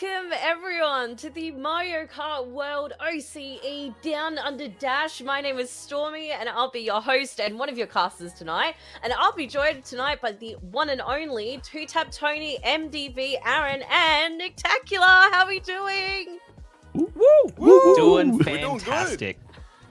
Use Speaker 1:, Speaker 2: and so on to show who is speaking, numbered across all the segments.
Speaker 1: Welcome everyone to the Mario Kart World OCE Downunder Dash. My name is Stormie and I'll be your host and one of your casters tonight. And I'll be joined tonight by the one and only TwoTapTony, MDVAaron, and Nicktacula. How are we doing?
Speaker 2: Woo!
Speaker 3: Doing
Speaker 2: We're doing
Speaker 3: fantastic.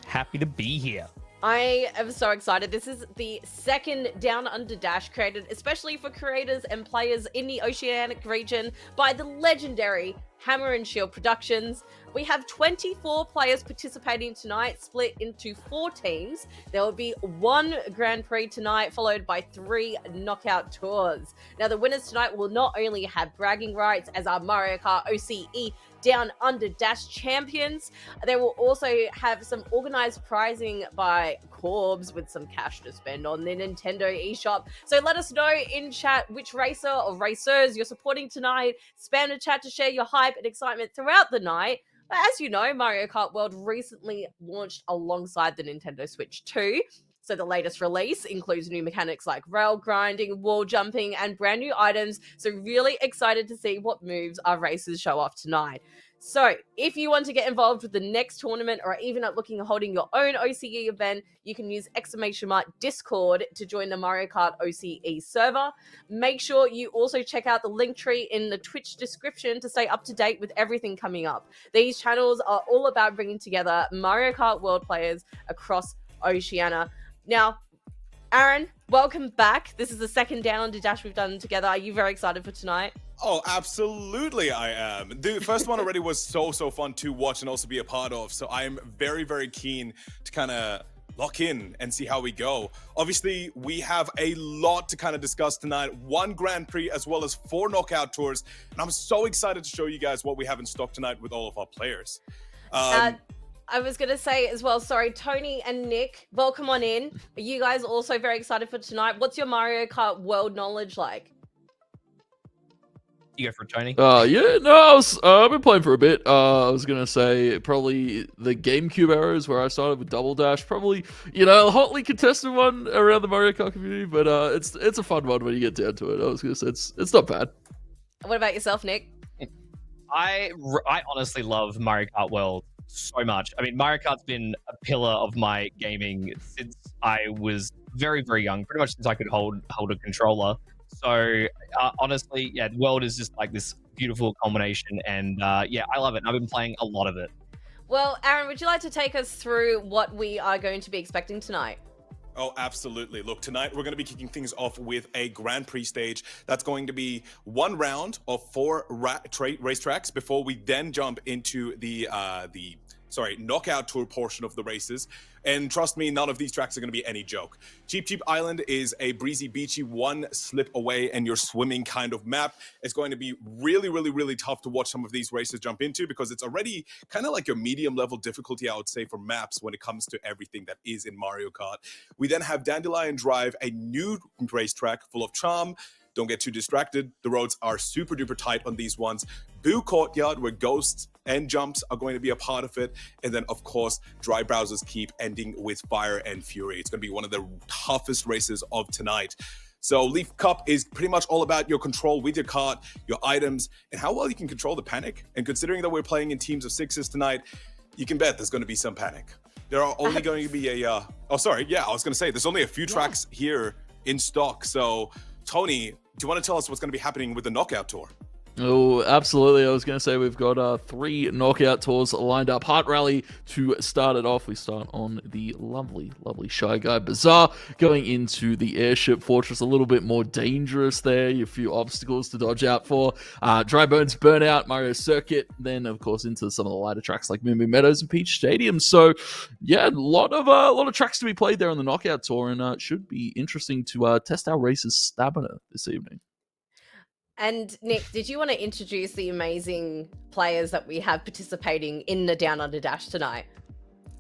Speaker 3: Happy to be here.
Speaker 1: I am so excited. This is the second Downunder Dash created especially for creators and players in the Oceanic region by the legendary Hammer and Shield Productions. We have 24 players participating tonight, split into 4 teams. There will be 1 Grand Prix tonight, followed by 3 knockout tours. Now, the winners tonight will not only have bragging rights as our Mario Kart OCE Downunder Dash champions, they will also have some organized prizing by Corbs with some cash to spend on the Nintendo eShop. So let us know in chat which racer or racers you're supporting tonight. Spam the chat to share your hype and excitement throughout the night. But as you know, Mario Kart World recently launched alongside the Nintendo Switch 2. So the latest release includes new mechanics like rail grinding, wall jumping, and brand new items. So really excited to see what moves our racers show off tonight. So if you want to get involved with the next tournament or even at looking at holding your own OCE event, you can use !Discord to join the Mario Kart OCE server. Make sure you also check out the link tree in the Twitch description to stay up to date with everything coming up. These channels are all about bringing together Mario Kart World players across Oceania. Now, Aaron, welcome back. This is the second Downunder Dash we've done together. Are you very excited for tonight?
Speaker 2: Oh, absolutely I am. The first one already was so fun to watch and also be a part of. So I am very keen to kind of lock in and see how we go. Obviously, we have a lot to kind of discuss tonight. 1 Grand Prix as well as 4 knockout tours. And I'm so excited to show you guys what we have in stock tonight with all of our players.
Speaker 1: I was going to say as well, sorry, Tony and Nick, welcome on in. Are you guys also very excited for tonight? What's your Mario Kart World knowledge like?
Speaker 3: You go for it, Tony.
Speaker 4: Yeah, no, I've been playing for a bit. I was gonna say probably the GameCube era is where I started with Double Dash. Probably, a hotly contested one around the Mario Kart community, but it's a fun one when you get down to it. I was gonna say it's not bad.
Speaker 1: What about yourself, Nick?
Speaker 3: I honestly love Mario Kart World so much. I mean, Mario Kart's been a pillar of my gaming since I was very young, pretty much since I could hold a controller. So honestly, yeah, the world is just like this beautiful combination, and yeah, I love it. I've been playing a lot of it.
Speaker 1: Well, Aaron, would you like to take us through what we are going to be expecting tonight?
Speaker 2: Oh, absolutely. Look, tonight we're going to be kicking things off with a Grand Prix stage. That's going to be 1 round of 4 racetracks before we then jump into the knockout tour portion of the races. And trust me, none of these tracks are going to be any joke. Cheap Island is a breezy, beachy, 1 slip away and you're swimming kind of map. It's going to be really tough to watch some of these races jump into because it's already kind of like your medium level difficulty, I would say, for maps when it comes to everything that is in Mario Kart. We then have Dandelion Drive, a new racetrack full of charm. Don't get too distracted. The roads are super duper tight on these ones. Boo Courtyard, where ghosts and jumps are going to be a part of it. And then, of course, Dry Browser's Keep, ending with Fire and Fury. It's going to be one of the toughest races of tonight. So Leaf Cup is pretty much all about your control with your kart, your items, and how well you can control the panic. And considering that we're playing in teams of 6s tonight, you can bet there's going to be some panic. There are only going to be I was going to say, there's only a few tracks here in stock. So, Tony, do you want to tell us what's going to be happening with the knockout tour?
Speaker 4: Oh, absolutely. I was going to say we've got 3 knockout tours lined up. Heart Rally to start it off. We start on the lovely Shy Guy Bazaar, going into the Airship Fortress, a little bit more dangerous there. A few obstacles to dodge out for. Dry Bones Burnout, Mario Circuit, then of course into some of the lighter tracks like Moo Moo Meadows and Peach Stadium. So yeah, a lot of tracks to be played there on the knockout tour, and it should be interesting to test our racers' stamina this evening.
Speaker 1: And Nick, did you want to introduce the amazing players that we have participating in the Downunder Dash tonight?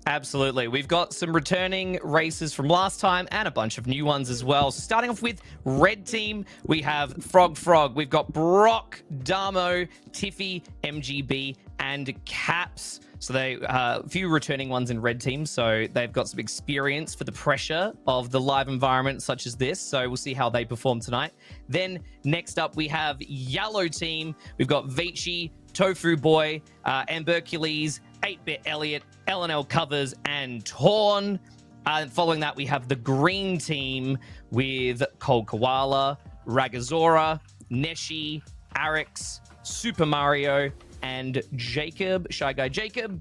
Speaker 3: Absolutely. We've got some returning races from last time and a bunch of new ones as well. So starting off with red team, we have TheFogFrog. We've got Brock, Darmo, Tiffy, MGB, and CapZ. So they a few returning ones in red team, so they've got some experience for the pressure of the live environment such as this. So we'll see how they perform tonight. Then next up we have yellow team. We've got Vici, Tofu Boy, Ambercules, 8-Bit Elliot, LNL Covers, and Torn. Following that, we have the green team with Cold Koala, Ragazora, Neshi, Arix, Super Mario, and Jacob, Shy Guy Jacob.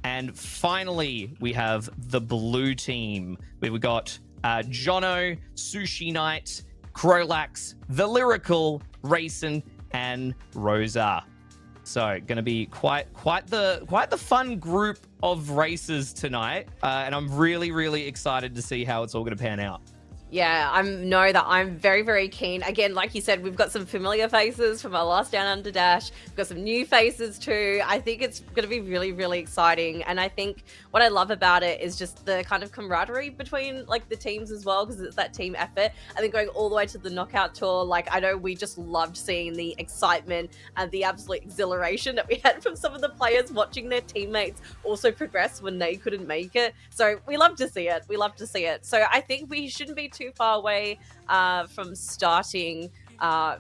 Speaker 3: And finally, we have the blue team. We've got Jono, Sushi Knight, Crowlax, The Lyrical, Raysin, and Rosa. So, going to be quite the fun group of races tonight, and I'm really excited to see how it's all going to pan out.
Speaker 1: Yeah, I'm very, very keen. Again, like you said, we've got some familiar faces from our last Downunder Dash. We've got some new faces too. I think it's going to be really exciting. And I think what I love about it is just the kind of camaraderie between like the teams as well, because it's that team effort. I think going all the way to the knockout tour, like I know we just loved seeing the excitement and the absolute exhilaration that we had from some of the players watching their teammates also progress when they couldn't make it. So we love to see it. We love to see it. So I think we shouldn't be too far away from starting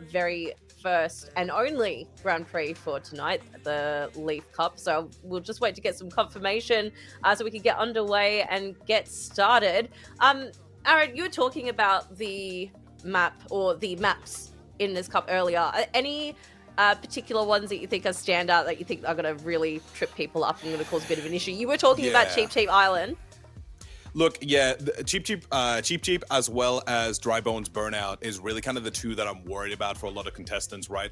Speaker 1: very first and only Grand Prix for tonight, the Leaf Cup. So we'll just wait to get some confirmation so we can get underway and get started. Aaron, you were talking about the map or the maps in this cup earlier. Any particular ones that you think are stand out that you think are going to really trip people up and going to cause a bit of an issue? You were talking about Cheap Island.
Speaker 2: Look, yeah, Cheap as well as Dry Bones Burnout is really kind of the two that I'm worried about for a lot of contestants, right?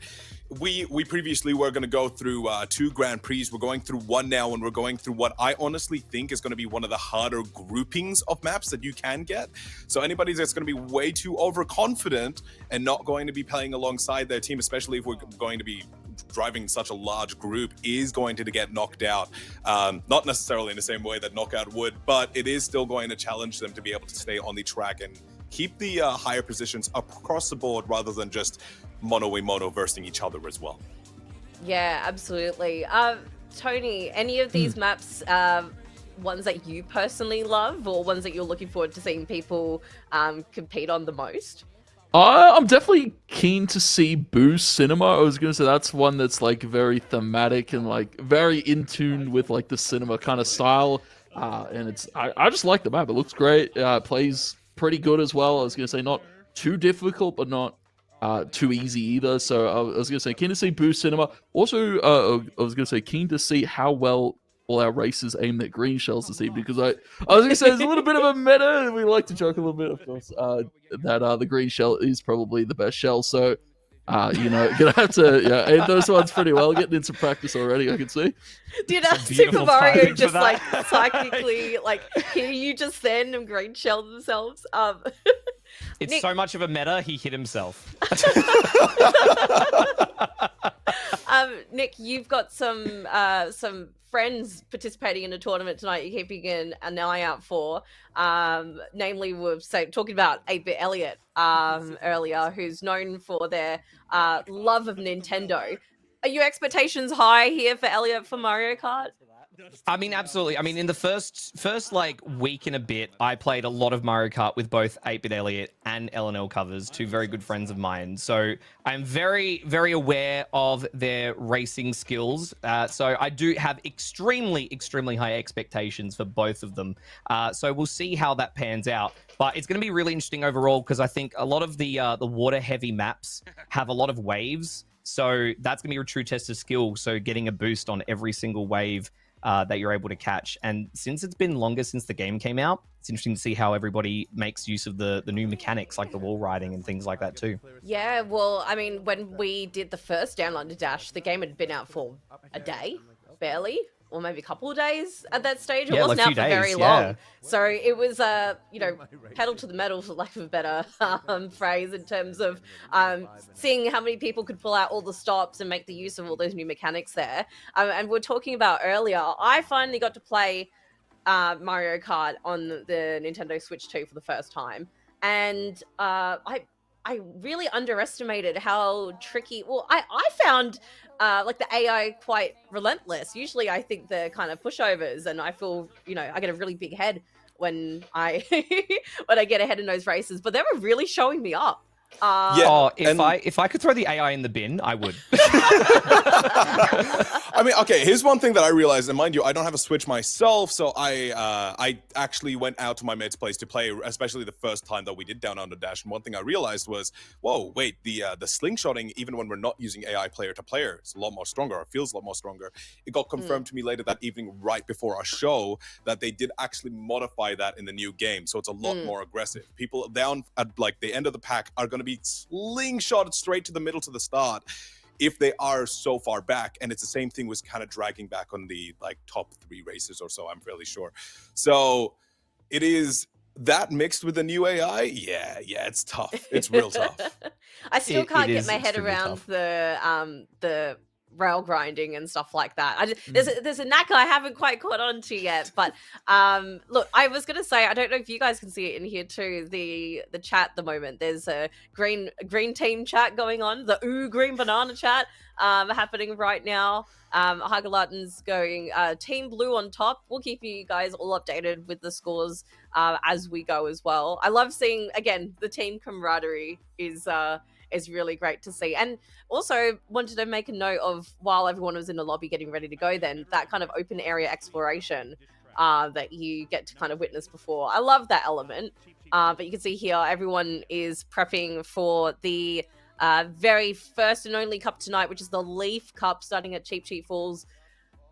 Speaker 2: We previously were going to go through 2 Grand Prix. We're going through one now, and we're going through what I honestly think is going to be one of the harder groupings of maps that you can get. So anybody that's going to be way too overconfident and not going to be playing alongside their team, especially if we're going to be driving such a large group, is going to get knocked out. Not necessarily in the same way that Knockout would, but it is still going to challenge them to be able to stay on the track and keep the higher positions across the board rather than just mono versing each other as well.
Speaker 1: Yeah, absolutely. Tony, any of these maps, ones that you personally love or ones that you're looking forward to seeing people compete on the most?
Speaker 4: I'm definitely keen to see Boo Cinema. I was going to say that's one that's like very thematic and like very in tune with like the cinema kind of style. And it's I just like the map. It looks great. Plays pretty good as well. I was going to say not too difficult, but not too easy either. So I was going to say keen to see Boo Cinema. Also, I was going to say keen to see how well all our races aimed at green shells this evening, because I was going to say there's a little bit of a meta, and we like to joke a little bit, of course, that the green shell is probably the best shell. So, gonna have to aim those ones pretty well. Getting into practice already, I can see.
Speaker 1: Did Super Mario just like psychically like hear you just send them green shell themselves?
Speaker 3: It's Nick, so much of a meta, he hit himself.
Speaker 1: Nick, you've got some friends participating in a tournament tonight you're keeping an eye out for. Namely, we're talking about 8-Bit Elliot earlier, who's known for their love of Nintendo. Are your expectations high here for Elliot for Mario Kart?
Speaker 3: I mean, absolutely. I mean, in the first like week and a bit, I played a lot of Mario Kart with both 8-Bit Elliot and LNL Covers, two very good friends of mine. So I'm very aware of their racing skills. So I do have extremely high expectations for both of them. So we'll see how that pans out. But it's going to be really interesting overall, because I think a lot of the water-heavy maps have a lot of waves. So that's going to be a true test of skill. So getting a boost on every single wave that you're able to catch. And since it's been longer since the game came out, it's interesting to see how everybody makes use of the new mechanics, like the wall riding and things like that too.
Speaker 1: Yeah, well, I mean, when we did the first Downunder Dash, the game had been out for a day, barely, or maybe a couple of days at that stage. It wasn't out for very long. So it was, pedal to the metal, for lack of a better phrase, in terms of seeing how many people could pull out all the stops and make the use of all those new mechanics there. And we were talking about earlier, I finally got to play Mario Kart on the Nintendo Switch 2 for the first time, and I really underestimated how tricky. Well, I found like the AI quite relentless. Usually, I think they're kind of pushovers, and I feel I get a really big head when I when I get ahead in those races. But they were really showing me up.
Speaker 2: Yeah.
Speaker 3: Oh, if I could throw the AI in the bin, I would.
Speaker 2: I mean, okay, here's one thing that I realized, and mind you, I don't have a Switch myself, so I actually went out to my mate's place to play, especially the first time that we did Downunder Dash, and one thing I realized was, whoa, wait, the slingshotting, even when we're not using AI player to player, it's a lot more stronger, or feels a lot more stronger. It got confirmed to me later that evening, right before our show, that they did actually modify that in the new game, so it's a lot more aggressive. People down at like the end of the pack are going to be slingshotted straight to the middle to the start if they are so far back, and it's the same thing was kind of dragging back on the like top 3 races or so, I'm fairly sure. So it is that mixed with the new AI. Yeah, it's tough. It's real tough.
Speaker 1: I still can't get my head
Speaker 3: extremely
Speaker 1: around
Speaker 3: tough.
Speaker 1: the rail grinding and stuff like that. There's a knack I haven't quite caught on to yet. But look, I was gonna say, I don't know if you guys can see it in here too. The chat at the moment. There's a green team chat going on. The green banana chat happening right now. Hagalatin's going team blue on top. We'll keep you guys all updated with the scores as we go as well. I love seeing, again, the team camaraderie is really great to see. And also wanted to make a note of, while everyone was in the lobby getting ready to go, then that kind of open area exploration that you get to kind of witness before. I love that element. But you can see here, everyone is prepping for the very first and only cup tonight, which is the Leaf Cup, starting at Cheap Cheap Falls.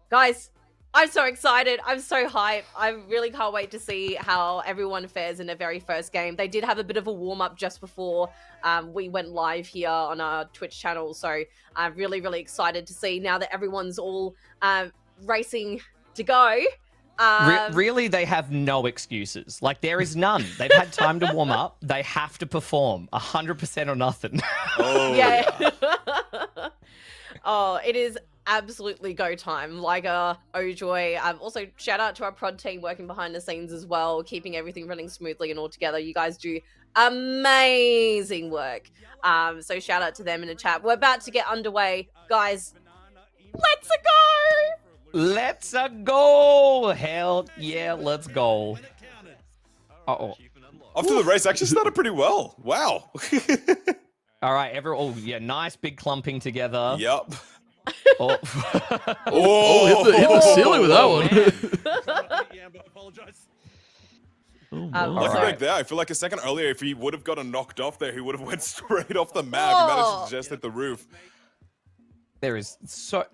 Speaker 1: Guys, I'm so excited. I'm so hyped. I really can't wait to see how everyone fares in their very first game. They did have a bit of a warm-up just before we went live here on our Twitch channel. So I'm really, really excited to see now that everyone's all racing to go.
Speaker 3: Really, they have no excuses. Like, there is none. They've had time to warm up. They have to perform 100% or nothing.
Speaker 2: Oh,
Speaker 1: yeah. Oh, it is absolutely go time. Liger, Ojoy. Also, shout out to our prod team working behind the scenes as well, keeping everything running smoothly and all together. You guys do amazing work. So shout out to them in the chat. We're about to get underway. Guys, let's go!
Speaker 3: Let's go! Hell yeah, let's go. Uh-oh.
Speaker 2: After the race actually started pretty well. Wow.
Speaker 3: All right, nice big clumping together.
Speaker 2: Yep.
Speaker 3: Oh,
Speaker 4: hit the ceiling with that one.
Speaker 2: Lucky
Speaker 3: right.
Speaker 2: back there. I feel like a second earlier, if he would have gotten knocked off there, he would have went straight off the map. He managed to just hit the roof.
Speaker 3: There is so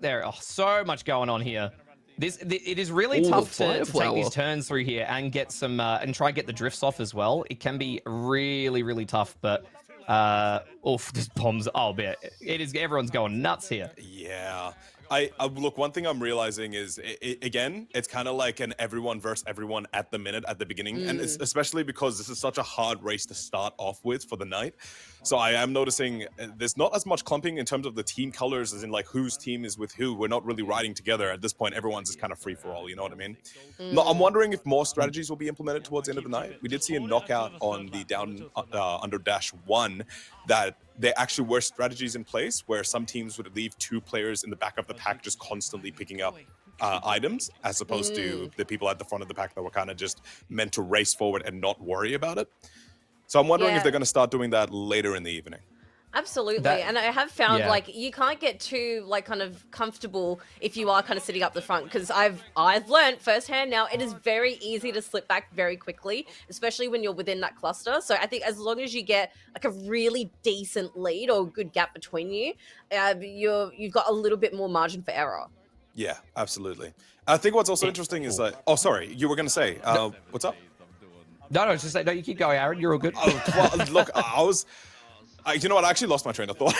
Speaker 3: much going on here. It is really tough to take these turns through here and get some and try and get the drifts off as well. It can be really, really tough, but this bombs. Oh, man, it is. Everyone's going nuts here.
Speaker 2: Yeah. I look, one thing I'm realizing is, again, it's kind of like an everyone versus everyone at the minute, at the beginning, and it's especially because this is such a hard race to start off with for the night. So I am noticing there's not as much clumping in terms of the team colors, as in like whose team is with who. We're not really riding together at this point. Everyone's just kind of free for all. You know what I mean? No, I'm wondering if more strategies will be implemented towards the end of the night. We did see a knockout on the Downunder Dash 1 that there actually were strategies in place where some teams would leave 2 players in the back of the pack just constantly picking up items, as opposed to the people at the front of the pack that were kind of just meant to race forward and not worry about it. So I'm wondering if they're going to start doing that later in the evening.
Speaker 1: Absolutely. And I have found like you can't get too like kind of comfortable if you are kind of sitting up the front, because I've learned firsthand now it is very easy to slip back very quickly, especially when you're within that cluster. So I think as long as you get like a really decent lead or a good gap between you, you've got a little bit more margin for error.
Speaker 2: Yeah, absolutely. I think what's also interesting is that, oh, sorry, you were going to say, what's up?
Speaker 3: No, just say, no, you keep going, Aaron. You're all good.
Speaker 2: Oh, well, look, you know what? I actually lost my train of thought.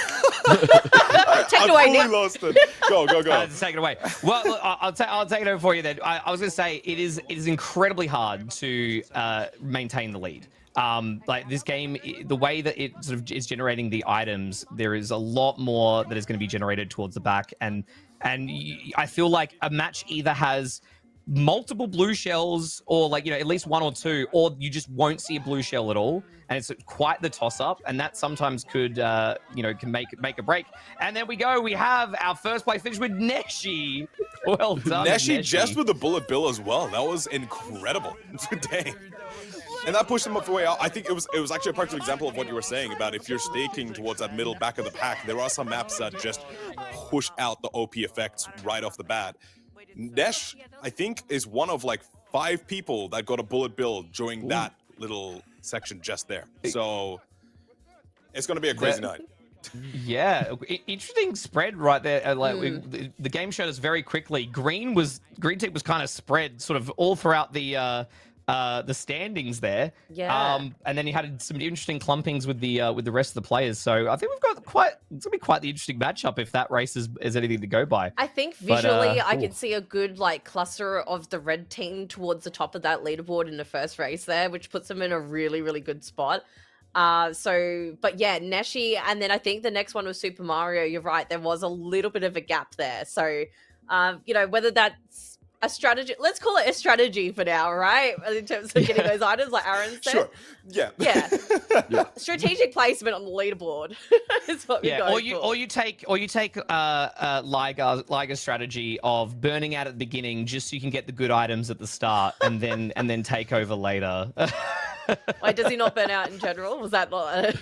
Speaker 1: Take it away, Nick.
Speaker 2: Lost it. Go.
Speaker 3: Take it away. Well, look, I'll take it over for you then. I was going to say it is incredibly hard to maintain the lead. Like this game, the way that it sort of is generating the items, there is a lot more that is going to be generated towards the back, and I feel like a match either has multiple blue shells, or like, you know, at least one or two, or you just won't see a blue shell at all, and it's quite the toss-up, and that sometimes could, you know, can make a break. And then we have our first play finish with Neshi. Well done,
Speaker 2: Neshi just with the bullet bill as well. That was incredible. Dang. And that pushed him up the way out. I think it was actually a practical example of what you were saying about if you're staking towards that middle back of the pack, there are some maps that just push out the OP effects right off the bat. Nesh, I think, is one of like 5 people that got a bullet bill during that little section just there. So it's going to be a crazy night.
Speaker 3: Yeah, interesting spread right there. Like the game showed us very quickly. Green team was kind of spread sort of all throughout the standings there.
Speaker 1: Yeah.
Speaker 3: And then you had some interesting clumpings with the rest of the players. So I think we've got it's gonna be quite the interesting matchup if that race is anything to go by.
Speaker 1: I think visually I could see a good like cluster of the red team towards the top of that leaderboard in the first race there, which puts them in a really, really good spot. But yeah, Neshi, and then I think the next one was Super Mario. You're right, there was a little bit of a gap there. So, you know, whether that's a strategy, let's call it a strategy for now, right? In terms of getting those items, like Aaron said.
Speaker 2: Sure. Yeah.
Speaker 1: Yeah. Strategic placement on the leaderboard is what we go for.
Speaker 3: Or you take Liger's strategy of burning out at the beginning just so you can get the good items at the start, and then take over later.
Speaker 1: Wait, does he not burn out in general? Was that not?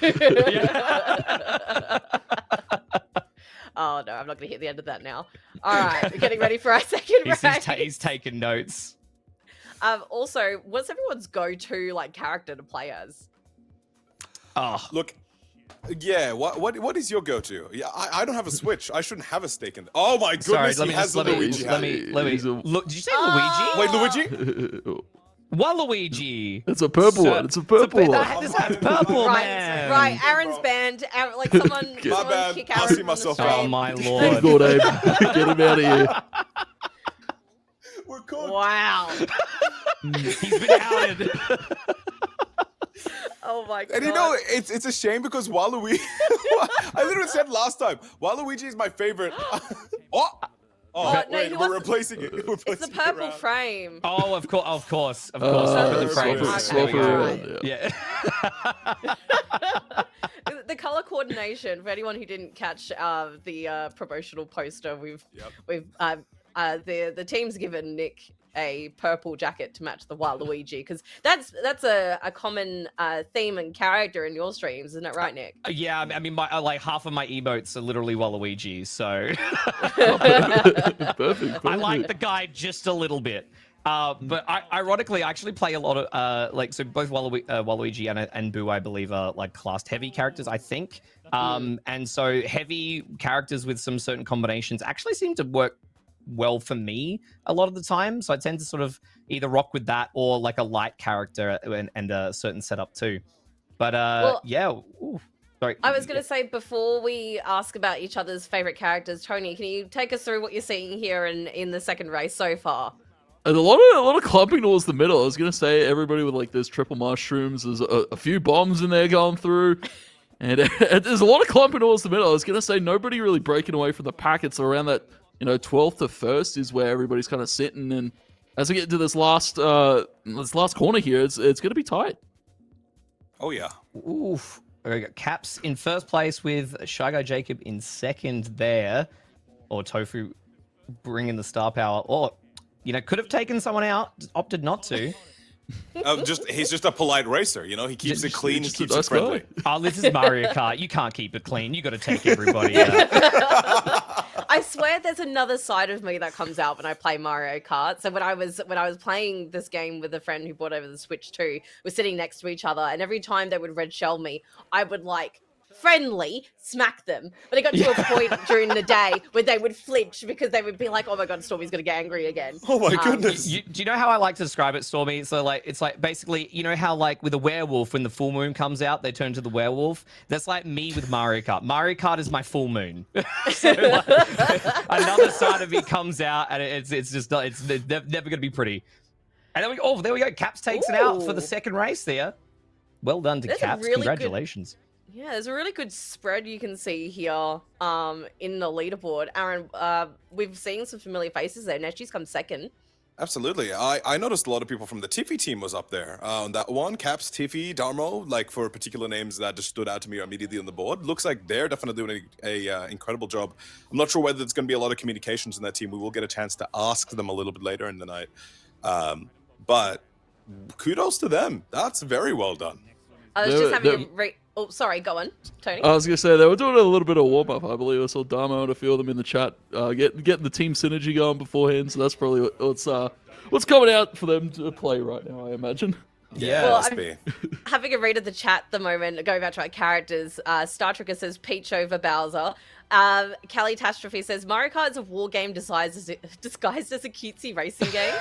Speaker 1: Oh no, I'm not going to hit the end of that now. All right, we're getting ready for our second race.
Speaker 3: He's taking notes.
Speaker 1: Also, what's everyone's go-to like character to play as?
Speaker 3: Oh,
Speaker 2: look. Yeah, what is your go-to? Yeah, I don't have a Switch. I shouldn't have a stake in. Oh my goodness,
Speaker 3: sorry, let me look. Did you say Luigi?
Speaker 2: Wait, Luigi?
Speaker 3: Waluigi.
Speaker 4: It's a purple one. It's a purple one.
Speaker 3: This has purple, man.
Speaker 1: Right, Aaron's banned. Like someone
Speaker 2: bad.
Speaker 1: kick
Speaker 2: I'll
Speaker 1: Aaron
Speaker 2: see myself
Speaker 1: from the
Speaker 2: out.
Speaker 3: Oh
Speaker 1: stream.
Speaker 3: my
Speaker 4: Good
Speaker 3: lord.
Speaker 4: God, Abe. Get him out of here.
Speaker 2: We're cooked.
Speaker 1: Wow.
Speaker 3: He's been outed.
Speaker 1: Oh my god.
Speaker 2: And you know, it's a shame because Waluigi. I literally said last time, Waluigi is my favorite.
Speaker 1: Oh, no,
Speaker 2: wait,
Speaker 1: he
Speaker 2: we're
Speaker 1: wasn't-
Speaker 2: replacing it.
Speaker 1: It's the purple frame.
Speaker 3: Oh, of course.
Speaker 4: Uh,
Speaker 3: The
Speaker 2: swap
Speaker 3: frames.
Speaker 2: it,
Speaker 4: swap it around,
Speaker 3: Yeah.
Speaker 1: The color coordination for anyone who didn't catch the promotional poster, the team's given Nick a purple jacket to match the Waluigi, because that's a common theme and character in your streams, isn't it right, Nick?
Speaker 3: Yeah, I mean, like half of my emotes are literally Waluigi, so
Speaker 4: Perfect.
Speaker 3: I like the guy just a little bit. But ironically, I actually play a lot of so both Waluigi and Boo, I believe, are like classed heavy characters, I think. And so heavy characters with some certain combinations actually seem to work well for me a lot of the time. So I tend to sort of either rock with that or like a light character and a certain setup too. But yeah. Ooh, sorry.
Speaker 1: I was going to say, before we ask about each other's favorite characters, Tony, can you take us through what you're seeing here in the second race so far?
Speaker 4: And a lot of clumping towards the middle. I was gonna say everybody with like those triple mushrooms. There's a few bombs in there going through, and there's a lot of clumping towards the middle. I was gonna say nobody really breaking away from the pack. It's around that 12th to 1st is where everybody's kind of sitting. And as we get into this last corner here, it's gonna be tight.
Speaker 2: Oh yeah.
Speaker 3: Oof. We got Caps in first place with Shy Guy Jacob in second there, or Tofu bringing the star power. Or could have taken someone out, opted not to.
Speaker 2: He's just a polite racer, he keeps it clean, he keeps it friendly.
Speaker 3: Oh, this is Mario Kart. You can't keep it clean. You got to take everybody out.
Speaker 1: I swear there's another side of me that comes out when I play Mario Kart. So when I was playing this game with a friend who brought over the Switch 2, we're sitting next to each other, and every time they would red shell me, I would friendly smack them. But it got to a point during the day where they would flinch because they would be like, oh my god, Stormie's gonna get angry again.
Speaker 2: Oh my goodness.
Speaker 3: Do you know how I like to describe it, Stormy? So it's like basically, how with a werewolf, when the full moon comes out, they turn to the werewolf. That's like me with Mario Kart. Mario Kart is my full moon. So another side of me comes out, and it's just not, it's never gonna be pretty. And then there we go. Caps takes it out for the second race there. Well done to Caps.
Speaker 1: Really
Speaker 3: Congratulations.
Speaker 1: Yeah, there's a really good spread you can see here in the leaderboard. Aaron, we've seen some familiar faces there. Neshi's come second.
Speaker 2: Absolutely. I noticed a lot of people from the Tiffy team was up there. That one, CapZ, Tiffy, Darmo, like for particular names that just stood out to me immediately on the board. Looks like they're definitely doing a incredible job. I'm not sure whether there's going to be a lot of communications in that team. We will get a chance to ask them a little bit later in the night. But kudos to them. That's very well done.
Speaker 1: I was just having a oh, sorry, go on, Tony.
Speaker 4: I was gonna say they were doing a little bit of warm up. I believe I saw Darmo and a few of them in the chat, getting the team synergy going beforehand. So that's probably what's coming out for them to play right now, I imagine.
Speaker 2: Yeah,
Speaker 1: well,
Speaker 2: must be.
Speaker 1: Having a read of the chat at the moment, going back to our characters, Star Trekker says Peach over Bowser. Callie Tastrophe says Mario Kart is a war game disguised as a cutesy racing game.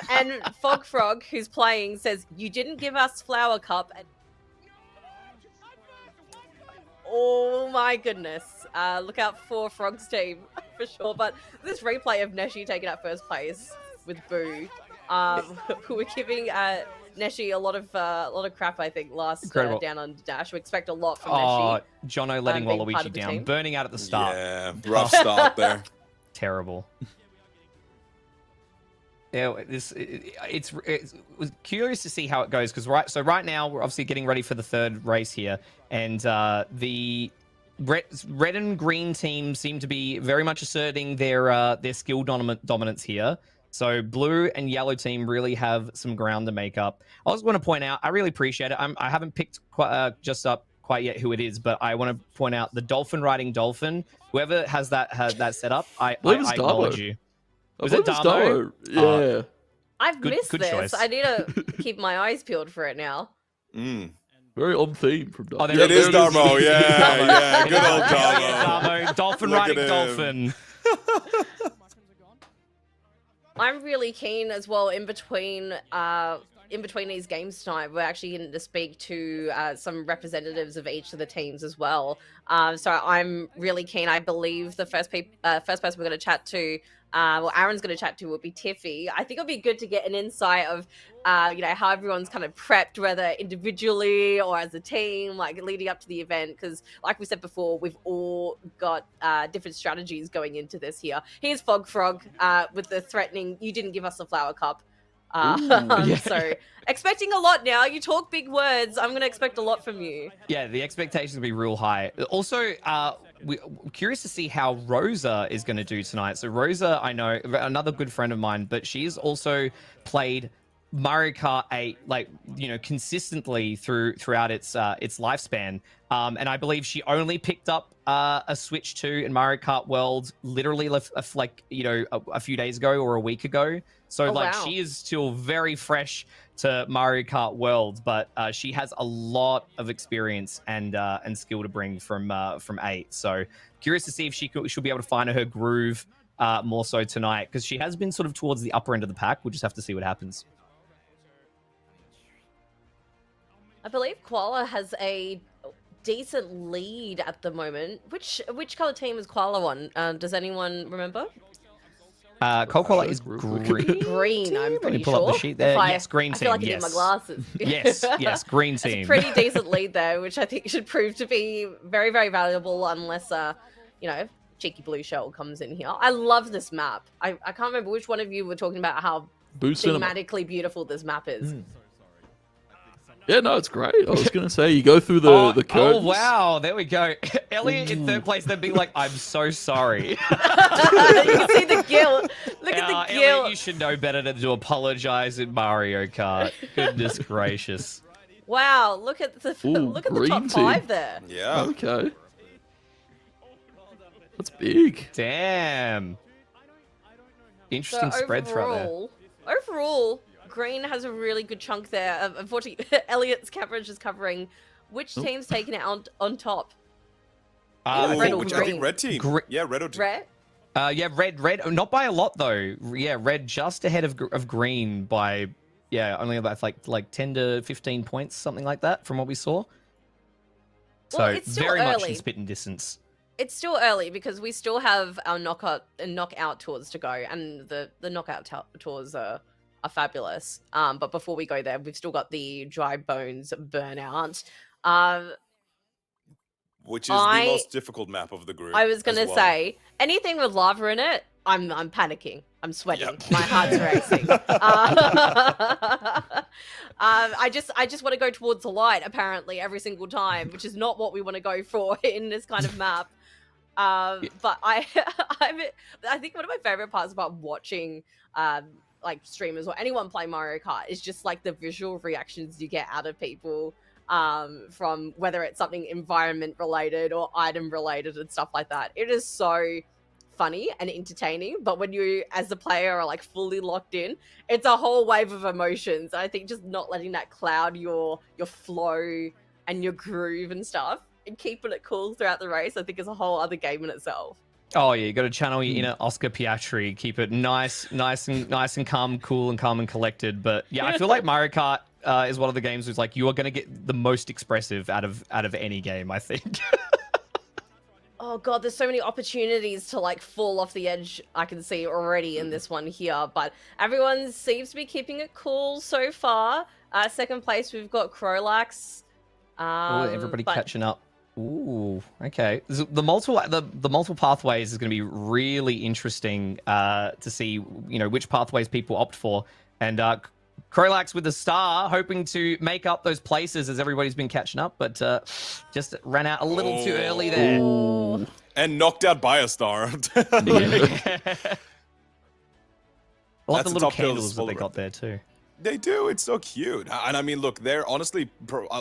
Speaker 1: And TheFogFrog, who's playing, says you didn't give us Flower Cup. And oh my goodness. Look out for Frog's team for sure. But this replay of Neshi taking out first place with Boo, who were giving Neshi a lot of crap, I think, last Downunder Dash. We expect a lot from Neshi.
Speaker 3: Jono letting Waluigi down, burning out at the start.
Speaker 2: Yeah, rough start there.
Speaker 3: Terrible. Yeah, it's curious to see how it goes because right now we're obviously getting ready for the third race here, and the red and green team seem to be very much asserting their skill dominance here. So blue and yellow team really have some ground to make up. I also want to point out, I really appreciate it. I haven't picked just up quite yet who it is, but I want to point out the dolphin riding dolphin. Whoever has that set up, I acknowledge you. Was it Darmo?
Speaker 4: Yeah.
Speaker 1: I've missed
Speaker 3: good
Speaker 1: this.
Speaker 3: Choice.
Speaker 1: I need to keep my eyes peeled for it now.
Speaker 4: Very on theme from Darmo.
Speaker 2: It is Darmo, yeah. Good old Darmo.
Speaker 3: Dolphin riding dolphin.
Speaker 1: I'm really keen as well in between these games tonight. We're actually going to speak to some representatives of each of the teams as well. So I'm really keen. I believe the first person we're going to chat to, Aaron's going to chat to, will be Tiffy. I think it'll be good to get an insight of, how everyone's kind of prepped, whether individually or as a team, like leading up to the event. Because, like we said before, we've all got different strategies going into this here. Here's TheFogFrog with the threatening, "You didn't give us a flower cup." So expecting a lot now. You talk big words. I'm going to expect a lot from you.
Speaker 3: Yeah, the expectations will be real high. Also, we're curious to see how Rosa is going to do tonight. So Rosa, I know, another good friend of mine, but she's also played Mario Kart 8 consistently throughout its lifespan. And I believe she only picked up a Switch 2 in Mario Kart World literally a few days ago or a week ago. So wow. She is still very fresh to Mario Kart World, but she has a lot of experience and skill to bring from 8. So curious to see if she'll be able to find her groove more so tonight, because she has been sort of towards the upper end of the pack. We'll just have to see what happens.
Speaker 1: I believe Koala has a decent lead at the moment. Which color team is Koala on? Does anyone remember?
Speaker 3: Koala is green.
Speaker 1: Green, I'm pretty
Speaker 3: pull
Speaker 1: sure.
Speaker 3: up the sheet there. Yes, green team.
Speaker 1: I feel like I need my glasses.
Speaker 3: yes, green team.
Speaker 1: It's a pretty decent lead there, which I think should prove to be very, very valuable unless, cheeky blue shell comes in here. I love this map. I can't remember which one of you were talking about how thematically beautiful this map is.
Speaker 4: Yeah, no, it's great. I was going to say, you go through the curtains.
Speaker 3: Oh, wow. There we go. Elliot in third place, then being like, "I'm so sorry."
Speaker 1: You can see the guilt. Look at the guilt.
Speaker 3: Elliot, you should know better than to apologize in Mario Kart. Goodness gracious.
Speaker 1: Wow, look at the top 5 there.
Speaker 2: Yeah.
Speaker 4: Okay. That's big.
Speaker 3: Damn. Interesting spread throughout there.
Speaker 1: Overall, green has a really good chunk there. Unfortunately, Elliot's coverage is covering which team's taking it on top.
Speaker 2: Red or green? I think red team. Yeah, red or
Speaker 1: red.
Speaker 3: Red. Not by a lot though. Yeah, red just ahead of green by only about like 10 to 15 points, something like that, from what we saw. So
Speaker 1: it's still
Speaker 3: very
Speaker 1: early.
Speaker 3: much in spitting distance.
Speaker 1: It's still early because we still have our knockout tours to go, and the knockout tours are fabulous. But before we go there, we've still got the Dry Bones Burnout.
Speaker 2: Which is the most difficult map of the group.
Speaker 1: I was going to say, anything with lava in it I'm panicking. I'm sweating.
Speaker 2: Yep.
Speaker 1: My heart's racing. I just want to go towards the light, apparently, every single time, which is not what we want to go for in this kind of map. But I think one of my favorite parts about watching like streamers or anyone play Mario Kart is just like the visual reactions you get out of people from whether it's something environment related or item related and stuff like that. It is so funny and entertaining, but when you as the player are like fully locked in, it's a whole wave of emotions. I think just not letting that cloud your flow and your groove and stuff and keeping it cool throughout the race, I think is a whole other game in itself.
Speaker 3: Oh yeah, you got to channel your inner Oscar Piastri, keep it nice and calm, cool and collected. But yeah, I feel like Mario Kart is one of the games who's like you are going to get the most expressive out of any game, I think.
Speaker 1: Oh god, there's so many opportunities to like fall off the edge I can see already in this one here, but everyone seems to be keeping it cool so far. Second place, we've got Crowlax.
Speaker 3: Everybody catching up. Ooh, okay. The multiple pathways is going to be really interesting to see, you know, which pathways people opt for. And Crowlax with the star, hoping to make up those places as everybody's been catching up, but just ran out a little too early there.
Speaker 1: Ooh.
Speaker 2: And knocked out by a star.
Speaker 3: I love the
Speaker 2: a
Speaker 3: little
Speaker 2: top hill
Speaker 3: candles that they
Speaker 2: full
Speaker 3: got there too.
Speaker 2: They do. It's so cute. And I mean, look, they're honestly,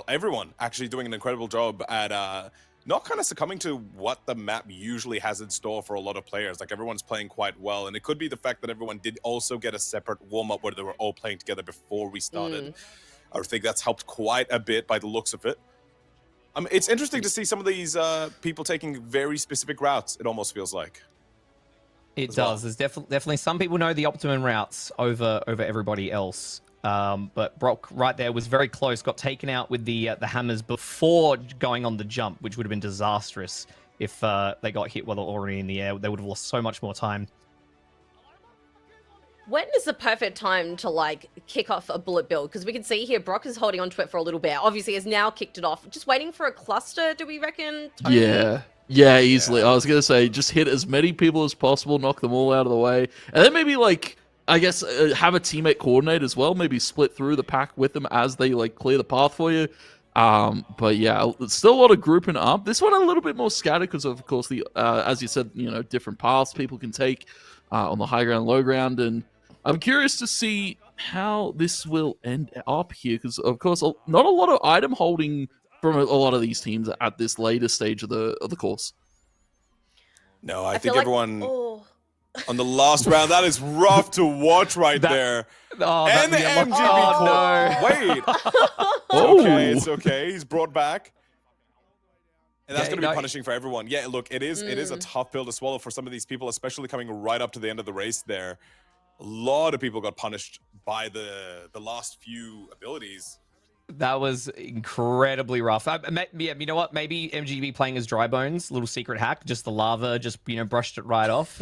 Speaker 2: everyone actually doing an incredible job at not kind of succumbing to what the map usually has in store for a lot of players. Like, everyone's playing quite well. And it could be the fact that everyone did also get a separate warm-up where they were all playing together before we started. I think that's helped quite a bit by the looks of it. It's interesting to see some of these people taking very specific routes, it almost feels like.
Speaker 3: It does. There's definitely some people know the optimum routes over everybody else. But Brock right there was very close, got taken out with the hammers before going on the jump, which would have been disastrous if they got hit while they're already in the air. They would have lost so much more time.
Speaker 1: When is the perfect time to like kick off a bullet build? Because we can see here Brock is holding on to it for a little bit. Obviously has now kicked it off. Just waiting for a cluster, do we reckon, Tony?
Speaker 4: Yeah, easily. I was going to say, just hit as many people as possible, knock them all out of the way. And then maybe, like, I guess, have a teammate coordinate as well. Maybe split through the pack with them as they, like, clear the path for you. But yeah, it's still a lot of grouping up. This one a little bit more scattered because, of course, the as you said, you know, different paths people can take on the high ground, low ground. And I'm curious to see how this will end up here because, of course, not a lot of item holding from a lot of these teams at this later stage of the course.
Speaker 2: No, I think everyone on the last round, that is rough to watch there.
Speaker 3: Oh,
Speaker 2: and the MGB
Speaker 3: no.
Speaker 2: Wait. It's okay. He's brought back. And that's going to be punishing for everyone. Yeah, look, it is a tough pill to swallow for some of these people, especially coming right up to the end of the race there. A lot of people got punished by the last few abilities.
Speaker 3: That was incredibly rough. Yeah, you know what? Maybe MGB playing as Dry Bones, little secret hack, just the lava, just, you know, brushed it right off.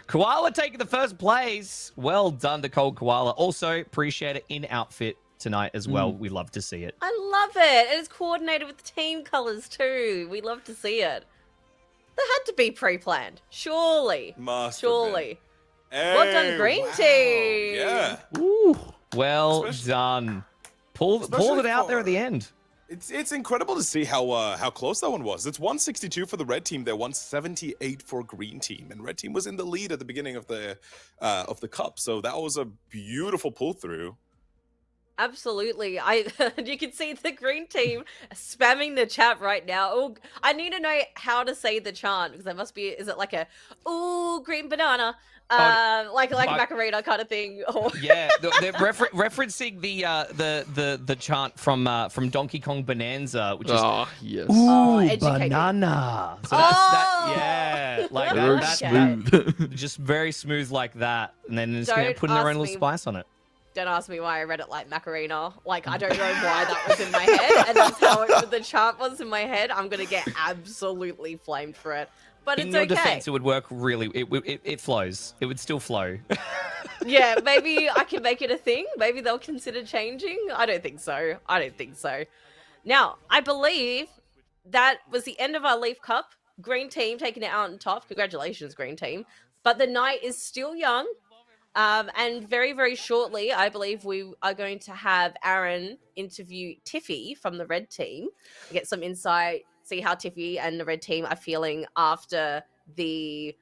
Speaker 3: Koala taking the first place. Well done to Cold Koala. Also, appreciate it in outfit tonight as well. We love to see it.
Speaker 1: I love it. And it's coordinated with the team colors too. We love to see it. That had to be pre-planned. Surely. Surely.
Speaker 2: Hey,
Speaker 1: well done, Green Team.
Speaker 2: Yeah.
Speaker 4: Ooh.
Speaker 3: Well done. Pulled it out there at the end.
Speaker 2: It's incredible to see how close that one was. It's 162 for the red team there, 178 for green team, and red team was in the lead at the beginning of the cup. So that was a beautiful pull through.
Speaker 1: Absolutely. You can see the green team spamming the chat right now. Oh, I need to know how to say the chant because there must be. Is it like a ooh green banana? Like a Macarena kind of thing. Or...
Speaker 3: Yeah, they're referencing the chant from Donkey Kong Bonanza, which is
Speaker 4: yes,
Speaker 3: ooh banana. So yeah, like
Speaker 4: very smooth,
Speaker 3: just very smooth like that, and then just putting their own little spice on it.
Speaker 1: Don't ask me why I read it like Macarena. Like, I don't know why that was in my head, and that's how the chant was in my head. I'm gonna get absolutely flamed for it. But it's okay.
Speaker 3: In your defense, it would work really. It flows. It would still flow.
Speaker 1: Yeah, maybe I can make it a thing. Maybe they'll consider changing. I don't think so. Now, I believe that was the end of our Leaf Cup. Green team taking it out on top. Congratulations, Green team. But the night is still young. And very, very shortly, I believe we are going to have Aaron interview Tiffy from the red team to get some insight, see how Tiffy and the red team are feeling after the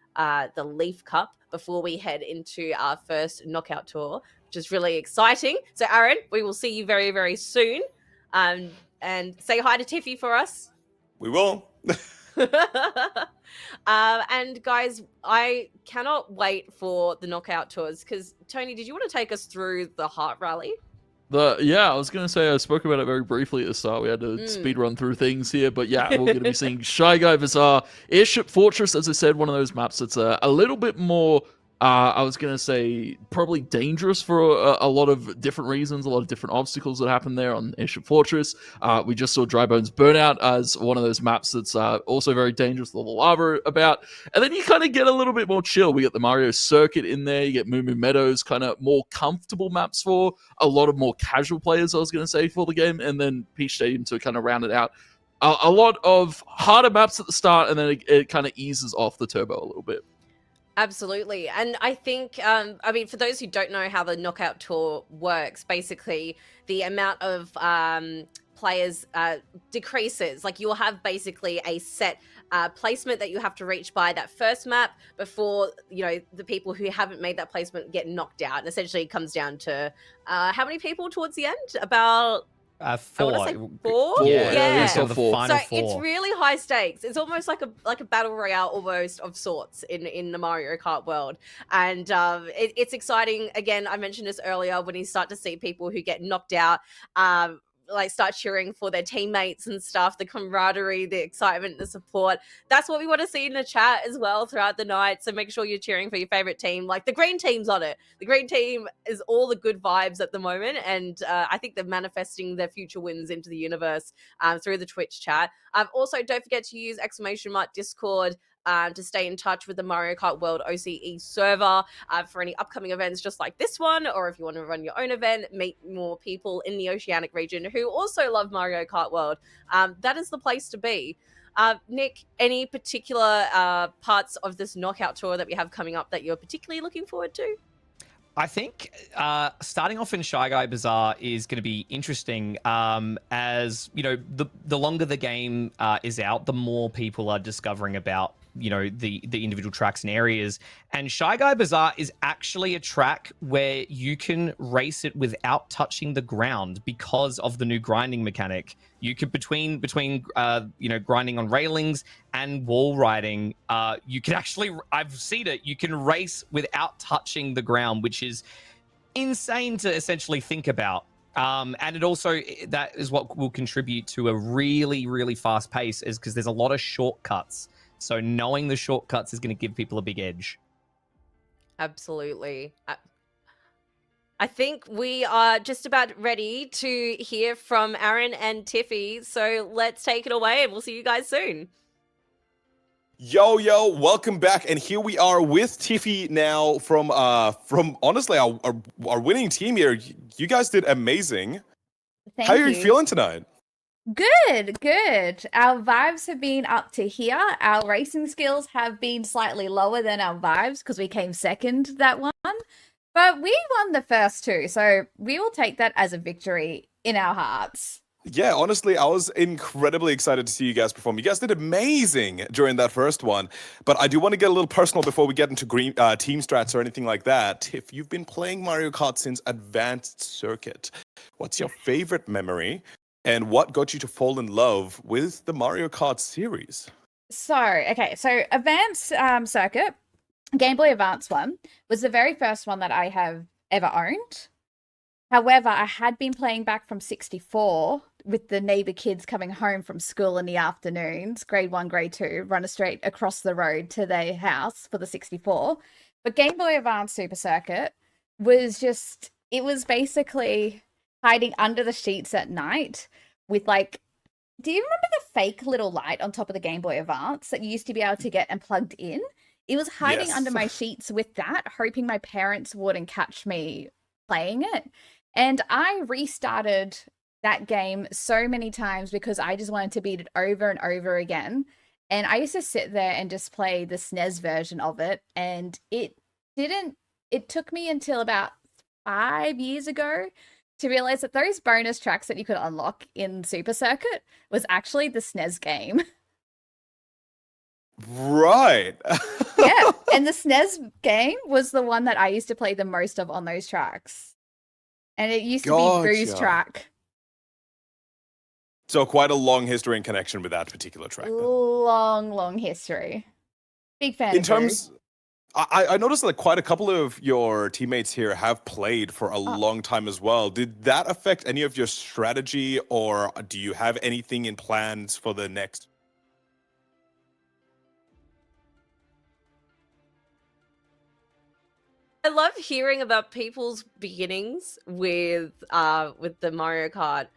Speaker 1: Leaf Cup before we head into our first knockout tour, which is really exciting. So, Aaron, we will see you very, very soon. And say hi to Tiffy for us.
Speaker 2: We will.
Speaker 1: And guys, I cannot wait for the knockout tours because Tony, did you want to take us through the Heart Rally?
Speaker 4: I was going to say I spoke about it very briefly at the start. We had to speed run through things here, but yeah, we're going to be seeing Shy Guy Bazaar, Airship Fortress, as I said, one of those maps that's a little bit more. I was going to say probably dangerous for a lot of different reasons, a lot of different obstacles that happen there on Airship Fortress. We just saw Dry Bones Burnout as one of those maps that's also very dangerous with all the lava about. And then you kind of get a little bit more chill. We get the Mario Circuit in there. You get Moo Moo Meadows, kind of more comfortable maps for a lot of more casual players, I was going to say, for the game. And then Peach Stadium to kind of round it out. A lot of harder maps at the start, and then it kind of eases off the turbo a little bit.
Speaker 1: Absolutely. And I think, for those who don't know how the knockout tour works, basically the amount of players decreases. Like you'll have basically a set placement that you have to reach by that first map before, the people who haven't made that placement get knocked out. And essentially it comes down to how many people towards the end? About...
Speaker 3: 4.
Speaker 1: I want to say 4?
Speaker 3: Yeah.
Speaker 1: So
Speaker 3: the final 4.
Speaker 1: It's really high stakes. It's almost like a battle royale almost of sorts in the Mario Kart world. And it's exciting. Again, I mentioned this earlier when you start to see people who get knocked out, start cheering for their teammates and stuff, the camaraderie, the excitement, the support. That's what we want to see in the chat as well throughout the night. So make sure you're cheering for your favorite team. Like the green team's on it. The green team is all the good vibes at the moment. And I think they're manifesting their future wins into the universe through the Twitch chat. Also, don't forget to use !Discord to stay in touch with the Mario Kart World OCE server for any upcoming events just like this one, or if you want to run your own event, meet more people in the Oceanic region who also love Mario Kart World. That is the place to be. Nick, any particular parts of this knockout tour that we have coming up that you're particularly looking forward to?
Speaker 3: I think starting off in Shy Guy Bazaar is going to be interesting as, the longer the game is out, the more people are discovering about, the individual tracks and areas. And Shy Guy Bazaar is actually a track where you can race it without touching the ground because of the new grinding mechanic. You could between grinding on railings and wall riding, you can actually, I've seen it, you can race without touching the ground, which is insane to essentially think about. And it also, that is what will contribute to a really, really fast pace, is because there's a lot of shortcuts. So knowing the shortcuts is going to give people a big edge.
Speaker 1: Absolutely. I think we are just about ready to hear from Aaron and Tiffy. So let's take it away and we'll see you guys soon.
Speaker 2: Yo, welcome back. And here we are with Tiffy now from honestly our winning team here. You guys did amazing.
Speaker 5: Thank
Speaker 2: How are
Speaker 5: you
Speaker 2: you feeling tonight?
Speaker 5: Good. Our vibes have been up to here. Our racing skills have been slightly lower than our vibes because we came second that one. But we won the first two, so we will take that as a victory in our hearts.
Speaker 2: Yeah, honestly, I was incredibly excited to see you guys perform. You guys did amazing during that first one. But I do want to get a little personal before we get into team strats or anything like that. Tiff, you've been playing Mario Kart since Advanced Circuit. What's your favorite memory? And what got you to fall in love with the Mario Kart series?
Speaker 5: So Advanced Circuit, Game Boy Advance one, was the very first one that I have ever owned. However, I had been playing back from 64 with the neighbor kids coming home from school in the afternoons, grade 1, grade 2, run straight across the road to their house for the 64. But Game Boy Advance Super Circuit was it was basically hiding under the sheets at night with do you remember the fake little light on top of the Game Boy Advance that you used to be able to get and plugged in? It was hiding under my sheets with that, hoping my parents wouldn't catch me playing it. And I restarted that game so many times because I just wanted to beat it over and over again. And I used to sit there and just play the SNES version of it. And it took me until about 5 years ago to realize that those bonus tracks that you could unlock in Super Circuit was actually the SNES game.
Speaker 2: Right.
Speaker 5: Yeah, and the SNES game was the one that I used to play the most of on those tracks. And it used to be Boo's
Speaker 2: Gotcha.
Speaker 5: track.
Speaker 2: So quite a long history and connection with that particular track. Then.
Speaker 5: Long history. Big fan
Speaker 2: In
Speaker 5: of
Speaker 2: terms, I noticed that quite a couple of your teammates here have played for a long time as well. Did that affect any of your strategy, or do you have anything in plans for the next?
Speaker 1: I love hearing about people's beginnings with the Mario Kart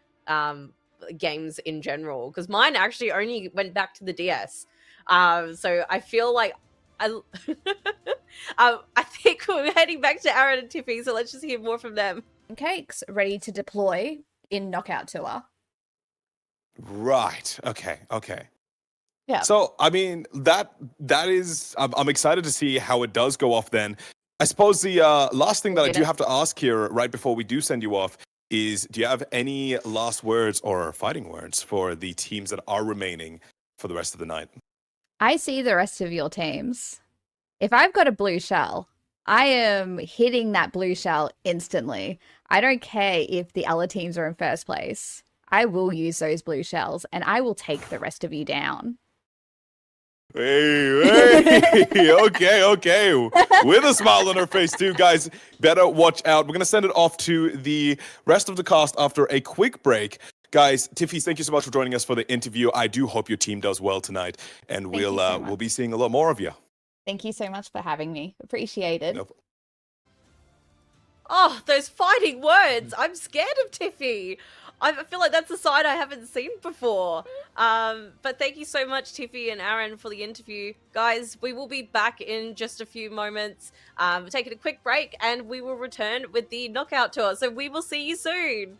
Speaker 1: games in general, because mine actually only went back to the DS. So I feel like I think we're heading back to Aaron and Tiffy, so let's just hear more from them.
Speaker 5: Cakes ready to deploy in Knockout Tour.
Speaker 2: Right. Okay.
Speaker 5: Yeah.
Speaker 2: So I mean that is I'm excited to see how it does go off then. I suppose the last thing that I do have to ask here right before we do send you off is, do you have any last words or fighting words for the teams that are remaining for the rest of the night?
Speaker 5: I see the rest of your teams. If I've got a blue shell, I am hitting that blue shell instantly. I don't care if the other teams are in first place. I will use those blue shells and I will take the rest of you down.
Speaker 2: Hey, okay. With a smile on her face too, guys. Better watch out. We're going to send it off to the rest of the cast after a quick break. Guys, Tiffy, thank you so much for joining us for the interview. I do hope your team does well tonight, and we'll be seeing a lot more of you.
Speaker 5: Thank you so much for having me. Appreciated.
Speaker 2: Nope.
Speaker 1: Oh, those fighting words! I'm scared of Tiffy. I feel like that's a side I haven't seen before. But thank you so much, Tiffy and Aaron, for the interview. Guys, we will be back in just a few moments. We're taking a quick break, and we will return with the Knockout Tour. So we will see you soon.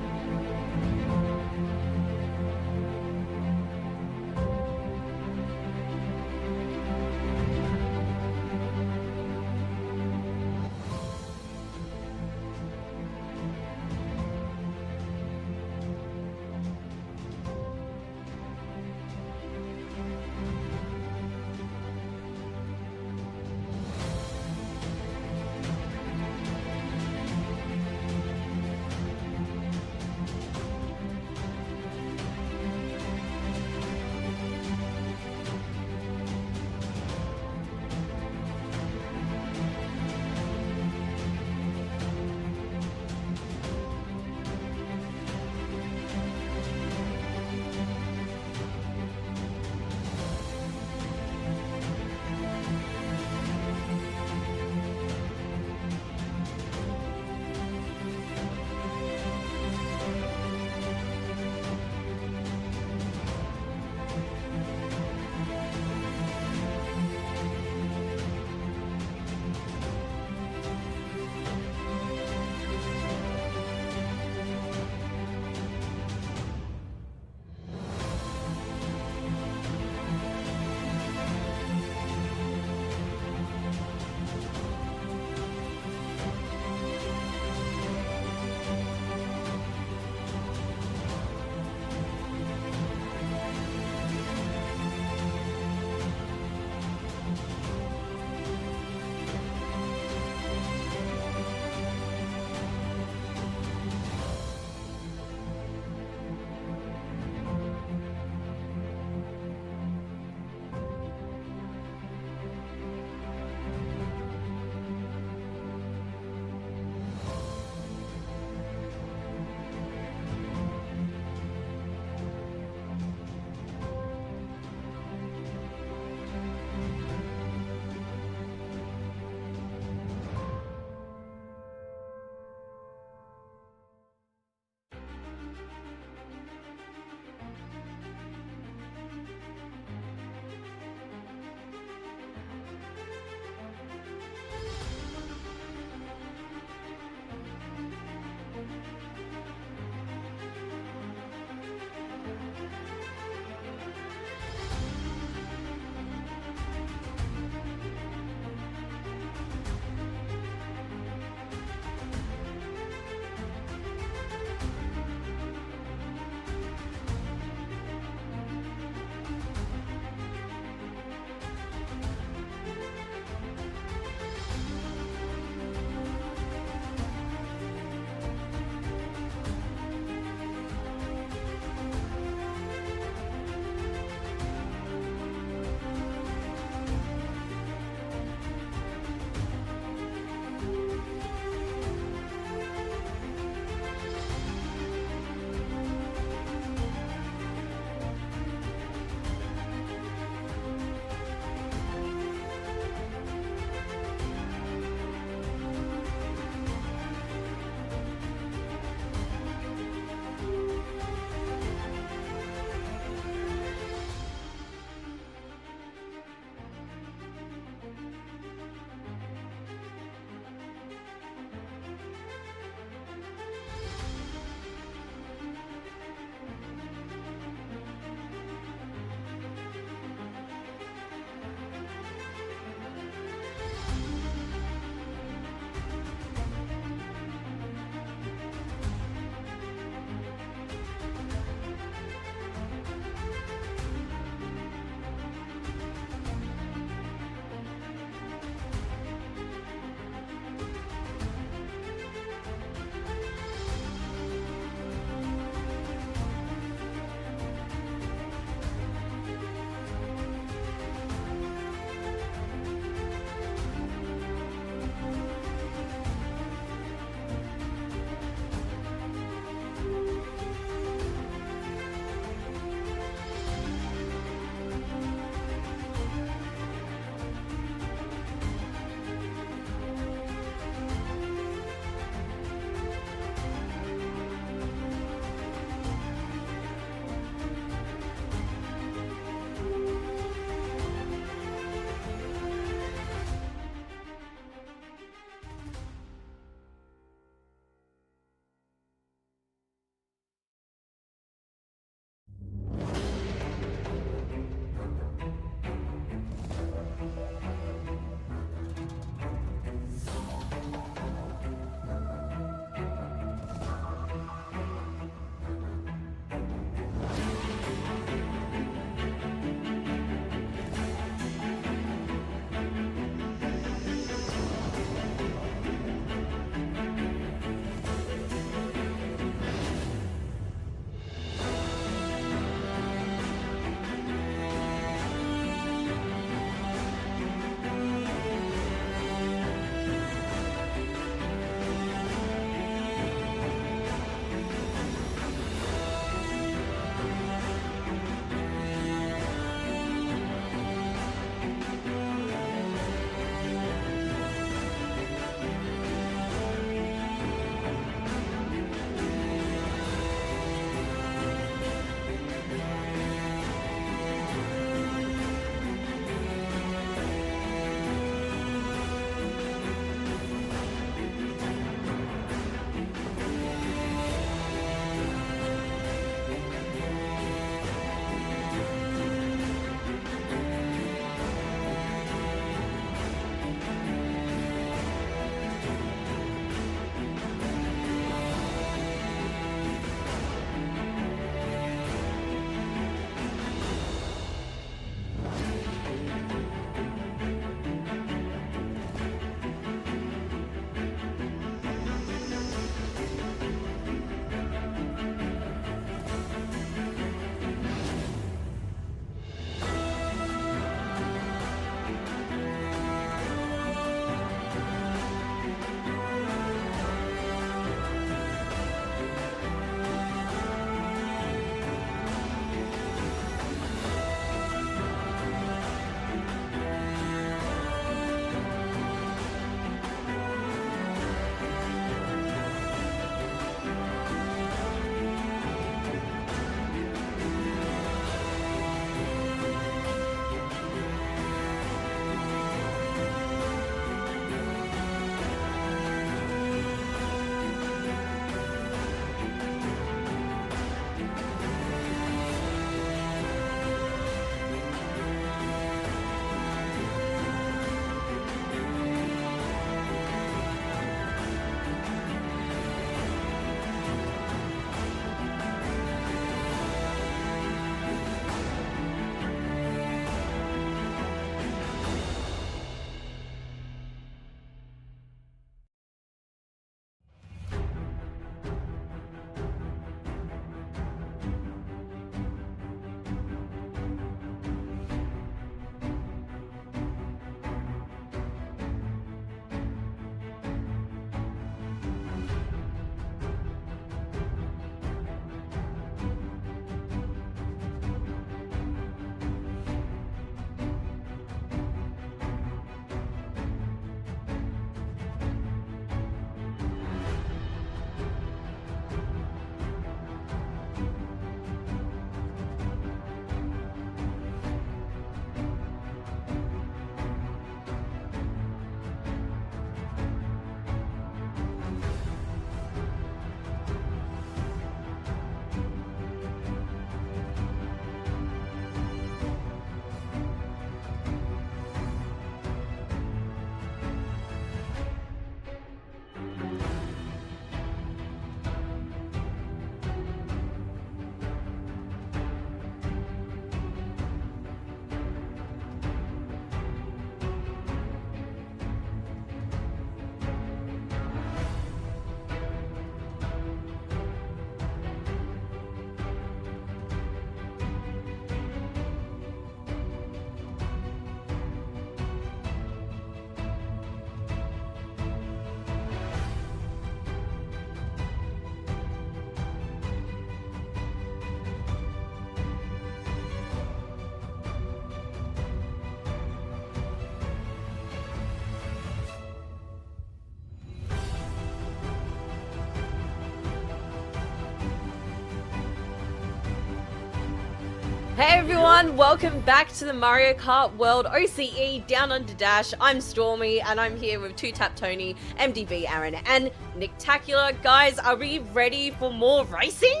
Speaker 1: Hey everyone, welcome back to the Mario Kart World OCE Downunder Dash. I'm Stormie and I'm here with TwoTapTony, MDVAaron, and Nicktacula. Guys, are we ready for more racing?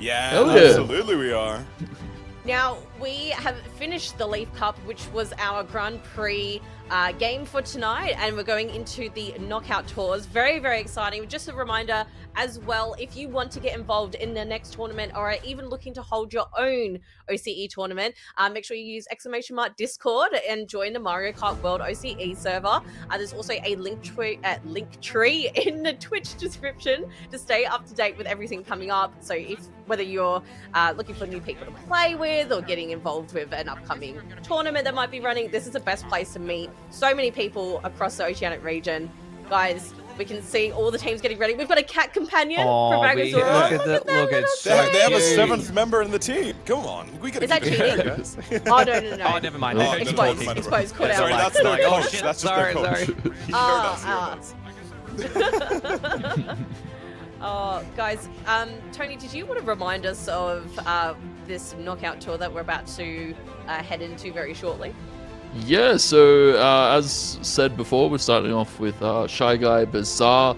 Speaker 2: Yeah,
Speaker 4: Oh, yeah.
Speaker 2: absolutely we are.
Speaker 1: Now, we have finished the Leaf Cup, which was our Grand Prix game for tonight, and we're going into the knockout tours. Very, very exciting. Just a reminder as well, if you want to get involved in the next tournament or are even looking to hold your own OCE tournament, make sure you use !Discord and join the Mario Kart World OCE server. There's also a link tree in the Twitch description to stay up to date with everything coming up. So whether you're looking for new people to play with or getting involved with an upcoming tournament that might be running, this is the best place to meet so many people across the Oceanic region. Guys, we can see all the teams getting ready. We've got a cat companion from Ragazora.
Speaker 3: Look at
Speaker 2: They have a 7th member in the team. Come on, we gotta
Speaker 1: Is that
Speaker 2: keep it fair,
Speaker 1: cheating?
Speaker 2: guys.
Speaker 1: Oh, no.
Speaker 3: Oh, never mind.
Speaker 2: Oh,
Speaker 1: Exposed, caught out.
Speaker 2: Sorry, that's their
Speaker 3: Oh,
Speaker 2: coach.
Speaker 3: shit.
Speaker 2: That's just their
Speaker 3: Sorry.
Speaker 2: coach. You heard us.
Speaker 1: Oh, guys, Tony, did you want to remind us of this knockout tour that we're about to head into very shortly?
Speaker 4: Yeah, so as said before, we're starting off with Shy Guy Bazaar,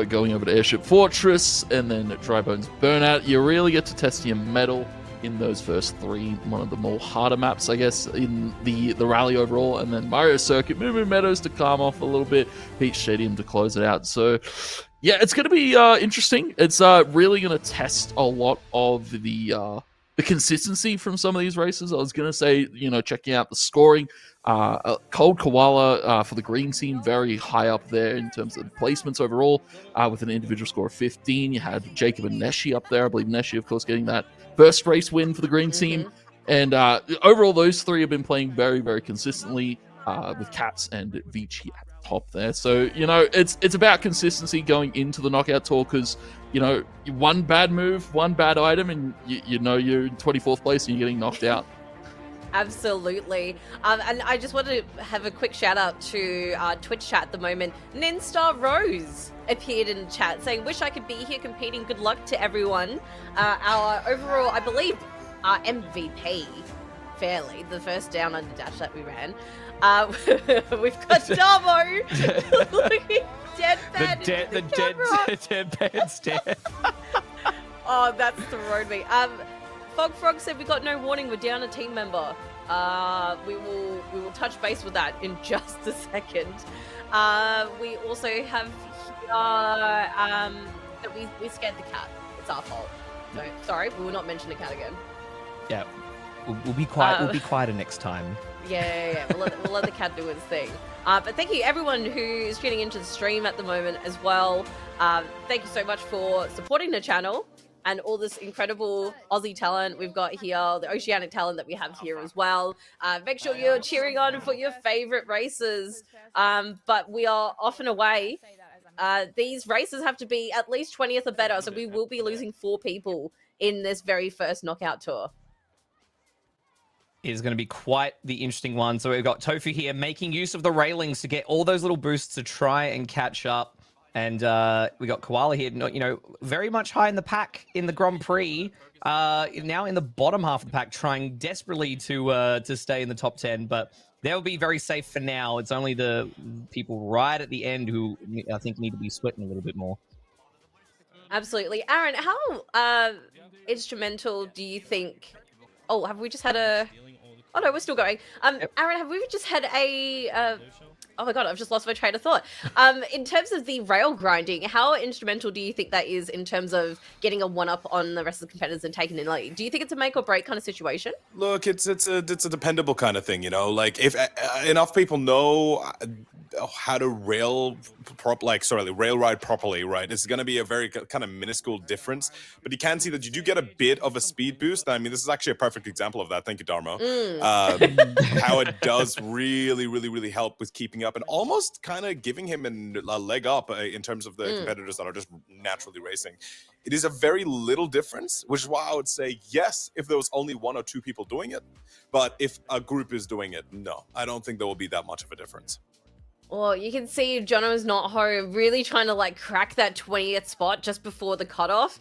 Speaker 4: going over to Airship Fortress, and then Dry Bones Burnout. You really get to test your mettle in those first three, one of the more harder maps, I guess, in the rally overall, and then Mario Circuit, Moo Moo Meadows to calm off a little bit, Peach Stadium to close it out. So, yeah, it's going to be interesting. It's really going to test a lot of the consistency from some of these races. I was going to say, checking out the scoring. Cold Koala for the green team, very high up there in terms of placements overall, with an individual score of 15. You had Jacob and Neshi up there. I believe Neshi, of course, getting that first race win for the green team. And overall, those three have been playing very, very consistently, with Caps and Vici at the top there. So, it's about consistency going into the knockout tour, because, one bad move, one bad item, and you're in 24th place and you're getting knocked out.
Speaker 1: Absolutely. And I just want to have a quick shout out to Twitch chat at the moment. Ninstar Rose appeared in chat saying, wish I could be here competing. Good luck to everyone. Our overall, I believe, our MVP, fairly, the first Down Under Dash that we ran. We've got Darmo looking deadpan. The
Speaker 3: deadpan stare.
Speaker 1: Oh, that's thrown me. TheFogFrog said we got no warning. We're down a team member. We will touch base with that in just a second. We also have that we scared the cat. It's our fault. So sorry, we will not mention the cat again.
Speaker 3: Yeah, we'll be quiet. We'll be quieter next time.
Speaker 1: Yeah. We'll let the cat do its thing. But thank you everyone who is tuning into the stream at the moment as well. Thank you so much for supporting the channel and all this incredible Aussie talent we've got here, the Oceanic talent that we have here as well. Make sure you're cheering on for your favorite races. But we are off and away. These races have to be at least 20th or better, so we will be losing 4 people in this very first knockout tour.
Speaker 3: Is going to be quite the interesting one. So we've got Tofu here making use of the railings to get all those little boosts to try and catch up. And we got Koala here, very much high in the pack in the Grand Prix. Now in the bottom half of the pack, trying desperately to stay in the top 10. But they'll be very safe for now. It's only the people right at the end who I think need to be sweating a little bit more.
Speaker 1: Absolutely. Aaron, how instrumental do you think... Oh, have we just had a... Oh, no, we're still going. Aaron, have we just had a... Oh my god, I've just lost my train of thought. In terms of the rail grinding, how instrumental do you think that is in terms of getting a one-up on the rest of the competitors and taking in lead? Do you think it's a make or break kind of situation?
Speaker 2: Look, it's a dependable kind of thing, Like if enough people know how to rail ride properly, right? It's going to be a very kind of minuscule difference, but you can see that you do get a bit of a speed boost. I mean, this is actually a perfect example of that. Thank you, Darmo. How it does really, really, really help with keeping up and almost kind of giving him a leg up in terms of the competitors that are just naturally racing. It is a very little difference, which is why I would say yes if there was only 1 or 2 people doing it, but if a group is doing it, no, I don't think there will be that much of a difference.
Speaker 1: Well, you can see JonoIsNotHome really trying to like crack that 20th spot just before the cutoff.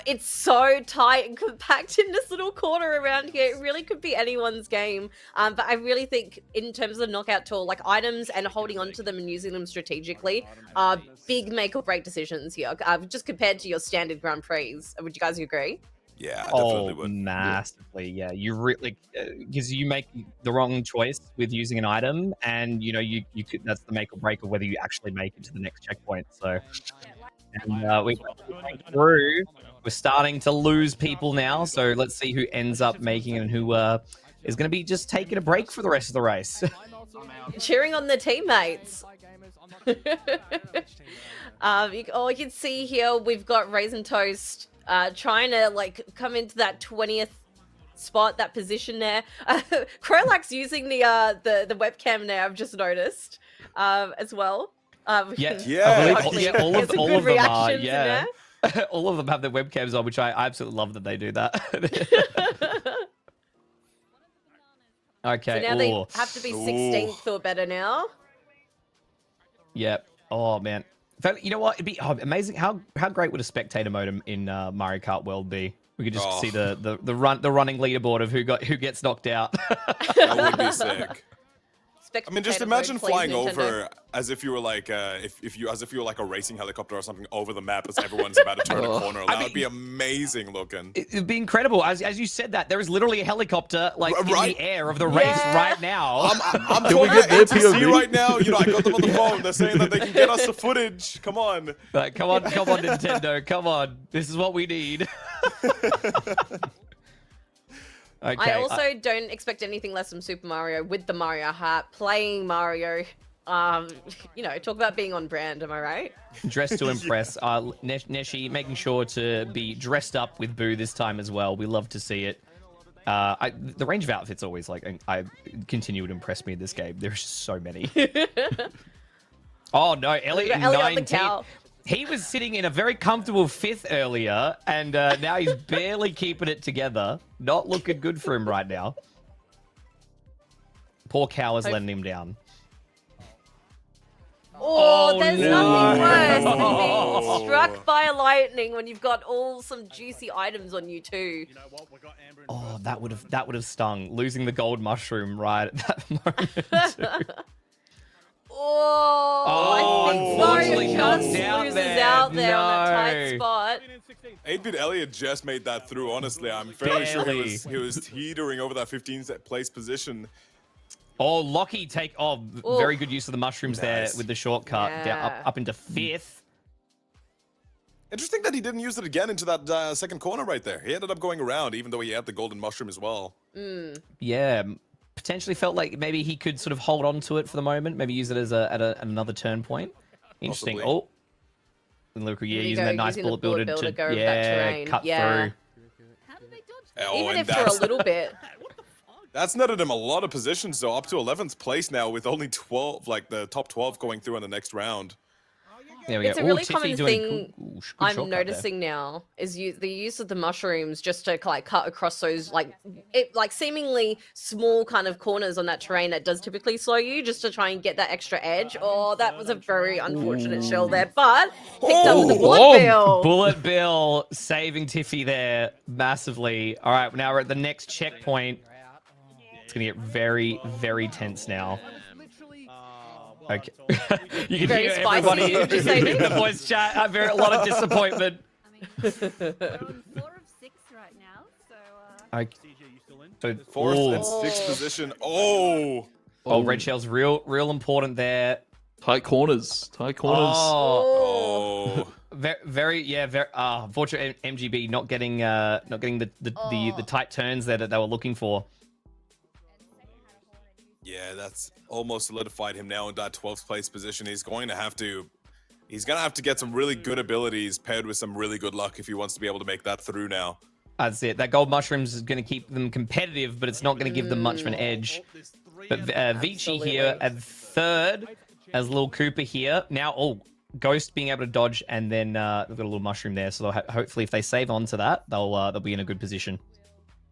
Speaker 1: It's so tight and compact in this little corner around here. It really could be anyone's game. But I really think in terms of the knockout tool, like items and holding onto them and using them strategically are big make or break decisions here. Just compared to your standard Grand Prix. Would you guys agree?
Speaker 2: Yeah, I definitely would.
Speaker 3: Massively. Yeah, you really because you make the wrong choice with using an item, and you know you could that's the make or break of whether you actually make it to the next checkpoint. So, and we're through. We're starting to lose people now. So let's see who ends up making it and who is going to be just taking a break for the rest of the race.
Speaker 1: Cheering on their teammates. You can see here we've got RaysinToast trying to like come into that 20th spot, that position there. Krolak's using the webcam now, I've just noticed, as well.
Speaker 3: All of them are, yeah. All of them have their webcams on, which I absolutely love that they do that. Okay.
Speaker 1: So now they have to be 16th or better now.
Speaker 3: Yep. Oh man. You know what? It'd be amazing. How great would a spectator mode in Mario Kart World be? We could just see the running leaderboard of who gets knocked out.
Speaker 2: That would be sick. I mean, just imagine flying over as if you were like if you were like a racing helicopter or something over the map as everyone's about to turn a corner. That would be amazing looking.
Speaker 3: It'd be incredible. As you said that, there is literally a helicopter like in the air of the race right now.
Speaker 2: I'm talking to ATC right now. You know, I got them on the phone. They're saying that they can get us the footage. Come on.
Speaker 3: Come on, Nintendo. Come on. This is what we need. Okay.
Speaker 1: I also don't expect anything less from Super Mario with the Mario hat, playing Mario. You know, talk about being on brand, am I right?
Speaker 3: Dressed to impress. Neshi making sure to be dressed up with Boo this time as well. We love to see it. The range of outfits always I continue to impress me in this game. There's just so many. Oh no, Elliot 19. He was sitting in a very comfortable 5th earlier, and now he's barely keeping it together. Not looking good for him right now. Poor cow is letting him down.
Speaker 1: Oh, there's nothing worse than being struck by a lightning when you've got some juicy items on you too.
Speaker 3: Oh, that would have stung. Losing the gold mushroom right at that moment.
Speaker 1: I think Mario just loses out there on that tight spot.
Speaker 2: 8-bit Elliot just made that through. Honestly, I'm fairly sure he was teetering over that 15th place position.
Speaker 3: Oh, Lockie very good use of the mushrooms there with the shortcut down up into 5th.
Speaker 2: Interesting that he didn't use it again into that second corner right there. He ended up going around, even though he had the golden mushroom as well.
Speaker 3: Yeah. Potentially felt like maybe he could sort of hold on to it for the moment, maybe use it as at another turn point. Interesting.
Speaker 2: Possibly.
Speaker 3: Oh, and look, using that nice bullet builder to cut through.
Speaker 1: How did they dodge? Even if for a little bit.
Speaker 2: That's netted him a lot of positions, though, up to 11th place now with only 12, like the top 12 going through in the next round.
Speaker 3: There we
Speaker 1: It's
Speaker 3: go.
Speaker 1: a really
Speaker 3: Tiffy
Speaker 1: common
Speaker 3: doing
Speaker 1: thing I'm noticing now is the use of the mushrooms just to like cut across those like seemingly small kind of corners on that terrain that does typically slow you just to try and get that extra edge. Oh, that was a very unfortunate shell there, but picked up with the bullet bill.
Speaker 3: Bullet bill saving Tiffy there massively. All right, now we're at the next checkpoint. It's gonna get very, very tense now. Okay. You can
Speaker 1: Very
Speaker 3: hear
Speaker 1: spicy,
Speaker 3: everybody
Speaker 1: would you say,
Speaker 3: in the voice chat. A lot of disappointment.
Speaker 6: We're on 4 of 6 right now, so...
Speaker 2: 4th and 6th position. Oh,
Speaker 3: Red Shell's real important there.
Speaker 4: Tight corners.
Speaker 3: Oh. Very. Unfortunately, MGB not getting the tight turns there that they were looking for.
Speaker 2: yeah, that's almost solidified him now in that 12th place position. He's gonna have to get some really good abilities paired with some really good luck if he wants to be able to make that through now.
Speaker 3: That's it. That gold mushrooms is going to keep them competitive, but it's not going to give them much of an edge. But Vici here at 3rd, as Lil Cooper here. Now, Ghost being able to dodge, and then they've got a little mushroom there. So hopefully, if they save on to that, they'll be in a good position.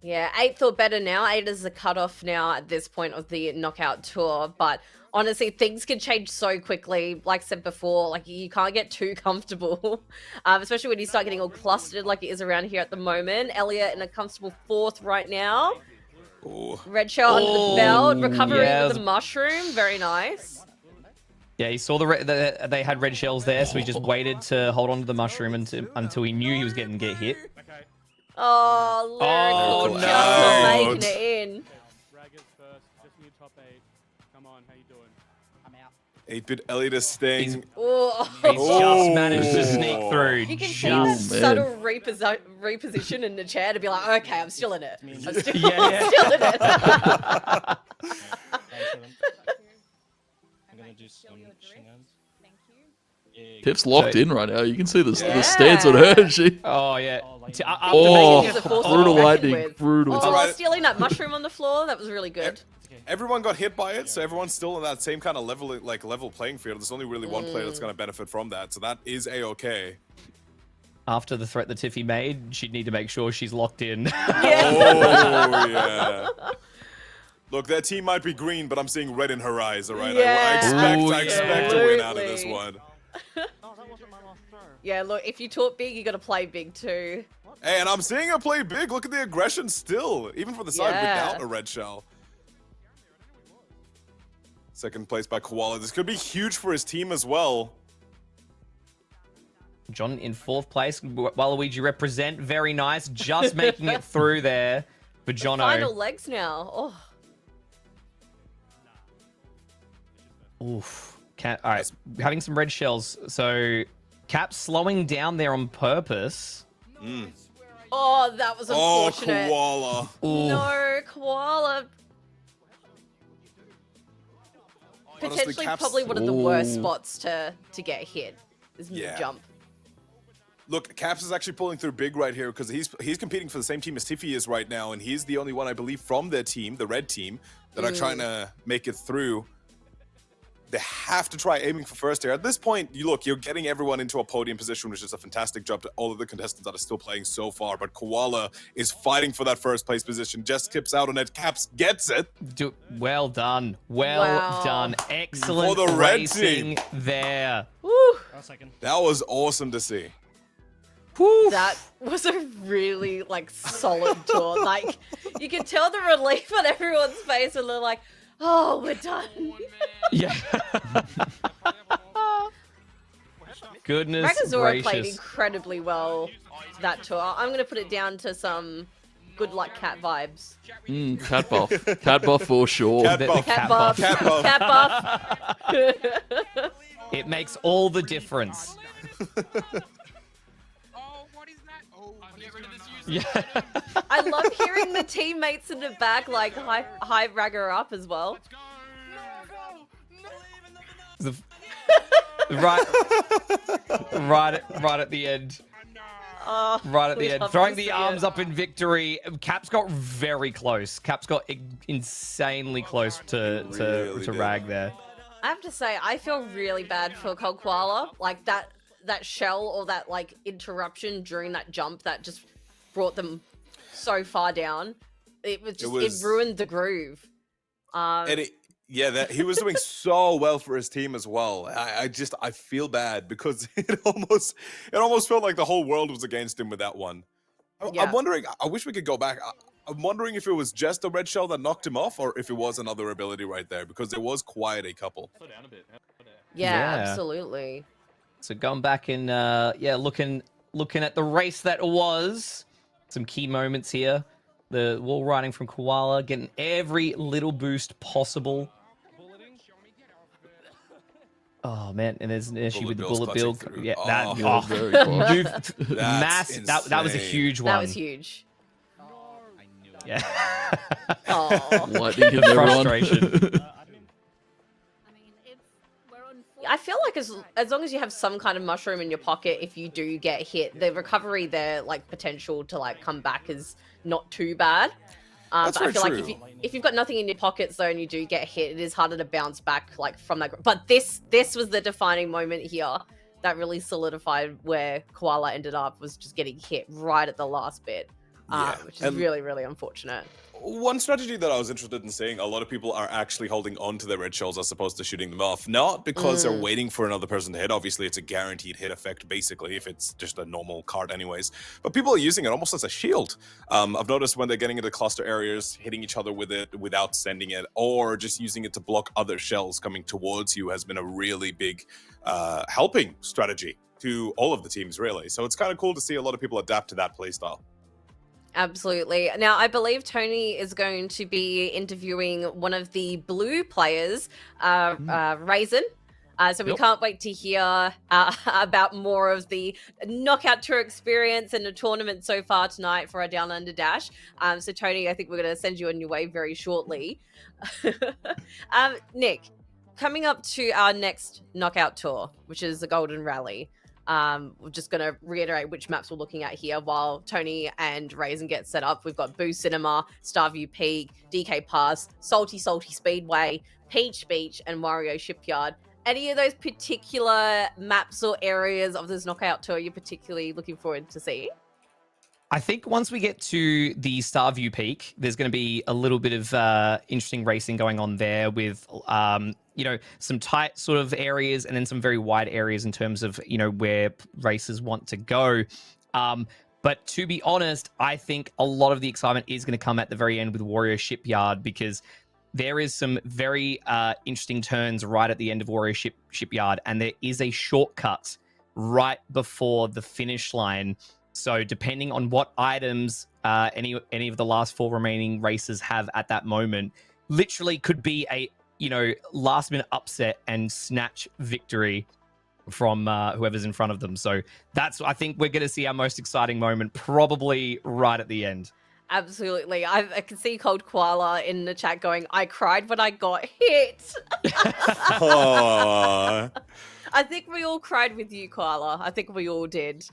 Speaker 1: Yeah, 8th or better now. 8 is the cutoff now at this point of the knockout tour. But honestly, things can change so quickly. Like I said before, like you can't get too comfortable, especially when you start getting all clustered like it is around here at the moment. Elliot in a comfortable 4th right now.
Speaker 2: Ooh.
Speaker 1: Red shell under the belt, recovery
Speaker 3: yeah,
Speaker 1: with the mushroom, very nice.
Speaker 3: Yeah, he saw they had red shells there, so he just waited to hold on to the mushroom until he knew he was getting get hit.
Speaker 1: Oh, Lyrical
Speaker 3: Oh,
Speaker 1: just
Speaker 2: no.
Speaker 1: not making it in.
Speaker 6: Raggers first, just in your top 8. Come on, how you doing? I'm out.
Speaker 2: 8-bit Elliot is staying.
Speaker 3: He's
Speaker 1: Oh.
Speaker 3: just managed to sneak through.
Speaker 1: You can see that
Speaker 3: Just-
Speaker 1: subtle reposition in the chair to be like, okay, I'm still in it. I'm still,
Speaker 3: Yeah, yeah.
Speaker 1: I'm still in it.
Speaker 7: I'm gonna do some shenanigans.
Speaker 4: Tiff's locked
Speaker 3: So-
Speaker 4: in right now. You can see the
Speaker 1: Yeah.
Speaker 4: stance on her. She.
Speaker 3: Oh yeah. After
Speaker 4: Oh,
Speaker 3: making
Speaker 1: It's a force to
Speaker 4: brutal
Speaker 1: be reckoned
Speaker 4: lightning,
Speaker 1: with.
Speaker 4: brutal.
Speaker 1: Oh,
Speaker 2: alright.
Speaker 1: stealing that mushroom on the floor, that was really good.
Speaker 2: Everyone got hit by it, so everyone's still in that same kind of level, like level playing field. There's only really one player that's going to benefit from that, so that is a-okay.
Speaker 3: After the threat that Tiffy made, she'd need to make sure she's locked in.
Speaker 2: Oh yeah. Look, their team might be green, but I'm seeing red in her eyes. All right,
Speaker 1: Yeah,
Speaker 2: I expect to win out of this
Speaker 1: absolutely.
Speaker 2: one.
Speaker 1: Yeah, look, if you talk big, you got to play big too.
Speaker 2: Hey, and I'm seeing her play big. Look at the aggression still, even from the side
Speaker 1: Yeah.
Speaker 2: without a red shell. Second place by Koala. This could be huge for his team as well.
Speaker 3: John in 4th place. Waluigi represent. Very nice. Just making it through there for Jono.
Speaker 1: Final legs now. Oh,
Speaker 3: Oof. All right. Having some red shells. So Cap slowing down there on purpose.
Speaker 1: oh, that was
Speaker 2: Oh,
Speaker 1: unfortunate.
Speaker 2: Koala.
Speaker 1: No, Koala.
Speaker 2: Honestly,
Speaker 1: Potentially
Speaker 2: Cap's-
Speaker 1: probably one of the worst
Speaker 4: Ooh.
Speaker 1: spots to get hit is
Speaker 2: Yeah.
Speaker 1: jump.
Speaker 2: Look, Caps is actually pulling through big right here because he's competing for the same team as Tiffy is right now, and he's the only one, I believe, from their team, the red team, that are trying to make it through. They have to try aiming for first here. At this point, you're getting everyone into a podium position, which is a fantastic job to all of the contestants that are still playing so far. But Koala is fighting for that first place position. Just skips out on it. Caps gets it.
Speaker 3: Well done. Well
Speaker 1: Wow.
Speaker 3: done. Excellent
Speaker 2: For the red
Speaker 3: racing
Speaker 2: team.
Speaker 3: there.
Speaker 1: Woo,
Speaker 2: That was awesome to see.
Speaker 1: that was a really like solid tour. Like you could tell the relief on everyone's face when they're like, "Oh, we're done."
Speaker 3: Yeah. Goodness
Speaker 1: Ragazora played
Speaker 3: gracious.
Speaker 1: incredibly well that tour. I'm gonna put it down to some good luck cat vibes.
Speaker 4: Cat buff. Cat buff for sure.
Speaker 2: Cat
Speaker 3: The
Speaker 2: buff.
Speaker 1: Cat buff.
Speaker 2: Cat buff.
Speaker 1: Cat buff.
Speaker 3: It makes all the difference. Yeah.
Speaker 1: I love hearing the teammates in the back like high Ragger up as well.
Speaker 3: Right at the end.
Speaker 1: Oh,
Speaker 3: Right at
Speaker 1: we
Speaker 3: the end.
Speaker 1: love
Speaker 3: Throwing
Speaker 1: to
Speaker 3: the
Speaker 1: see
Speaker 3: arms
Speaker 1: it.
Speaker 3: up in victory. Cap's got very close. Cap's got insanely close to
Speaker 2: Really did.
Speaker 3: Rag there.
Speaker 1: I have to say, I feel really bad for Cold Koala. Like that shell or that like interruption during that jump that just brought them so far down. It ruined the groove.
Speaker 2: And he was doing so well for his team as well. I feel bad because it almost felt like the whole world was against him with that one.
Speaker 1: Yeah.
Speaker 2: I'm wondering. I wish we could go back. I'm wondering if it was just a red shell that knocked him off, or if it was another ability right there, because there was quite a couple.
Speaker 1: Yeah,
Speaker 3: Yeah.
Speaker 1: absolutely.
Speaker 3: So going back and looking at the race that was. Some key moments here. The wall riding from Koala, getting every little boost possible. Oh man, and there's an issue with the
Speaker 2: Bill's
Speaker 3: bullet bill.
Speaker 2: clutching through.
Speaker 3: Yeah,
Speaker 2: Oh.
Speaker 3: that
Speaker 4: Yeah, very close.
Speaker 3: that was a
Speaker 2: insane.
Speaker 3: huge one.
Speaker 1: That was huge.
Speaker 3: Yeah.
Speaker 1: Oh.
Speaker 4: Lightning hit everyone.
Speaker 3: Frustration.
Speaker 1: I feel like as long as you have some kind of mushroom in your pocket, if you do get hit, the recovery there, like potential to like come back is not too bad.
Speaker 2: That's
Speaker 1: But I
Speaker 2: very
Speaker 1: feel
Speaker 2: true.
Speaker 1: like if you've got nothing in your pockets though and you do get hit, it is harder to bounce back like from that. But this was the defining moment here that really solidified where Koala ended up, was just getting hit right at the last bit. which is really, really unfortunate.
Speaker 2: One strategy that I was interested in seeing, a lot of people are actually holding on to their red shells as opposed to shooting them off. Not because they're waiting for another person to hit. Obviously, it's a guaranteed hit effect, basically, if it's just a normal card anyways. But people are using it almost as a shield. I've noticed when they're getting into cluster areas, hitting each other with it without sending it, or just using it to block other shells coming towards you has been a really big helping strategy to all of the teams, really. So it's kind of cool to see a lot of people adapt to that playstyle.
Speaker 1: Absolutely. Now, I believe Tony is going to be interviewing one of the blue players, Raisin. So we can't wait to hear about more of the knockout tour experience and the tournament so far tonight for our Downunder Dash. So Tony, I think we're going to send you on your way very shortly. Nick, coming up to our next knockout tour, which is the Golden Rally. We're just going to reiterate which maps we're looking at here while Tony and Raisin get set up. We've got Boo Cinema, Starview Peak, DK Pass, Salty Speedway, Peach Beach, and Wario Shipyard. Any of those particular maps or areas of this knockout tour you're particularly looking forward to see?
Speaker 3: I think once we get to the Starview Peak, there's going to be a little bit of interesting racing going on there with, some tight sort of areas and then some very wide areas in terms of, where racers want to go. But to be honest, I think a lot of the excitement is going to come at the very end with Warrior Shipyard, because there is some very interesting turns right at the end of Warrior Shipyard, and there is a shortcut right before the finish line. So depending on what items any of the last 4 remaining races have at that moment, literally could be a last minute upset and snatch victory from whoever's in front of them. So I think we're going to see our most exciting moment probably right at the end.
Speaker 1: Absolutely. I can see Cold Koala in the chat going, I cried when I got hit. I think we all cried with you, Koala. I think we all did.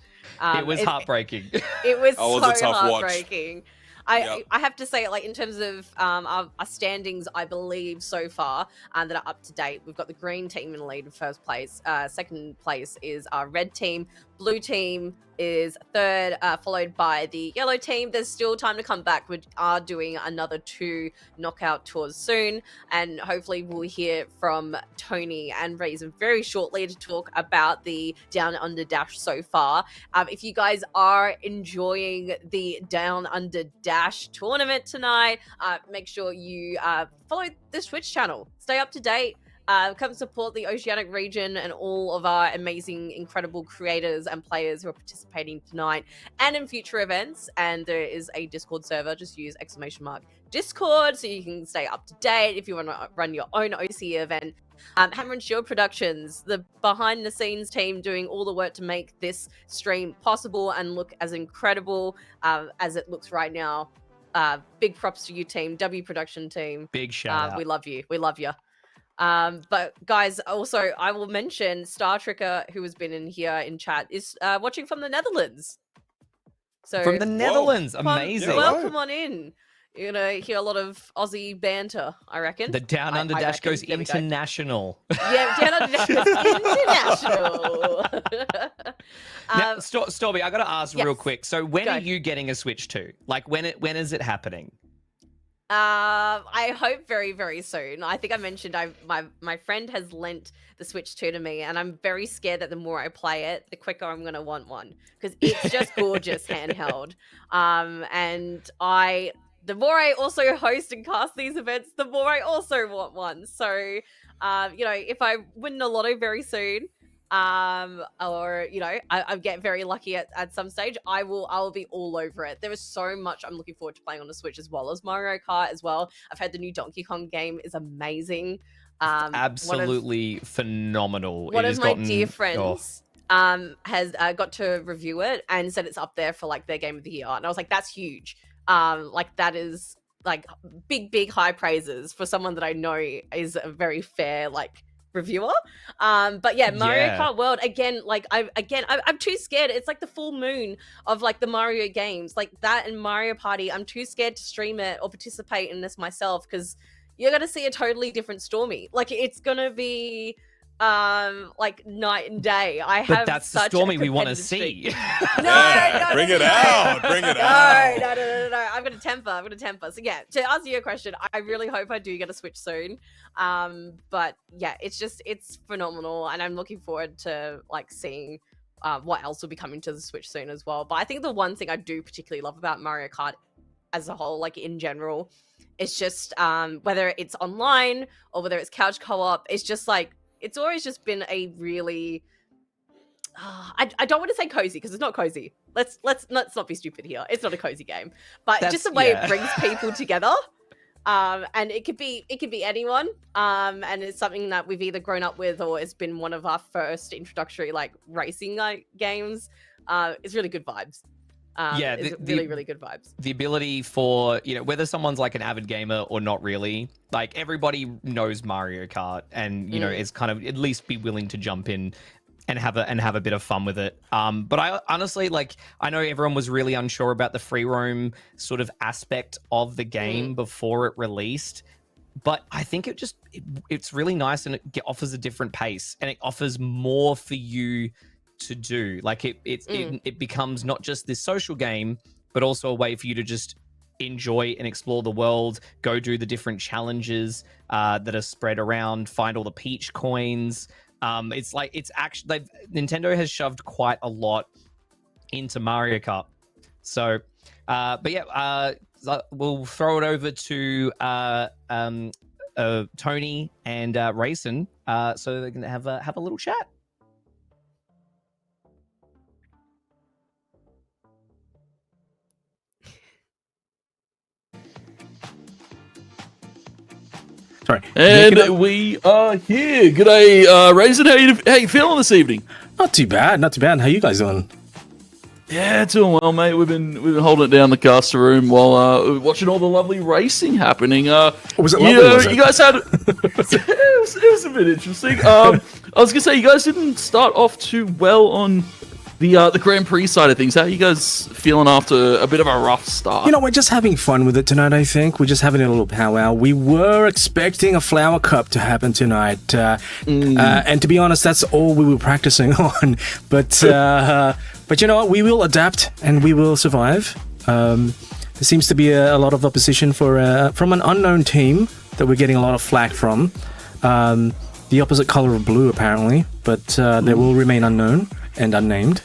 Speaker 3: It was heartbreaking.
Speaker 1: It was
Speaker 2: was
Speaker 1: so
Speaker 2: a tough
Speaker 1: heartbreaking.
Speaker 2: watch.
Speaker 1: I have to say, like, in terms of our standings, I believe so far that are up to date. We've got the green team in the lead in first place. Second place is our red team. Blue team is third, followed by the yellow team. There's still time to come back. We are doing another 2 knockout tours soon, and hopefully we'll hear from Tony and Raisin very shortly to talk about the Downunder Dash so far. If you guys are enjoying the Downunder Dash tournament tonight, make sure you follow this Twitch channel. Stay up to date. Come support the Oceanic region and all of our amazing, incredible creators and players who are participating tonight and in future events. And there is a Discord server. Just use !Discord so you can stay up to date if you want to run your own OCE event. Hammer and Shield Productions, the behind-the-scenes team doing all the work to make this stream possible and look as incredible as it looks right now. Big props to you, team. W Production team.
Speaker 3: Big shout out.
Speaker 1: We love you. We love you. But guys, also I will mention Star Trekker, who has been in here in chat, is watching from the Netherlands. So
Speaker 3: from the Netherlands, amazing.
Speaker 1: Welcome on in. You're gonna hear a lot of Aussie banter, I reckon.
Speaker 3: The Downunder Dash goes international.
Speaker 1: Yeah, Downunder Dash goes international.
Speaker 3: Now, Stormie, I got to ask real quick. So when are you getting a Switch 2? Like when is it happening?
Speaker 1: I hope very, very soon. I think I mentioned my friend has lent the Switch 2 to me, and I'm very scared that the more I play it, the quicker I'm gonna want one, because it's just gorgeous handheld. And the more I also host and cast these events, the more I also want one. So, if I win the lotto very soon, or I get very lucky at some stage, I will be all over it. There is so much I'm looking forward to playing on the Switch, as well as Mario Kart as well. I've heard the new Donkey Kong game is amazing.
Speaker 3: Absolutely phenomenal.
Speaker 1: One of my dear friends has got to review it and said it's up there for like their game of the year, and I was like, that's huge. That is like big high praises for someone that I know is a very fair reviewer. But yeah, Mario Kart World again, I'm too scared. It's like the full moon of the Mario games, like that and Mario Party. I'm too scared to stream it or participate in this myself, because you're gonna see a totally different Stormie. Like, it's gonna be like night and day. I
Speaker 3: But
Speaker 1: have
Speaker 3: that's the
Speaker 1: such
Speaker 3: Stormie
Speaker 1: a
Speaker 3: we want to
Speaker 1: competitive
Speaker 3: see.
Speaker 1: streak.
Speaker 2: Yeah, bring it out. Bring it out.
Speaker 1: No. I'm gonna temper. So yeah, to answer your question, I really hope I do get a Switch soon. But yeah, it's phenomenal, and I'm looking forward to like seeing what else will be coming to the Switch soon as well. But I think the one thing I do particularly love about Mario Kart as a whole, like in general, is just whether it's online or whether it's couch co-op, it's just like it's always just been a really I don't want to say cozy because it's not cozy. Let's not be stupid here. It's not a cozy game, but just the way it brings people together. And it could be anyone. And it's something that we've either grown up with or it's been one of our first introductory like racing like games. It's really good vibes. It's really good vibes.
Speaker 3: The ability for, you know, whether someone's like an avid gamer or not really, like everybody knows Mario Kart and, you know, is kind of at least be willing to jump in and have a bit of fun with it. But I honestly, like, I know everyone was really unsure about the free roam sort of aspect of the game before it released, but I think it's really nice and it offers a different pace and it offers more for you to do. Like it becomes not just this social game, but also a way for you to just enjoy and explore the world, go do the different challenges that are spread around, find all the Peach coins. It's actually Nintendo has shoved quite a lot into Mario Kart. So, but yeah, we'll throw it over to Tony and Raysin, so they can have a little chat.
Speaker 7: Sorry.
Speaker 4: And we are here. G'day, Raysin. How you feeling this evening?
Speaker 7: Not too bad. How you guys doing?
Speaker 4: Yeah, doing well, mate. We've been holding it down the caster room while watching all the lovely racing happening.
Speaker 7: Was it lovely?
Speaker 4: You guys had it was a bit interesting. I was gonna say you guys didn't start off too well on the Grand Prix side of things. How are you guys feeling after a bit of a rough start?
Speaker 7: You know, we're just having fun with it tonight, I think. We're just having a little powwow. We were expecting a flower cup to happen tonight. And to be honest, that's all we were practicing on. But you know what? We will adapt and we will survive. There seems to be a lot of opposition from an unknown team that we're getting a lot of flack from. The opposite color of blue, apparently. But they will remain unknown and unnamed.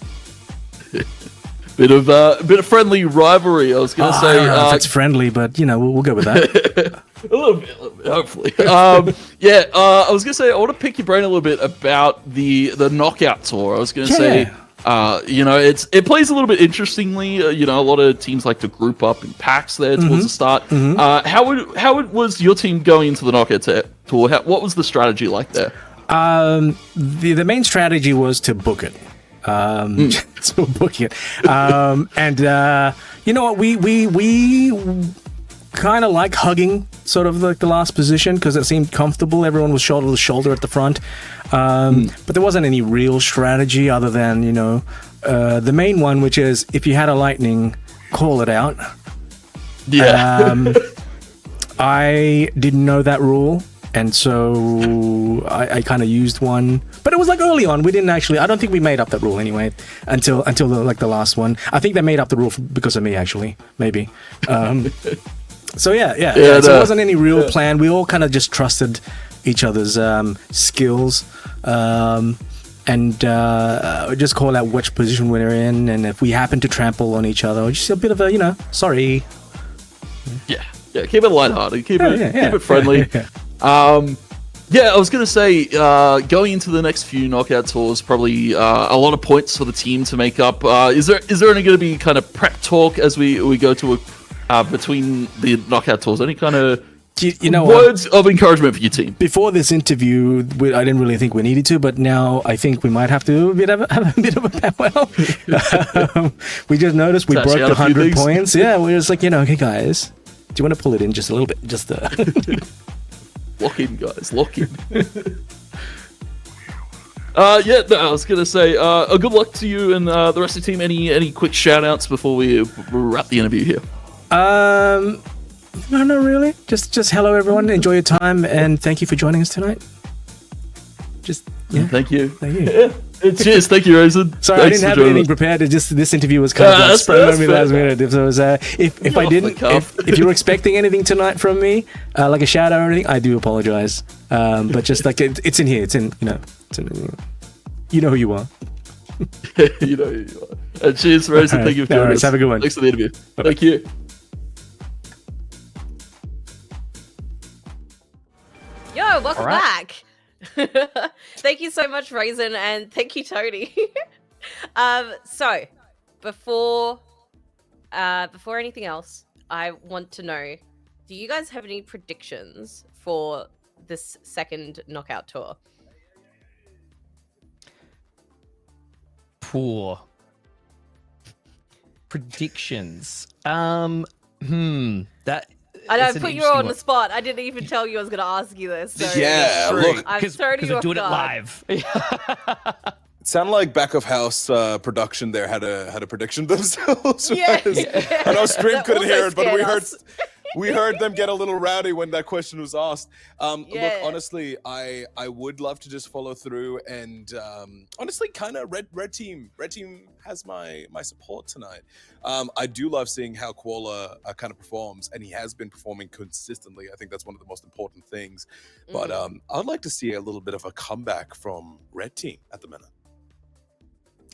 Speaker 4: Bit of friendly rivalry. I was going to say.
Speaker 7: I don't know if it's friendly, but you know we'll go with that.
Speaker 4: a little bit, hopefully. I was going to say I want to pick your brain a little bit about the knockout tour. I was going to say, you know, it plays a little bit interestingly. You know, a lot of teams like to group up in packs there towards the start. How was your team going into the knockout tour? What was the strategy like there?
Speaker 7: The main strategy was to book it. So booking it. And you know what? We kind of like hugging sort of like the last position because it seemed comfortable. Everyone was shoulder to shoulder at the front. But there wasn't any real strategy other than, you know, the main one, which is if you had a lightning, call it out.
Speaker 4: Yeah.
Speaker 7: I didn't know that rule. And so I kind of used one, but it was like early on. We didn't actually. I don't think we made up that rule anyway until the last one. I think they made up the rule because of me, actually, maybe. So yeah. So there wasn't any real plan. We all kind of just trusted each other's skills, and just call out which position we're in, and if we happen to trample on each other, just a bit of a, you know, sorry.
Speaker 4: Yeah. Keep it lighthearted. Keep it friendly. I was gonna say, going into the next few knockout tours, probably a lot of points for the team to make up. Is there only going to be kind of prep talk as we go to between the knockout tours? Any kind of words of encouragement for your team?
Speaker 7: Before this interview, I didn't really think we needed to, but now I think we might have to have a bit of a powwow. We just noticed we broke the 100 points. Yeah, we're just like, you know, okay, guys, do you want to pull it in just a little bit? Just
Speaker 4: Lock in, guys. Lock in. I was going to say, good luck to you and the rest of the team. Any quick shout-outs before we wrap the interview here?
Speaker 7: No, not really. Just hello, everyone. Enjoy your time, and thank you for joining us tonight. Just yeah.
Speaker 4: Thank you.
Speaker 7: Thank you.
Speaker 4: Cheers. Thank you, Raisin.
Speaker 7: Sorry,
Speaker 4: Thanks
Speaker 7: I didn't
Speaker 4: for
Speaker 7: have
Speaker 4: joining
Speaker 7: anything
Speaker 4: us.
Speaker 7: prepared. It just this interview was kind of like
Speaker 4: that's
Speaker 7: sprung on me
Speaker 4: fair.
Speaker 7: last minute. If there was if I
Speaker 4: Off the
Speaker 7: didn't,
Speaker 4: cuff.
Speaker 7: if you were expecting anything tonight from me, like a shout out or anything, I do apologize. But just like it's in here. It's in It's in, you know who you are.
Speaker 4: You know who you are. Cheers, Raisin. Thank you for joining us.
Speaker 7: Have a good one.
Speaker 4: Thanks for the interview.
Speaker 7: Bye-bye.
Speaker 4: Thank you.
Speaker 1: Yo, welcome back. Thank you so much, Raisin, and thank you, Tony. So before anything else, I want to know, do you guys have any predictions for this second knockout tour?
Speaker 3: Poor predictions. That
Speaker 1: I know,
Speaker 3: it's
Speaker 1: I
Speaker 3: an
Speaker 1: put you
Speaker 3: interesting
Speaker 1: on the
Speaker 3: one.
Speaker 1: spot. I didn't even tell you I was going to ask you this. So
Speaker 2: Yeah, look,
Speaker 1: I'm
Speaker 3: because
Speaker 1: thrown you
Speaker 3: I'm
Speaker 1: off
Speaker 3: doing it
Speaker 1: guard.
Speaker 3: live.
Speaker 2: it sounded like back of house production there had a prediction themselves.
Speaker 1: Yeah.
Speaker 2: I know stream
Speaker 1: That
Speaker 2: couldn't
Speaker 1: also
Speaker 2: hear it, but
Speaker 1: scared
Speaker 2: we heard
Speaker 1: us.
Speaker 2: we heard them get a little rowdy when that question was asked. Look,
Speaker 1: Yeah.
Speaker 2: honestly, I would love to just follow through and honestly, kind of red team has my support tonight. I do love seeing how Koala kind of performs, and he has been performing consistently. I think that's one of the most important things. But I'd like to see a little bit of a comeback from red team at the minute.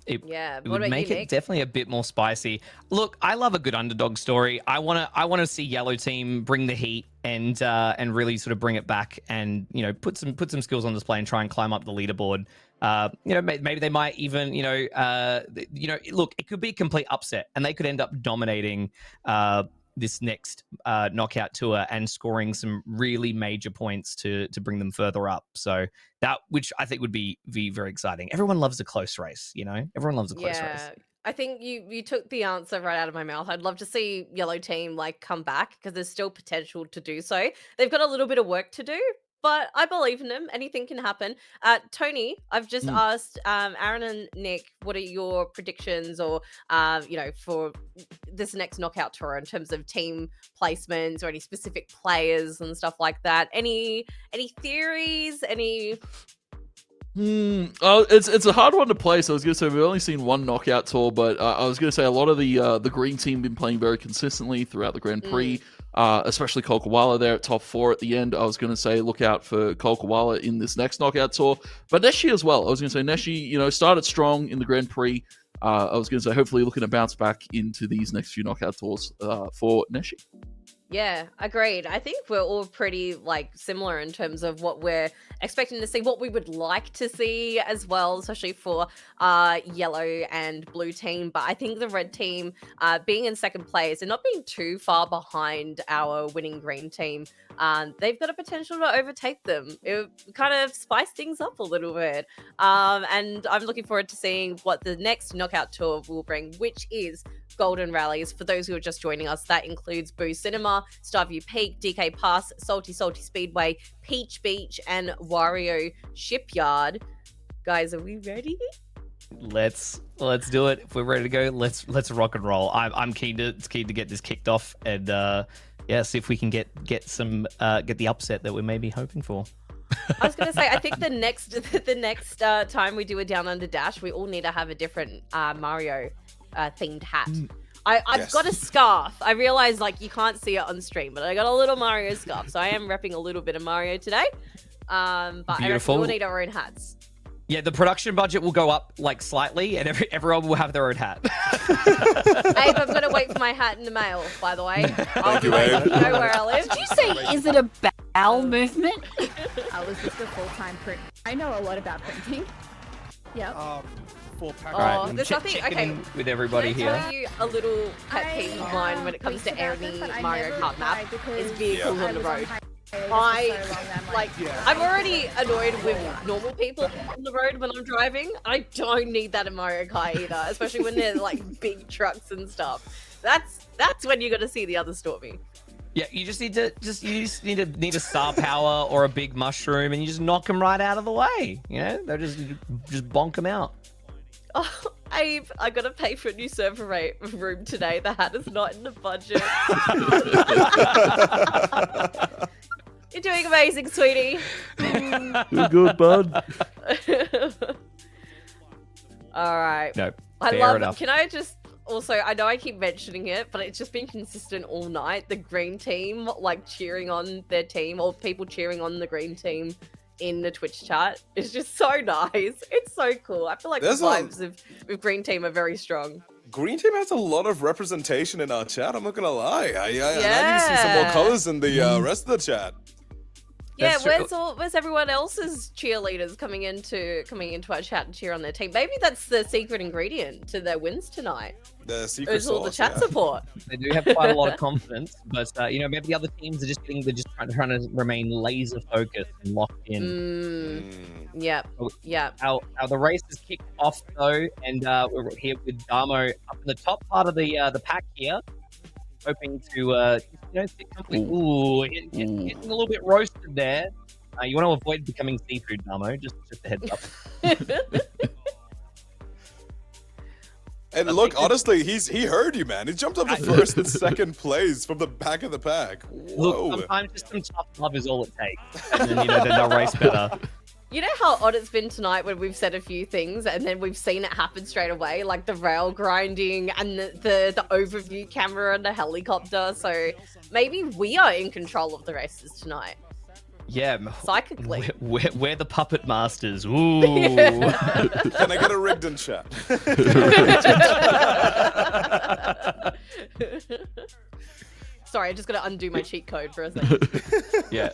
Speaker 1: Yeah,
Speaker 3: It
Speaker 1: what
Speaker 3: would
Speaker 1: about
Speaker 3: make
Speaker 1: you,
Speaker 3: it
Speaker 1: Nick?
Speaker 3: definitely a bit more spicy. Look, I love a good underdog story. I wanna see Yellow Team bring the heat and really sort of bring it back and put some skills on display and try and climb up the leaderboard. Maybe they might even look, it could be a complete upset and they could end up dominating this next knockout tour and scoring some really major points to bring them further up. So that, which I think would be very exciting. Everyone loves a close race, everyone loves a close race.
Speaker 1: I think you took the answer right out of my mouth. I'd love to see Yellow Team come back because there's still potential to do so. They've got a little bit of work to do, but I believe in them. Anything can happen. Tony, I've just asked Aaron and Nick, what are your predictions or for this next knockout tour in terms of team placements or any specific players and stuff like that? Any theories? Any
Speaker 4: It's a hard one to place. I was going to say we've only seen one knockout tour, but I was going to say a lot of the green team been playing very consistently throughout the Grand Prix, especially Koala there at top 4 at the end. I was going to say look out for Koala in this next knockout tour, but Neshi as well. I was going to say Neshi, started strong in the Grand Prix. I was going to say hopefully looking to bounce back into these next few knockout tours for Neshi.
Speaker 1: Yeah, agreed. I think we're all pretty similar in terms of what we're expecting to see, what we would like to see as well, especially for yellow and blue team. But I think the red team being in second place and not being too far behind our winning green team, they've got a potential to overtake them. It kind of spice things up a little bit. And I'm looking forward to seeing what the next knockout tour will bring, which is Golden Rallies. For those who are just joining us, that includes Boo Cinema, Starview Peak, DK Pass, Salty Speedway, Peach Beach, and Wario Shipyard. Guys, are we ready?
Speaker 3: Let's do it. If we're ready to go, let's rock and roll. I'm keen to get this kicked off and see if we can get the upset that we're maybe hoping for.
Speaker 1: I was gonna say, I think the next time we do a Downunder Dash, we all need to have a different Mario themed hat. I've got a scarf. I realize you can't see it on stream, but I got a little Mario scarf, so I am repping a little bit of Mario today. But I reckon we all need our own hats.
Speaker 3: Yeah, the production budget will go up slightly, and everyone will have their own hat.
Speaker 1: Abe, I'm gonna wait for my hat in the mail. By the way, I'll let you know where I live.
Speaker 6: Did you say, is it a bowel movement? I was just a full-time print. I know a lot about printing. Yep.
Speaker 1: There's nothing. Okay,
Speaker 3: with everybody
Speaker 1: can I
Speaker 3: here.
Speaker 1: tell you a little pet peeve of mine when it comes to any Mario Kart map is vehicles on the road. I'm already annoyed with normal people on the road when I'm driving. I don't need that in Mario Kart either, especially when they're big trucks and stuff. That's when you're gonna see the other Stormie.
Speaker 3: Yeah, you just need a star power or a big mushroom, and you just knock them right out of the way. They'll just bonk them out.
Speaker 1: Oh, Abe, I gotta pay for a new server room today. The hat is not in the budget. You're doing amazing, sweetie.
Speaker 4: You're good, bud.
Speaker 1: All right.
Speaker 3: No,
Speaker 1: I
Speaker 3: fair
Speaker 1: love
Speaker 3: enough.
Speaker 1: Can I just also, I know I keep mentioning it, but it's just been consistent all night. The green team, like, cheering on their team, or people cheering on the green team in the Twitch chat. It's just so nice. It's so cool. I feel like the vibes with green team are very strong.
Speaker 2: Green team has a lot of representation in our chat. I'm not gonna lie. I need to see some more colors in the rest of the chat.
Speaker 1: Yeah, where's everyone else's cheerleaders coming into our chat and cheer on their team? Maybe that's the secret ingredient to their wins tonight.
Speaker 2: The secret
Speaker 1: It's all the
Speaker 2: sauce,
Speaker 1: chat support.
Speaker 3: They do have quite a lot of confidence, but maybe the other teams are just trying to remain laser focused and locked in.
Speaker 1: Yep.
Speaker 3: The race is kicked off though, and we're here with Darmo up in the top part of the pack here, hoping to sit comfortably. Ooh, getting a little bit roasted there. You want to avoid becoming seafood, Darmo. Just a heads up.
Speaker 2: And look, honestly, he heard you, man. He jumped up to first and second place from the back of the pack. Whoa.
Speaker 3: Look, sometimes just some tough love is all it takes, and then then they'll race better.
Speaker 1: You know how odd it's been tonight when we've said a few things and then we've seen it happen straight away, like the rail grinding and the overview camera and the helicopter. So maybe we are in control of the races tonight.
Speaker 3: Yeah,
Speaker 1: psychically.
Speaker 3: We're the puppet masters. Ooh.
Speaker 2: Can I get a rigged in chat?
Speaker 1: Sorry, I just got to undo my cheat code for a second.
Speaker 3: Yeah.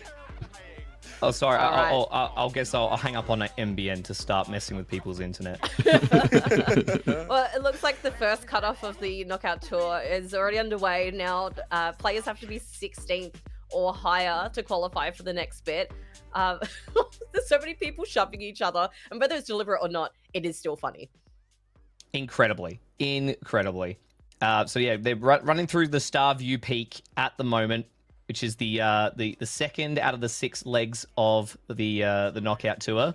Speaker 3: Oh, sorry.
Speaker 1: Right.
Speaker 3: I'll guess I'll hang up on MBN to start messing with people's internet.
Speaker 1: Well, it looks like the first cutoff of the knockout tour is already underway now. Players have to be 16th or higher to qualify for the next bit. There's so many people shoving each other, and whether it's deliberate or not, it is still funny.
Speaker 3: Incredibly. So yeah, they're running through the Star View Peak at the moment, which is the second out of the 6 legs of the knockout tour.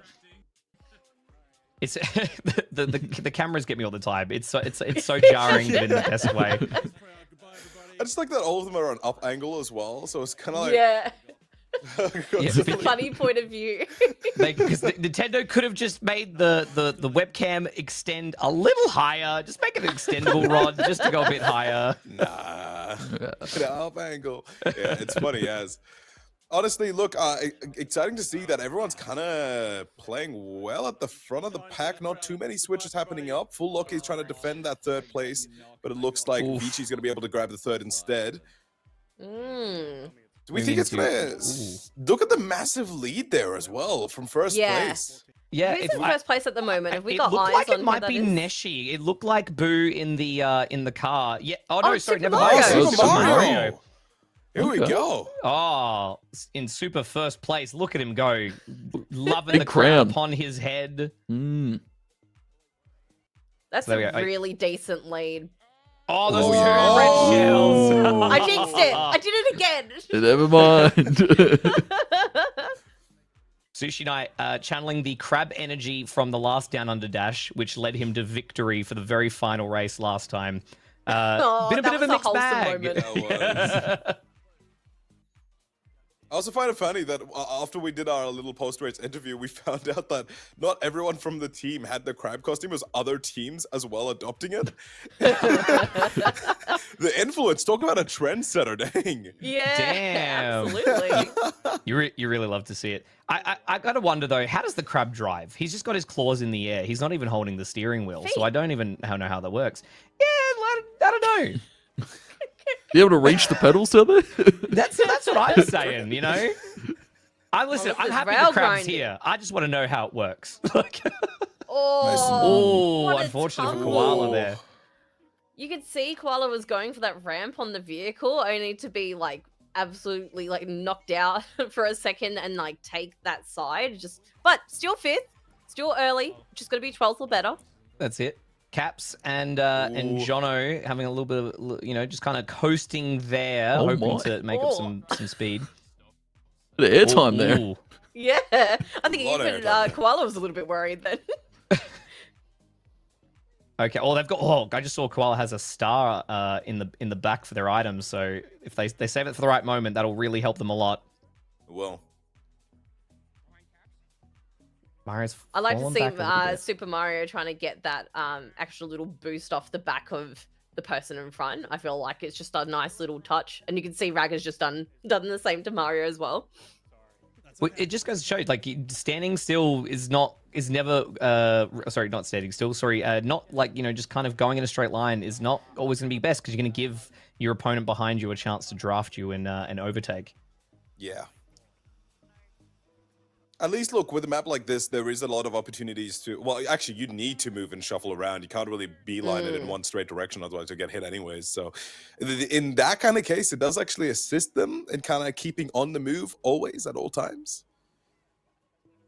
Speaker 3: It's the cameras get me all the time. It's so jarring, but in the best way.
Speaker 2: I just like that all of them are on up angle as well, so it's kind of like
Speaker 1: It's just a funny point of view.
Speaker 3: Because Nintendo could have just made the webcam extend a little higher. Just make it an extendable rod, just to go a bit higher.
Speaker 2: Nah, up angle. Yeah, it's funny as. Honestly, look, exciting to see that everyone's kind of playing well at the front of the pack. Not too many switches happening up. Full Lock is trying to defend that 3rd place, but it looks like Vichi's going to be able to grab the 3rd instead. Do we think it's going to... Look at the massive lead there as well from first place.
Speaker 3: Yeah,
Speaker 1: Who's in first place at the moment? Have we got
Speaker 3: looked
Speaker 1: eyes
Speaker 3: like
Speaker 1: on
Speaker 3: it might be Neshi. It looked like Boo in the car. Yeah. Oh no, sorry, never mind.
Speaker 2: Super Mario. Here we go.
Speaker 3: Oh, in super first place. Look at him go. Loving the crown upon his head.
Speaker 1: That's a really decent lead.
Speaker 3: Oh, those red shells.
Speaker 1: I jinxed it. I did it again.
Speaker 4: Never mind.
Speaker 3: Sushi Knight channeling the crab energy from the last Downunder Dash, which led him to victory for the very final race last time. Bit of a mixed bag.
Speaker 2: I also find it funny that after we did our little post-race interview, we found out that not everyone from the team had the crab costume. It was other teams as well adopting it. The influence, talk about a trendsetter, dang.
Speaker 1: Yeah,
Speaker 3: damn.
Speaker 1: Absolutely.
Speaker 3: You really love to see it. I gotta wonder though, how does the crab drive? He's just got his claws in the air. He's not even holding the steering wheel, so I don't even know how that works. Yeah, I don't know.
Speaker 4: You able to reach the pedals, down there?
Speaker 3: That's what I'm saying, you know? I'm happy the crab's here. I just want to know how it works. Unfortunate for Koala there.
Speaker 1: You could see Koala was going for that ramp on the vehicle, only to be like absolutely like knocked out for a second and like take that side. But still 5th, still early. Just got to be 12th or better.
Speaker 3: That's it. Caps and Jono having a little bit of, just kind of coasting there, hoping to make up some speed.
Speaker 4: The airtime there.
Speaker 1: Yeah, I think even Koala was a little bit worried then.
Speaker 3: Okay. Oh, they've got. I just saw Koala has a star in the back for their items. So if they save it for the right moment, that'll really help them a lot.
Speaker 2: Well,
Speaker 3: Mario's
Speaker 1: I like to
Speaker 3: fallen
Speaker 1: see
Speaker 3: back a little bit.
Speaker 1: Super Mario trying to get that extra little boost off the back of the person in front. I feel like it's just a nice little touch, and you can see Ragger's just done the same to Mario as well.
Speaker 3: Well, it just goes to show, like, standing still is never sorry, not standing still, sorry, not like, you know, just kind of going in a straight line is not always going to be best, because you're going to give your opponent behind you a chance to draft you and overtake.
Speaker 2: yeah. At least, look, with a map like this, there is a lot of opportunities to... Well, actually, you need to move and shuffle around. You can't really beeline it in one straight direction, otherwise you'll get hit anyways. So in that kind of case, it does actually assist them in kind of keeping on the move always, at all times.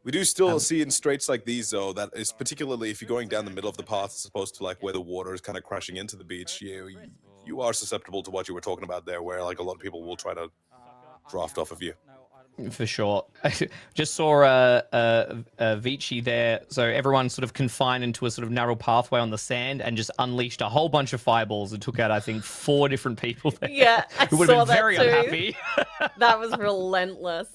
Speaker 2: We do still see in straights like these, though, that is particularly if you're going down the middle of the path as opposed to, like, where the water is kind of crashing into the beach, you are susceptible to what you were talking about there, where, like, a lot of people will try to draft off of you.
Speaker 3: For sure. Just saw Vici there. So everyone sort of confined into a sort of narrow pathway on the sand and just unleashed a whole bunch of fireballs and took out, I think, 4 different people there.
Speaker 1: Yeah, I
Speaker 3: who would
Speaker 1: saw
Speaker 3: have been
Speaker 1: that
Speaker 3: very
Speaker 1: too.
Speaker 3: unhappy.
Speaker 1: That was relentless.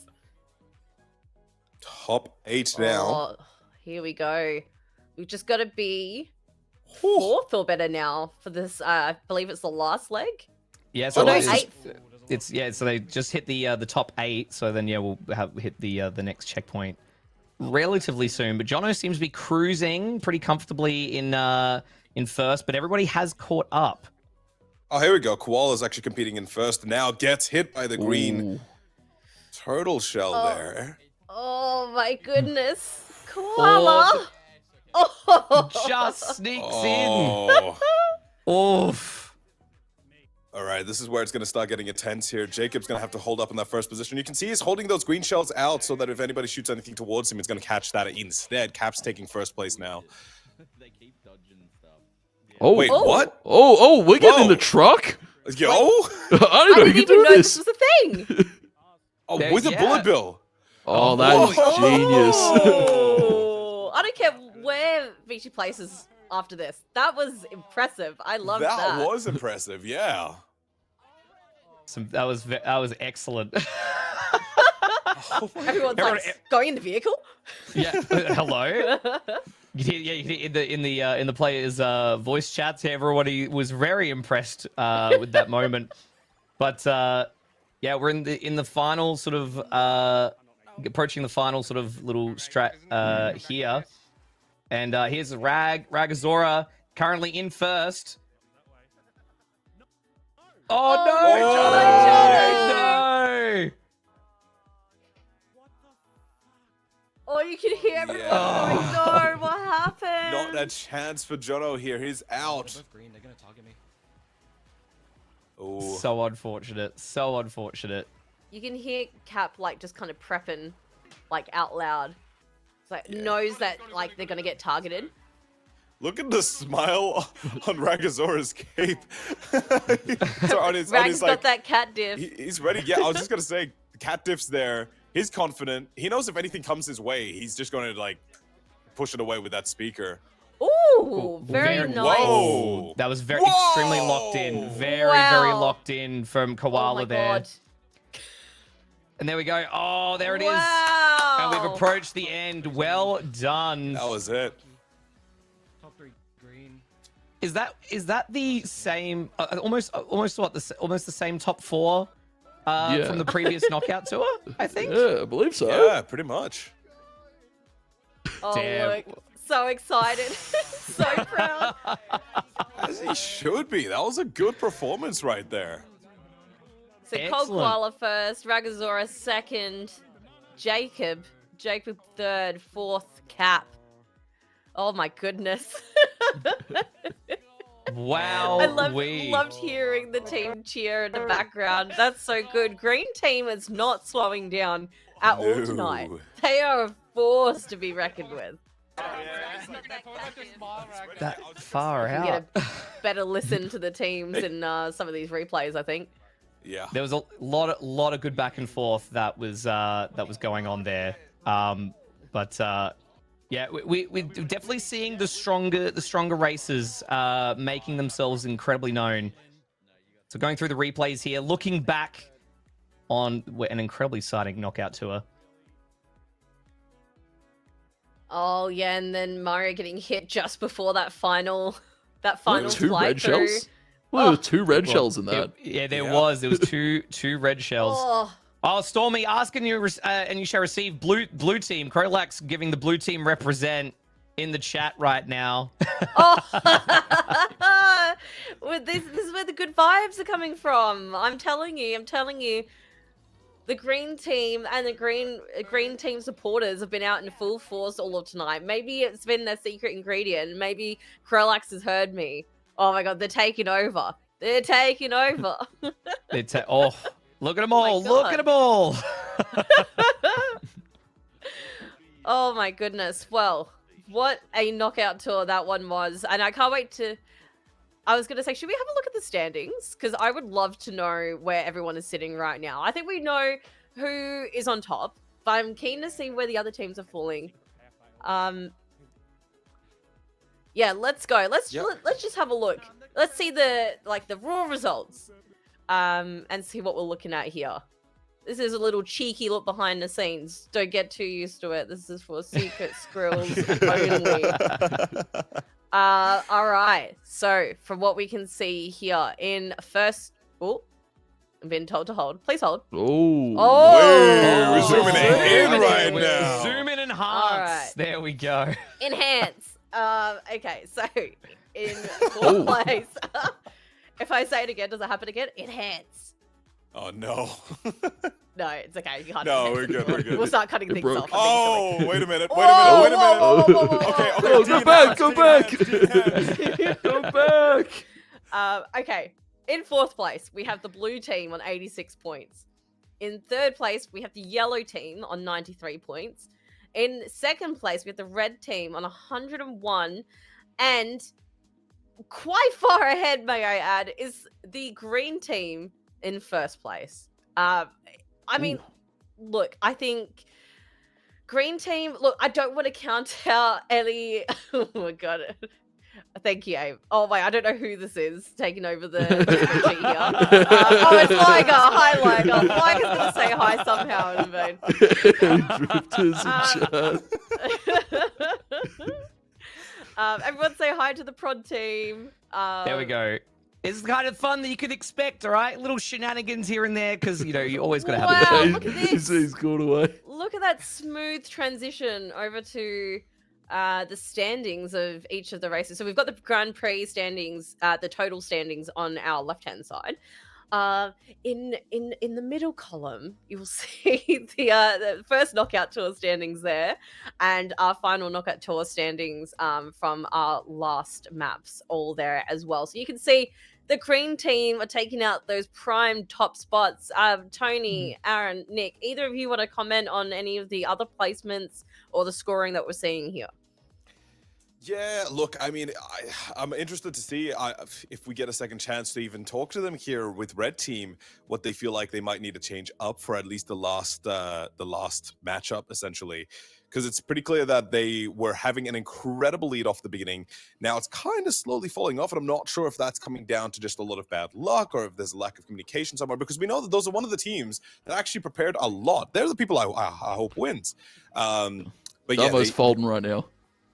Speaker 2: Top 8 now.
Speaker 1: Oh, here we go. We've just got to be 4th or better now for this. I believe it's the last leg.
Speaker 3: Yeah,
Speaker 1: Oh
Speaker 3: so
Speaker 1: no,
Speaker 2: it's-
Speaker 1: 8th.
Speaker 3: so they just hit the top 8. So then we'll hit the next checkpoint relatively soon. But Jono seems to be cruising pretty comfortably in first, but everybody has caught up.
Speaker 2: Oh, here we go. Koala's actually competing in first. Now gets hit by the green
Speaker 3: Ooh.
Speaker 2: turtle shell there.
Speaker 1: Oh my goodness. Koala.
Speaker 3: Just sneaks
Speaker 2: Oh.
Speaker 3: in. Oof.
Speaker 2: All right, this is where it's going to start getting intense here. Jacob's going to have to hold up in that first position. You can see he's holding those green shells out so that if anybody shoots anything towards him, it's going to catch that instead. Cap's taking first place now.
Speaker 4: Oh,
Speaker 2: Wait, what?
Speaker 4: we're getting in
Speaker 2: Whoa.
Speaker 4: the truck?
Speaker 2: Yo?
Speaker 4: I didn't know
Speaker 1: I
Speaker 4: you
Speaker 1: didn't
Speaker 4: could
Speaker 1: even
Speaker 4: do
Speaker 1: know
Speaker 4: this.
Speaker 1: this was a thing.
Speaker 2: Oh,
Speaker 3: Yeah,
Speaker 2: with a
Speaker 3: yeah.
Speaker 2: bullet bill.
Speaker 4: Oh, that is genius.
Speaker 1: Oh, I don't care where Vici places after this. That was impressive. I love that.
Speaker 2: That was impressive, yeah.
Speaker 3: That was excellent.
Speaker 1: Everyone's like, going in the vehicle?
Speaker 3: Yeah. Hello. You can hear in the players' voice chats, everybody was very impressed with that moment. But yeah, we're in the final sort of approaching the final sort of little strat here, and here's Ragazora currently in first. Oh no!
Speaker 1: Oh, you can hear everyone
Speaker 2: Yeah.
Speaker 1: going, no, what happened?
Speaker 2: Not a chance for Jono here. He's out. Oh.
Speaker 3: So unfortunate. So unfortunate.
Speaker 1: You can hear Cap, like, just kind of prepping, like, out loud. It's like, knows that, like, they're gonna get targeted.
Speaker 2: Look at the smile on Ragazora's cape. So on his,
Speaker 1: Rag's got
Speaker 2: like,
Speaker 1: that cat diff.
Speaker 2: he's ready. Yeah, I was just gonna say, the cat diff's there. He's confident. He knows if anything comes his way, he's just gonna like push it away with that speaker.
Speaker 1: Ooh, very nice.
Speaker 2: Whoa.
Speaker 3: That was very
Speaker 2: Whoa!
Speaker 3: extremely locked in. Very
Speaker 1: Wow.
Speaker 3: locked in from
Speaker 1: Oh
Speaker 3: Koala
Speaker 1: my
Speaker 3: there.
Speaker 1: god.
Speaker 3: And there we go. Oh, there it is.
Speaker 1: Wow.
Speaker 3: And we've approached the end. Well done.
Speaker 2: That was it.
Speaker 3: Is that the same? Almost what almost the same top 4
Speaker 4: Yeah.
Speaker 3: from the previous knockout tour? I think.
Speaker 4: Yeah, I believe so.
Speaker 2: Yeah, pretty much.
Speaker 1: Oh,
Speaker 3: Damn.
Speaker 1: look. So excited. So proud.
Speaker 2: As he should be. That was a good performance right there.
Speaker 1: So Cold
Speaker 3: Excellent.
Speaker 1: Koala first, Ragazora second, Jacob third, fourth, Cap. Oh my goodness.
Speaker 3: Wow.
Speaker 1: I loved hearing the team cheer in the background. That's so good. Green team is not slowing down at all tonight.
Speaker 2: No.
Speaker 1: They are a force to be reckoned with.
Speaker 3: That far
Speaker 1: You
Speaker 3: out.
Speaker 1: get a better listen to the teams in some of these replays, I think.
Speaker 2: Yeah.
Speaker 3: There was a lot of good back and forth that was going on there. Yeah, we're definitely seeing the stronger racers making themselves incredibly known. So going through the replays here, looking back on an incredibly exciting knockout tour.
Speaker 1: Oh yeah, and then Mario getting hit just before that final
Speaker 4: What, two
Speaker 1: flight
Speaker 4: red
Speaker 1: through.
Speaker 4: shells? Well, there were
Speaker 1: Oh.
Speaker 4: two red shells in that.
Speaker 3: There was two red shells.
Speaker 1: Oh,
Speaker 3: Oh, Stormie asking you, and you shall receive blue team. Crowlax giving the blue team represent in the chat right now.
Speaker 1: oh. Well, this is where the good vibes are coming from. I'm telling you. The green team and the green team supporters have been out in full force all of tonight. Maybe it's been their secret ingredient. Maybe Crowlax has heard me. Oh my god, they're taking over. They're taking over.
Speaker 3: Oh, look at them all.
Speaker 1: My
Speaker 3: Look
Speaker 1: God.
Speaker 3: at them all.
Speaker 1: Oh my goodness. Well, what a knockout tour that one was. And I can't wait to... I was going to say, should we have a look at the standings? Because I would love to know where everyone is sitting right now. I think we know who is on top, but I'm keen to see where the other teams are falling. Yeah, let's go. Let's just have a look. Let's see the raw results. And see what we're looking at here. This is a little cheeky look behind the scenes. Don't get too used to it. This is for secret squirrels only. All right. So, from what we can see here in first... Oh, I'm being told to hold. Please hold.
Speaker 4: Oh.
Speaker 1: Oh.
Speaker 2: We're zooming in right
Speaker 3: We're
Speaker 2: now.
Speaker 3: Zoom in and
Speaker 1: All
Speaker 3: enhance.
Speaker 1: right.
Speaker 3: There we go.
Speaker 1: Enhance. Okay, so in fourth place... if I say it again, does it happen again? Enhance.
Speaker 2: Oh no.
Speaker 1: No, it's okay. You can't.
Speaker 2: No, we're good. We're good.
Speaker 1: We'll start cutting things
Speaker 4: broke.
Speaker 1: off. I think,
Speaker 2: Oh, wait a minute.
Speaker 1: Whoa,
Speaker 2: Wait a minute.
Speaker 1: whoa, whoa, whoa, whoa, whoa.
Speaker 2: Okay.
Speaker 4: Oh, go back. Go back. Go back.
Speaker 1: Okay. In fourth place, we have the blue team on 86 points. In third place, we have the yellow team on 93 points. In second place, we have the red team on 101. And quite far ahead, may I add, is the green team in first place. I mean, look, I think green team, look, I don't want to count out Ellie. Oh my god. Thank you, Abe. Oh my, I don't know who this is taking over the spreadsheet here. Oh, it's Liger. Hi, Liger. Liger's going to say hi somehow in vain.
Speaker 4: Drifters in chat.
Speaker 1: Everyone say hi to the prod team.
Speaker 3: There we go. It's the kind of fun that you could expect, all right? Little shenanigans here and there, because, you know, you always got to have a
Speaker 1: Wow,
Speaker 3: bit
Speaker 1: look at this.
Speaker 4: He's gone away.
Speaker 1: Look at that smooth transition over to the standings of each of the races. So we've got the Grand Prix standings, the total standings on our left-hand side. In the middle column, you will see the first knockout tour standings there, and our final knockout tour standings from our last maps all there as well. So you can see the green team are taking out those prime top spots. Tony, Aaron, Nick, either of you want to comment on any of the other placements or the scoring that we're seeing here?
Speaker 2: Yeah, look, I mean, I'm interested to see if we get a second chance to even talk to them here with Red Team, what they feel like they might need to change up for at least the last matchup, essentially. Because it's pretty clear that they were having an incredible lead off the beginning. Now it's kind of slowly falling off, and I'm not sure if that's coming down to just a lot of bad luck or if there's a lack of communication somewhere, because we know that those are one of the teams that actually prepared a lot. They're the people I hope wins. But
Speaker 4: Darmo's folding right now.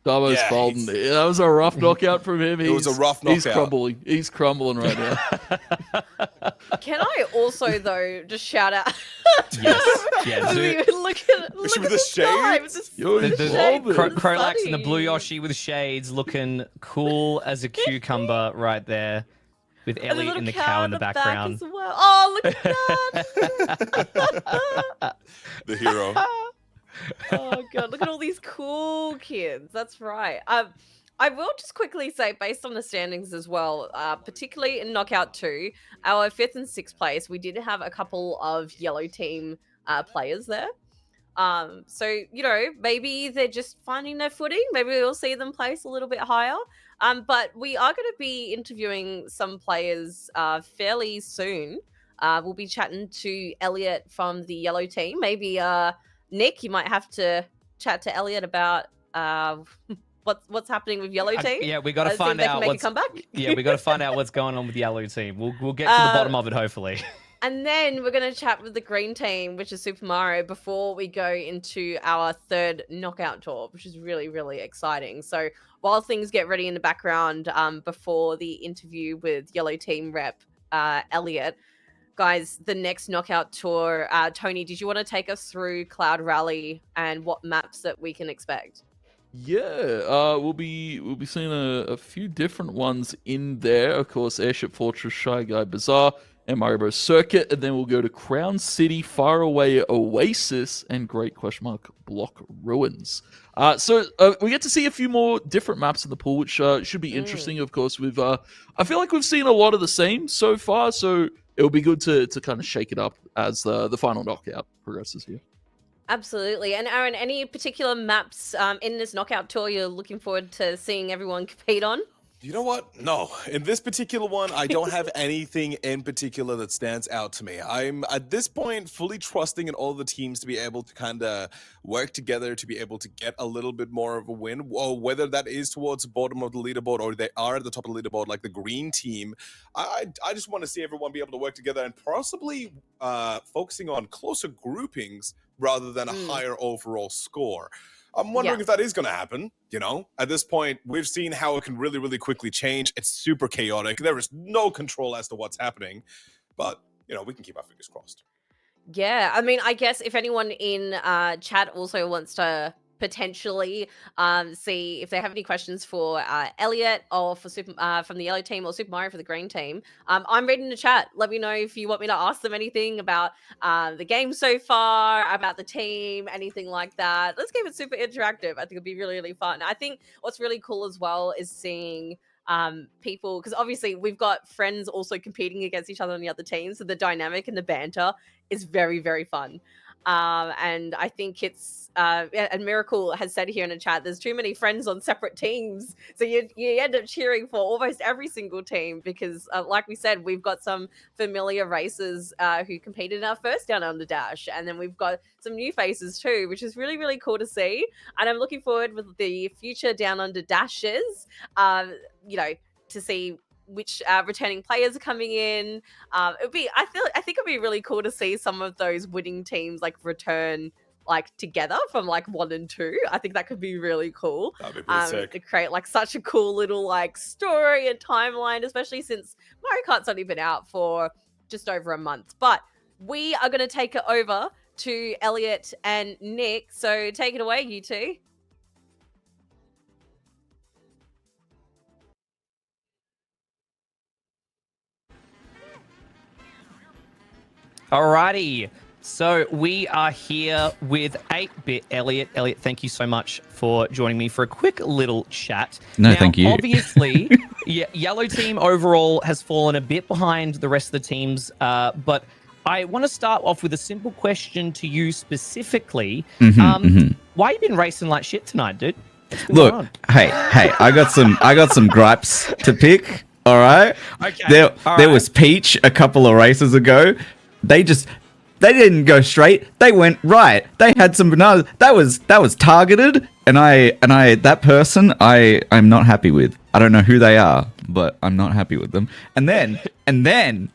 Speaker 4: Darmo's
Speaker 2: Yeah,
Speaker 4: folding. That was a rough knockout from him.
Speaker 2: It was a rough knockout.
Speaker 4: He's crumbling. He's crumbling right now.
Speaker 1: Can I also, though, just shout out?
Speaker 3: Yes. Yeah.
Speaker 1: I mean, look at
Speaker 2: with
Speaker 1: the
Speaker 2: the
Speaker 1: sky,
Speaker 2: shades?
Speaker 1: with the
Speaker 4: Yo,
Speaker 3: The
Speaker 4: he's
Speaker 1: shades,
Speaker 4: folding.
Speaker 1: the
Speaker 3: Crowlax and the
Speaker 1: sunny.
Speaker 3: blue Yoshi with shades looking cool as a cucumber right there with
Speaker 1: And a
Speaker 3: Ellie
Speaker 1: little
Speaker 3: and the
Speaker 1: cow
Speaker 3: cow in
Speaker 1: at
Speaker 3: the
Speaker 1: back
Speaker 3: background.
Speaker 1: as well. Oh, look at that!
Speaker 2: The hero.
Speaker 1: Oh god, look at all these cool kids. That's right. I will just quickly say, based on the standings as well, particularly in Knockout 2, our 5th and 6th place, we did have a couple of yellow team players there. So, you know, maybe they're just finding their footing. Maybe we'll see them place a little bit higher. But we are going to be interviewing some players fairly soon. We'll be chatting to Elliot from the yellow team. Maybe Nick, you might have to chat to Elliot about what's happening with yellow team.
Speaker 3: Yeah, we got to
Speaker 1: See if
Speaker 3: find
Speaker 1: they can
Speaker 3: out
Speaker 1: make a
Speaker 3: what's
Speaker 1: comeback.
Speaker 3: Yeah, we got to find out what's going on with the yellow team. We'll get to the bottom of it, hopefully.
Speaker 1: And then we're going to chat with the green team, which is Super Mario, before we go into our third knockout tour, which is really, really exciting. So while things get ready in the background before the interview with Yellow Team rep Elliot, guys, the next knockout tour, Tony, did you want to take us through Cloud Rally and what maps that we can expect?
Speaker 4: Yeah, we'll be seeing a few different ones in there. Of course, Airship Fortress, Shy Guy Bazaar, and Mario Bros. Circuit, and then we'll go to Crown City, Faraway Oasis, and Great Block Ruins. So we get to see a few more different maps in the pool, which should be interesting. Of course, I feel like we've seen a lot of the same so far, so it'll be good to kind of shake it up as the final knockout progresses here.
Speaker 1: Absolutely. And Aaron, any particular maps in this knockout tour you're looking forward to seeing everyone compete on?
Speaker 2: You know what? No. In this particular one, I don't have anything in particular that stands out to me. I'm, at this point, fully trusting in all the teams to be able to kind of work together to be able to get a little bit more of a win. Whether that is towards the bottom of the leaderboard or they are at the top of the leaderboard like the green team, I just want to see everyone be able to work together and possibly focusing on closer groupings rather than a higher overall score. I'm wondering if that is going to happen, you know? At this point, we've seen how it can really, really quickly change. It's super chaotic. There is no control as to what's happening. But, you know, we can keep our fingers crossed.
Speaker 1: Yeah, I mean, I guess if anyone in chat also wants to potentially see if they have any questions for Elliot or for from the yellow team or Super Mario for the green team, I'm reading the chat. Let me know if you want me to ask them anything about the game so far, about the team, anything like that. Let's keep it super interactive. I think it'll be really, really fun. I think what's really cool as well is seeing people, because obviously we've got friends also competing against each other on the other teams, so the dynamic and the banter is very, very fun. And I think it's and Miracle has said here in the chat, there's too many friends on separate teams, so you end up cheering for almost every single team because, like we said, we've got some familiar racers who competed in our first Downunder Dash, and then we've got some new faces too, which is really, really cool to see. And I'm looking forward with the future Downunder Dashes, you know, to see which returning players are coming in. I think it'd be really cool to see some of those winning teams like return like together from like 1 and 2. I think that could be really cool.
Speaker 2: That'd be pretty sick.
Speaker 1: To create like such a cool little like story and timeline, especially since Mario Kart's only been out for just over a month. But we are going to take it over to Elliot and Nick. So take it away, you two.
Speaker 3: Alrighty, so we are here with 8-Bit Elliot. Elliot, thank you so much for joining me for a quick little chat.
Speaker 8: No,
Speaker 3: now,
Speaker 8: thank you.
Speaker 3: Obviously, Yellow Team overall has fallen a bit behind the rest of the teams, but I want to start off with a simple question to you specifically. Why you been racing like shit tonight, dude?
Speaker 8: Look, hey, I got some gripes to pick. All right.
Speaker 3: Okay.
Speaker 8: There was Peach a couple of races ago. They didn't go straight. They went right. They had some bananas. That was targeted, and that person I'm not happy with. I don't know who they are, but I'm not happy with them. And then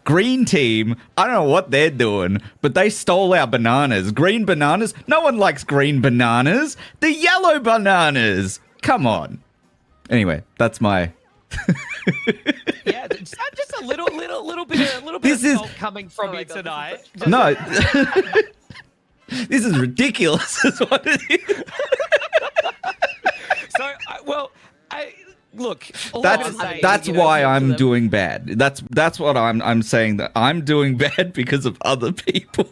Speaker 8: green team, I don't know what they're doing, but they stole our bananas. Green bananas? No one likes green bananas. The yellow bananas. Come on. Anyway, that's my
Speaker 3: Yeah, just a little bit
Speaker 8: This
Speaker 3: of
Speaker 8: is-
Speaker 3: salt coming from you tonight.
Speaker 8: No. This is ridiculous. Is what it is.
Speaker 3: So, look. all I'm gonna say
Speaker 8: That's
Speaker 3: is,
Speaker 8: why I'm doing bad. That's what I'm saying, that I'm doing bad because of other people.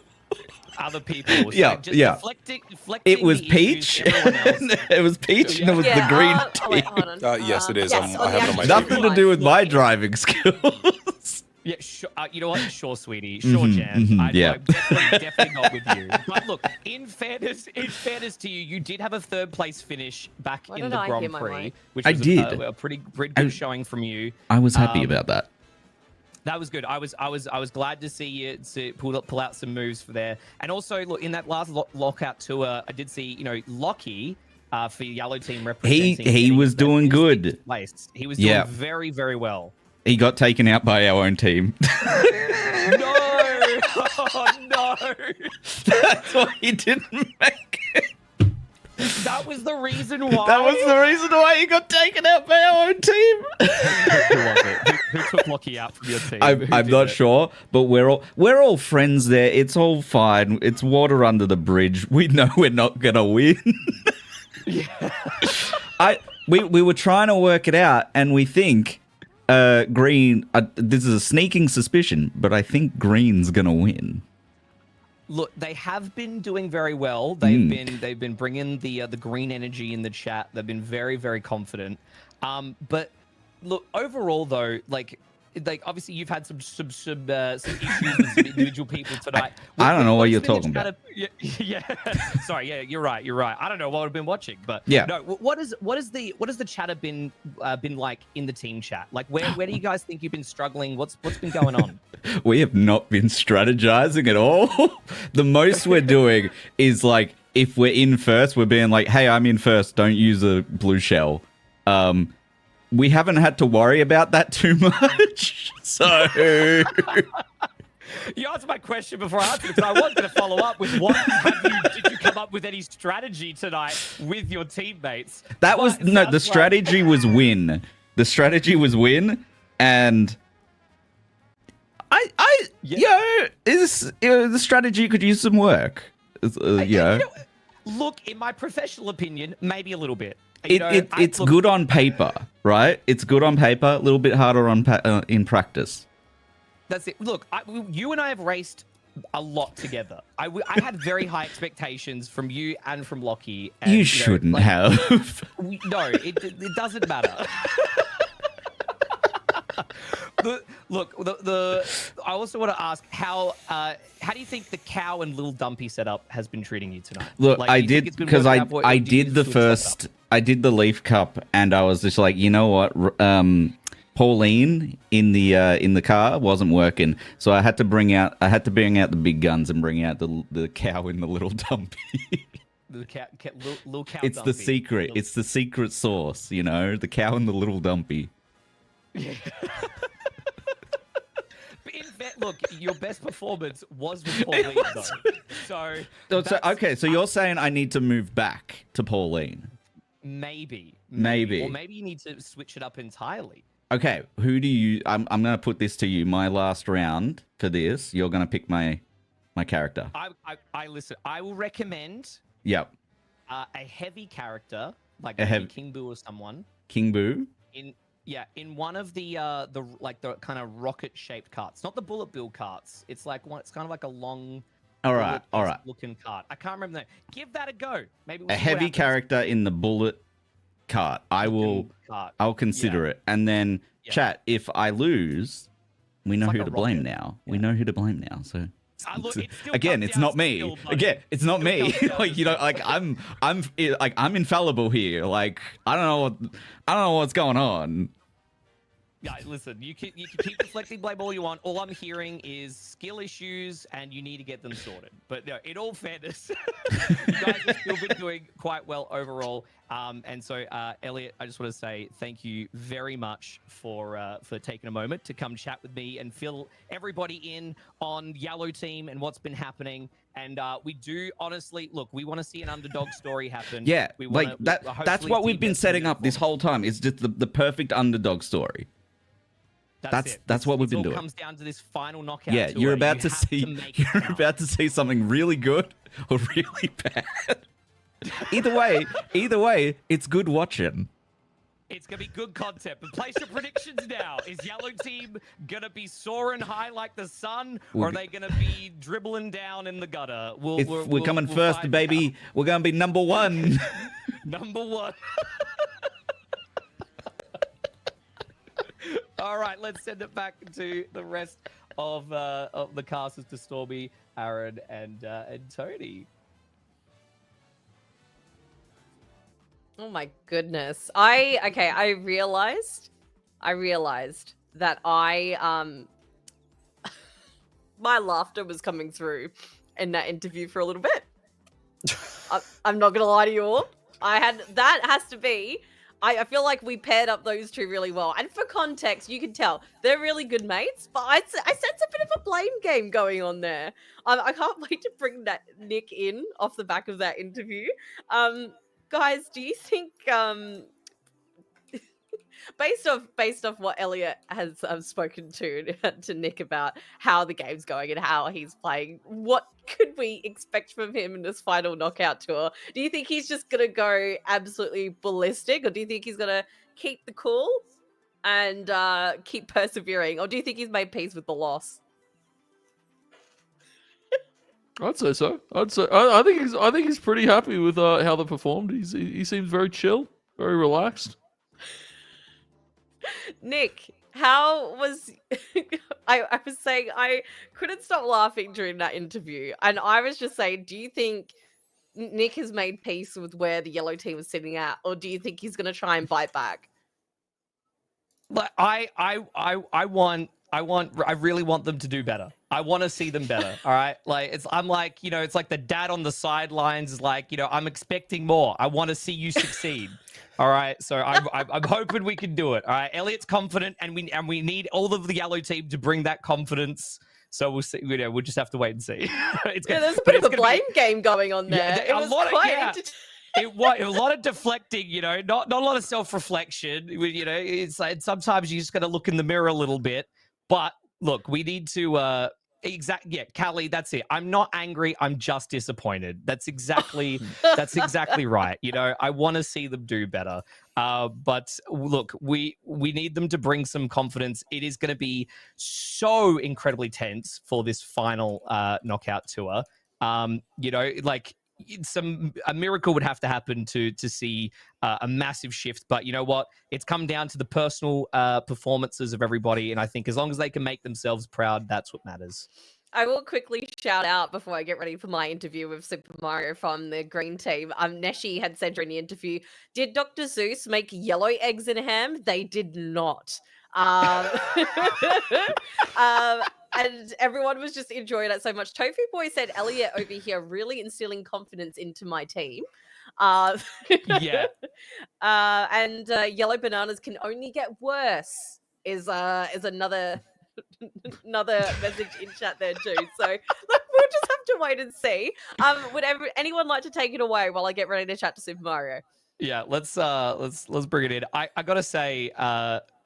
Speaker 3: other people. So
Speaker 8: Yeah,
Speaker 3: just
Speaker 8: yeah.
Speaker 3: Deflecting
Speaker 8: It was
Speaker 3: the
Speaker 8: Peach.
Speaker 3: issues to everyone else.
Speaker 8: It was Peach, and it was the green
Speaker 1: wait,
Speaker 8: team.
Speaker 1: hold on.
Speaker 2: Yes, it is.
Speaker 1: Yes,
Speaker 2: I have it on my
Speaker 8: Nothing
Speaker 2: TV.
Speaker 8: to do with my driving skills.
Speaker 3: Yeah, sure, you know what? Sure, sweetie. Sure, Jan.
Speaker 8: yeah.
Speaker 3: I'm definitely not with you. But look, in fairness to you, you did have a 3rd place finish back
Speaker 1: Why
Speaker 3: in
Speaker 1: did
Speaker 3: the
Speaker 1: I hear
Speaker 3: Grand
Speaker 1: my
Speaker 3: Prix,
Speaker 1: mic?
Speaker 3: which
Speaker 8: I
Speaker 3: was
Speaker 8: did.
Speaker 3: a pretty good showing from you.
Speaker 8: I was happy about that.
Speaker 3: That was good. I was glad to see you to pull out some moves for there. And also, look, in that last lockout tour, I did see, Lockie for yellow team representing.
Speaker 8: He was doing good.
Speaker 3: 6th place. He was doing very, very well.
Speaker 8: He got taken out by our own team.
Speaker 3: No! Oh no!
Speaker 8: That's why he didn't make it.
Speaker 3: That was the reason why.
Speaker 8: That was the reason why he got taken out by our own team.
Speaker 3: Who was it? Who took Lockie out from your team?
Speaker 8: I'm not sure, but we're all friends there. It's all fine. It's water under the bridge. We know we're not gonna win.
Speaker 3: Yeah.
Speaker 8: We were trying to work it out, and we think Green. This is a sneaking suspicion, but I think Green's gonna win.
Speaker 3: Look, they have been doing very well. They've been bringing the green energy in the chat. They've been very, very confident. But look, overall though, like obviously you've had some issues with some individual people tonight.
Speaker 8: I don't know what you're talking about.
Speaker 3: Yeah. Sorry. Yeah, you're right. I don't know what I've been watching, but
Speaker 8: yeah.
Speaker 3: No. What is the chatter been like in the team chat? Like where do you guys think you've been struggling? What's been going on?
Speaker 8: We have not been strategizing at all. The most we're doing is like if we're in first, we're being like, "Hey, I'm in first. Don't use a blue shell." We haven't had to worry about that too much. So
Speaker 3: you answered my question before I answered it, but I was going to follow up with did you come up with any strategy tonight with your teammates?
Speaker 8: The strategy was win. The strategy was win, and the strategy could use some work.
Speaker 3: Look, in my professional opinion, maybe a little bit.
Speaker 8: It's good on paper, right? It's good on paper, a little bit harder in practice.
Speaker 3: That's it. Look, you and I have raced a lot together. I had very high expectations from you and from Lockie. And,
Speaker 8: you shouldn't have.
Speaker 3: No, it doesn't matter. I also want to ask how do you think the cow and little dumpy setup has been treating you tonight?
Speaker 8: Look, I did because I did the first, I did the Leaf Cup, and I was just like, you know what, Pauline in the car wasn't working, so I had to bring out the big guns and bring out the cow in the little dumpy.
Speaker 3: The little cow.
Speaker 8: It's
Speaker 3: dumpy.
Speaker 8: the secret. It's the secret sauce, you know, the cow and the little dumpy.
Speaker 3: Yeah. Look, your best performance was with Pauline, though.
Speaker 8: So you're saying I need to move back to Pauline?
Speaker 3: Maybe. Or maybe you need to switch it up entirely.
Speaker 8: Okay, who do you... I'm going to put this to you. My last round for this, you're going to pick my character.
Speaker 3: I listen. I will recommend...
Speaker 8: Yep.
Speaker 3: A heavy character, like maybe King Boo or someone.
Speaker 8: King Boo?
Speaker 3: In one of the kind of rocket-shaped carts, not the bullet bill carts. It's kind of like a long,
Speaker 8: all right,
Speaker 3: looking cart. I can't remember the name. Give that a go. Maybe
Speaker 8: a heavy character in the bullet cart. I'll consider it. And then chat. If I lose, we know who to blame now. We know who to blame now. So. Again, it's not me. Again, it's not me. Like, you know, like I'm infallible here. Like I don't know what's going on.
Speaker 3: Yeah, listen, you can keep deflecting blame all you want. All I'm hearing is skill issues, and you need to get them sorted. But no, in all fairness, you guys have still been doing quite well overall. And so, Elliot, I just want to say thank you very much for taking a moment to come chat with me and fill everybody in on Yellow Team and what's been happening. And we do honestly look. We want to see an underdog story happen.
Speaker 8: Yeah, that's what we've been setting up this whole time. It's just the perfect underdog story. That's what we've been doing.
Speaker 3: It comes down to this final knockout.
Speaker 8: Yeah, you're about to see something really good or really bad. Either way, it's good watching.
Speaker 3: It's going to be good content. But place your predictions now. Is Yellow Team going to be soaring high like the sun, or are they going to be dribbling down in the gutter?
Speaker 8: We're coming first, baby. We're going to be number one.
Speaker 3: Number one. All right, let's send it back to the rest of the casters, to Stormie, Aaron, and Tony.
Speaker 1: Oh my goodness. I realized that my laughter was coming through in that interview for a little bit. I'm not gonna lie to you all. That has to be I feel like we paired up those two really well. And for context, you can tell they're really good mates, but I sense a bit of a blame game going on there. I can't wait to bring that Nick in off the back of that interview. Guys, do you think based off what Elliot has spoken to Nick about how the game's going and how he's playing, what could we expect from him in this final knockout tour? Do you think he's just gonna go absolutely ballistic, or do you think he's gonna keep the cool and keep persevering, or do you think he's made peace with the loss?
Speaker 4: I'd say so. I think he's pretty happy with how they performed. He seems very chill, very relaxed.
Speaker 1: Nick, how was I was saying I couldn't stop laughing during that interview, and I was just saying, do you think Nick has made peace with where the yellow team is sitting at, or do you think he's going to try and bite back?
Speaker 3: But I really want them to do better. I want to see them better. All right. Like I'm like, it's like the dad on the sidelines is like, I'm expecting more. I want to see you succeed. All right. So I'm hoping we can do it. All right. Elliot's confident, and we need all of the yellow team to bring that confidence. So we'll see. We'll just have to wait and see.
Speaker 1: There's a bit of a blame game going on there.
Speaker 3: Yeah,
Speaker 1: it was quite
Speaker 3: it was a lot of deflecting, not a lot of self-reflection. It's like sometimes you just got to look in the mirror a little bit. But look, we need to Callie, that's it. I'm not angry. I'm just disappointed. That's exactly right. I want to see them do better. But look, we need them to bring some confidence. It is going to be so incredibly tense for this final knockout tour. A miracle would have to happen to see a massive shift, but you know what, it's come down to the personal performances of everybody, and I think as long as they can make themselves proud, that's what matters.
Speaker 1: I will quickly shout out before I get ready for my interview with Super Mario from the green team. Neshi had said during the interview, did Dr. Zeus make yellow eggs in ham? They did not. And everyone was just enjoying it so much. Tofu Boy said, Elliot over here really instilling confidence into my team.
Speaker 3: Yeah.
Speaker 1: And yellow bananas can only get worse is another message in chat there too. So look, we'll just have to wait and see. Would anyone like to take it away while I get ready to chat to Super Mario?
Speaker 3: Yeah, let's bring it in. I gotta say,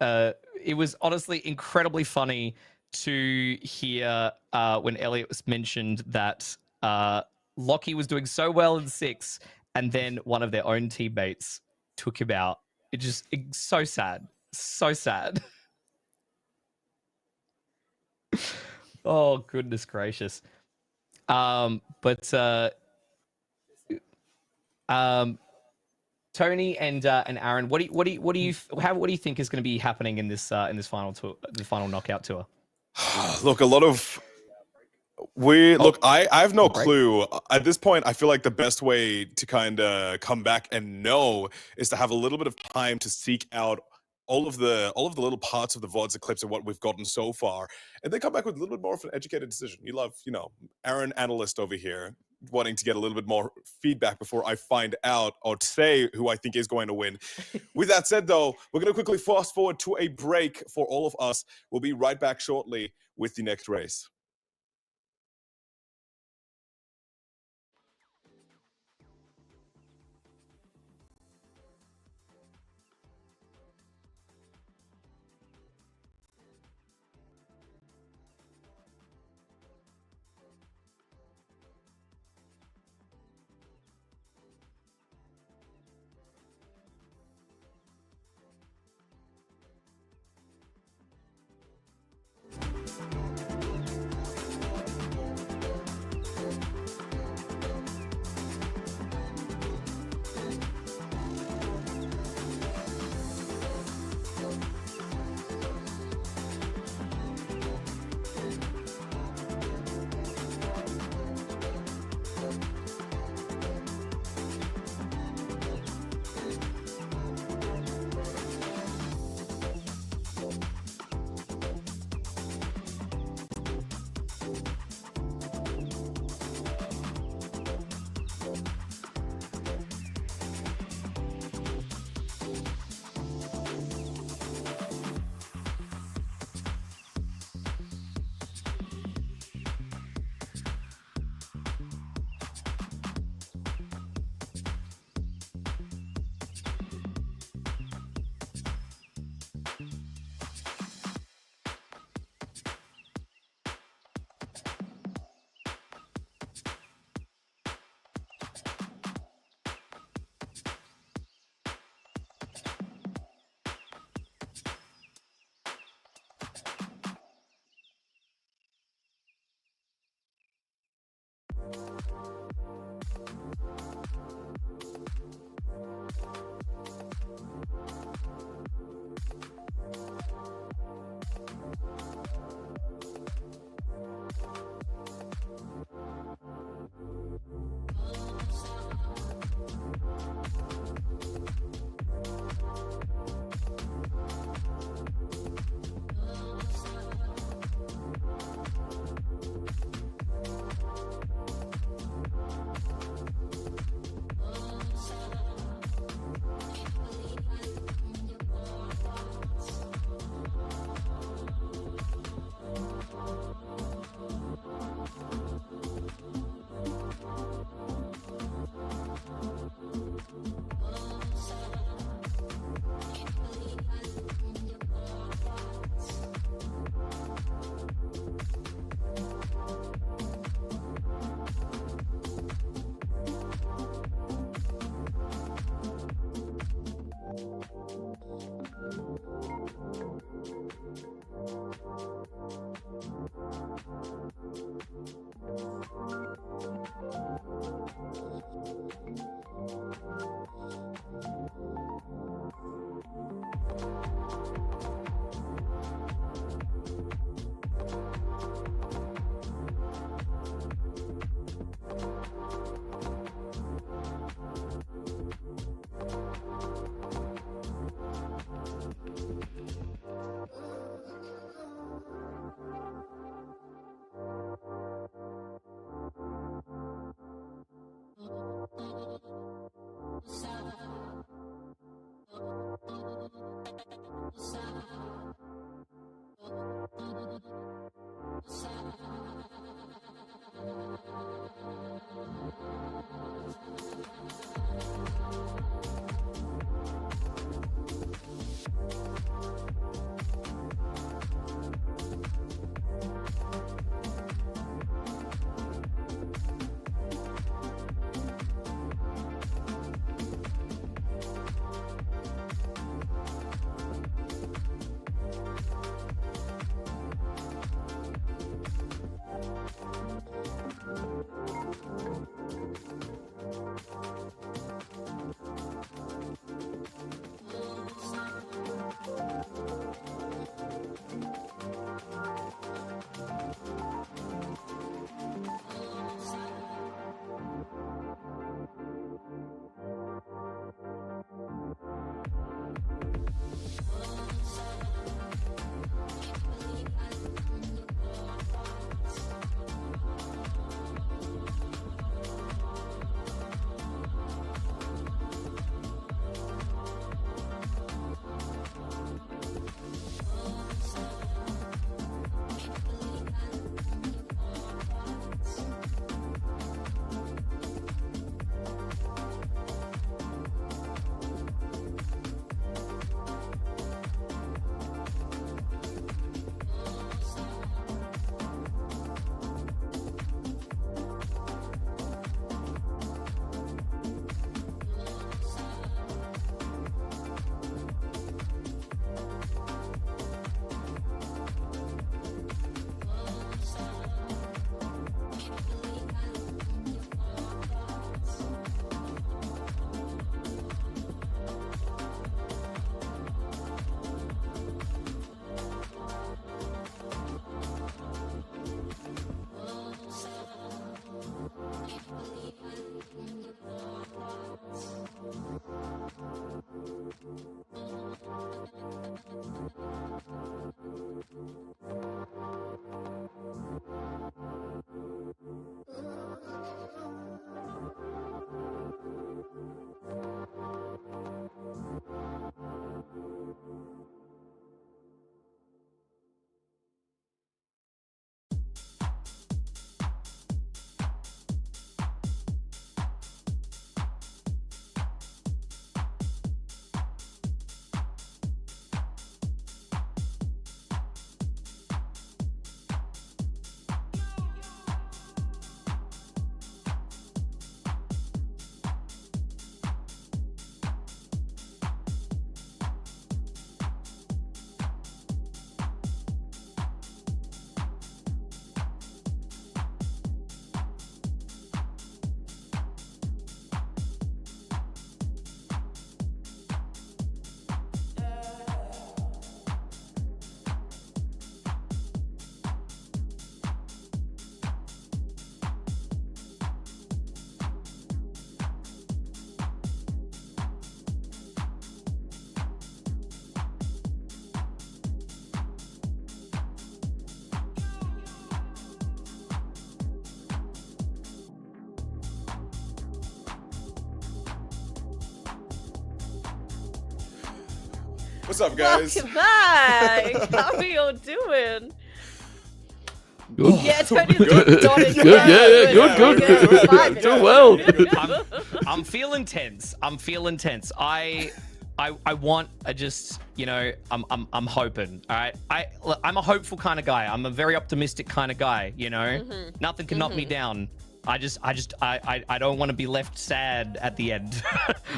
Speaker 3: it was honestly incredibly funny to hear when Elliot was mentioned that Lockie was doing so well in 6, and then one of their own teammates took him out. It's so sad, so sad. Oh goodness gracious. Tony and Aaron, what do you think is going to be happening in this final tour, the final knockout tour?
Speaker 2: Look, I have no clue. At this point, I feel like the best way to kind of come back and know is to have a little bit of time to seek out all of the little parts of the VODs, the clips, and what we've gotten so far, and then come back with a little bit more of an educated decision. You love, Aaron, analyst over here, wanting to get a little bit more feedback before I find out or say who I think is going to win. With that said, though, we're going to quickly fast forward to a break for all of us. We'll be right back shortly with the next race. What's up, guys?
Speaker 1: Welcome back. How are you all doing?
Speaker 4: Good.
Speaker 1: Yeah, Tony's
Speaker 4: Good.
Speaker 1: nodding.
Speaker 4: Good, yeah, good. Doing well.
Speaker 3: I'm feeling tense. I'm feeling tense. I want. I just, you know, I'm hoping. All right. I'm a hopeful kind of guy. I'm a very optimistic kind of guy. You know, nothing can knock me down. I don't want to be left sad at the end.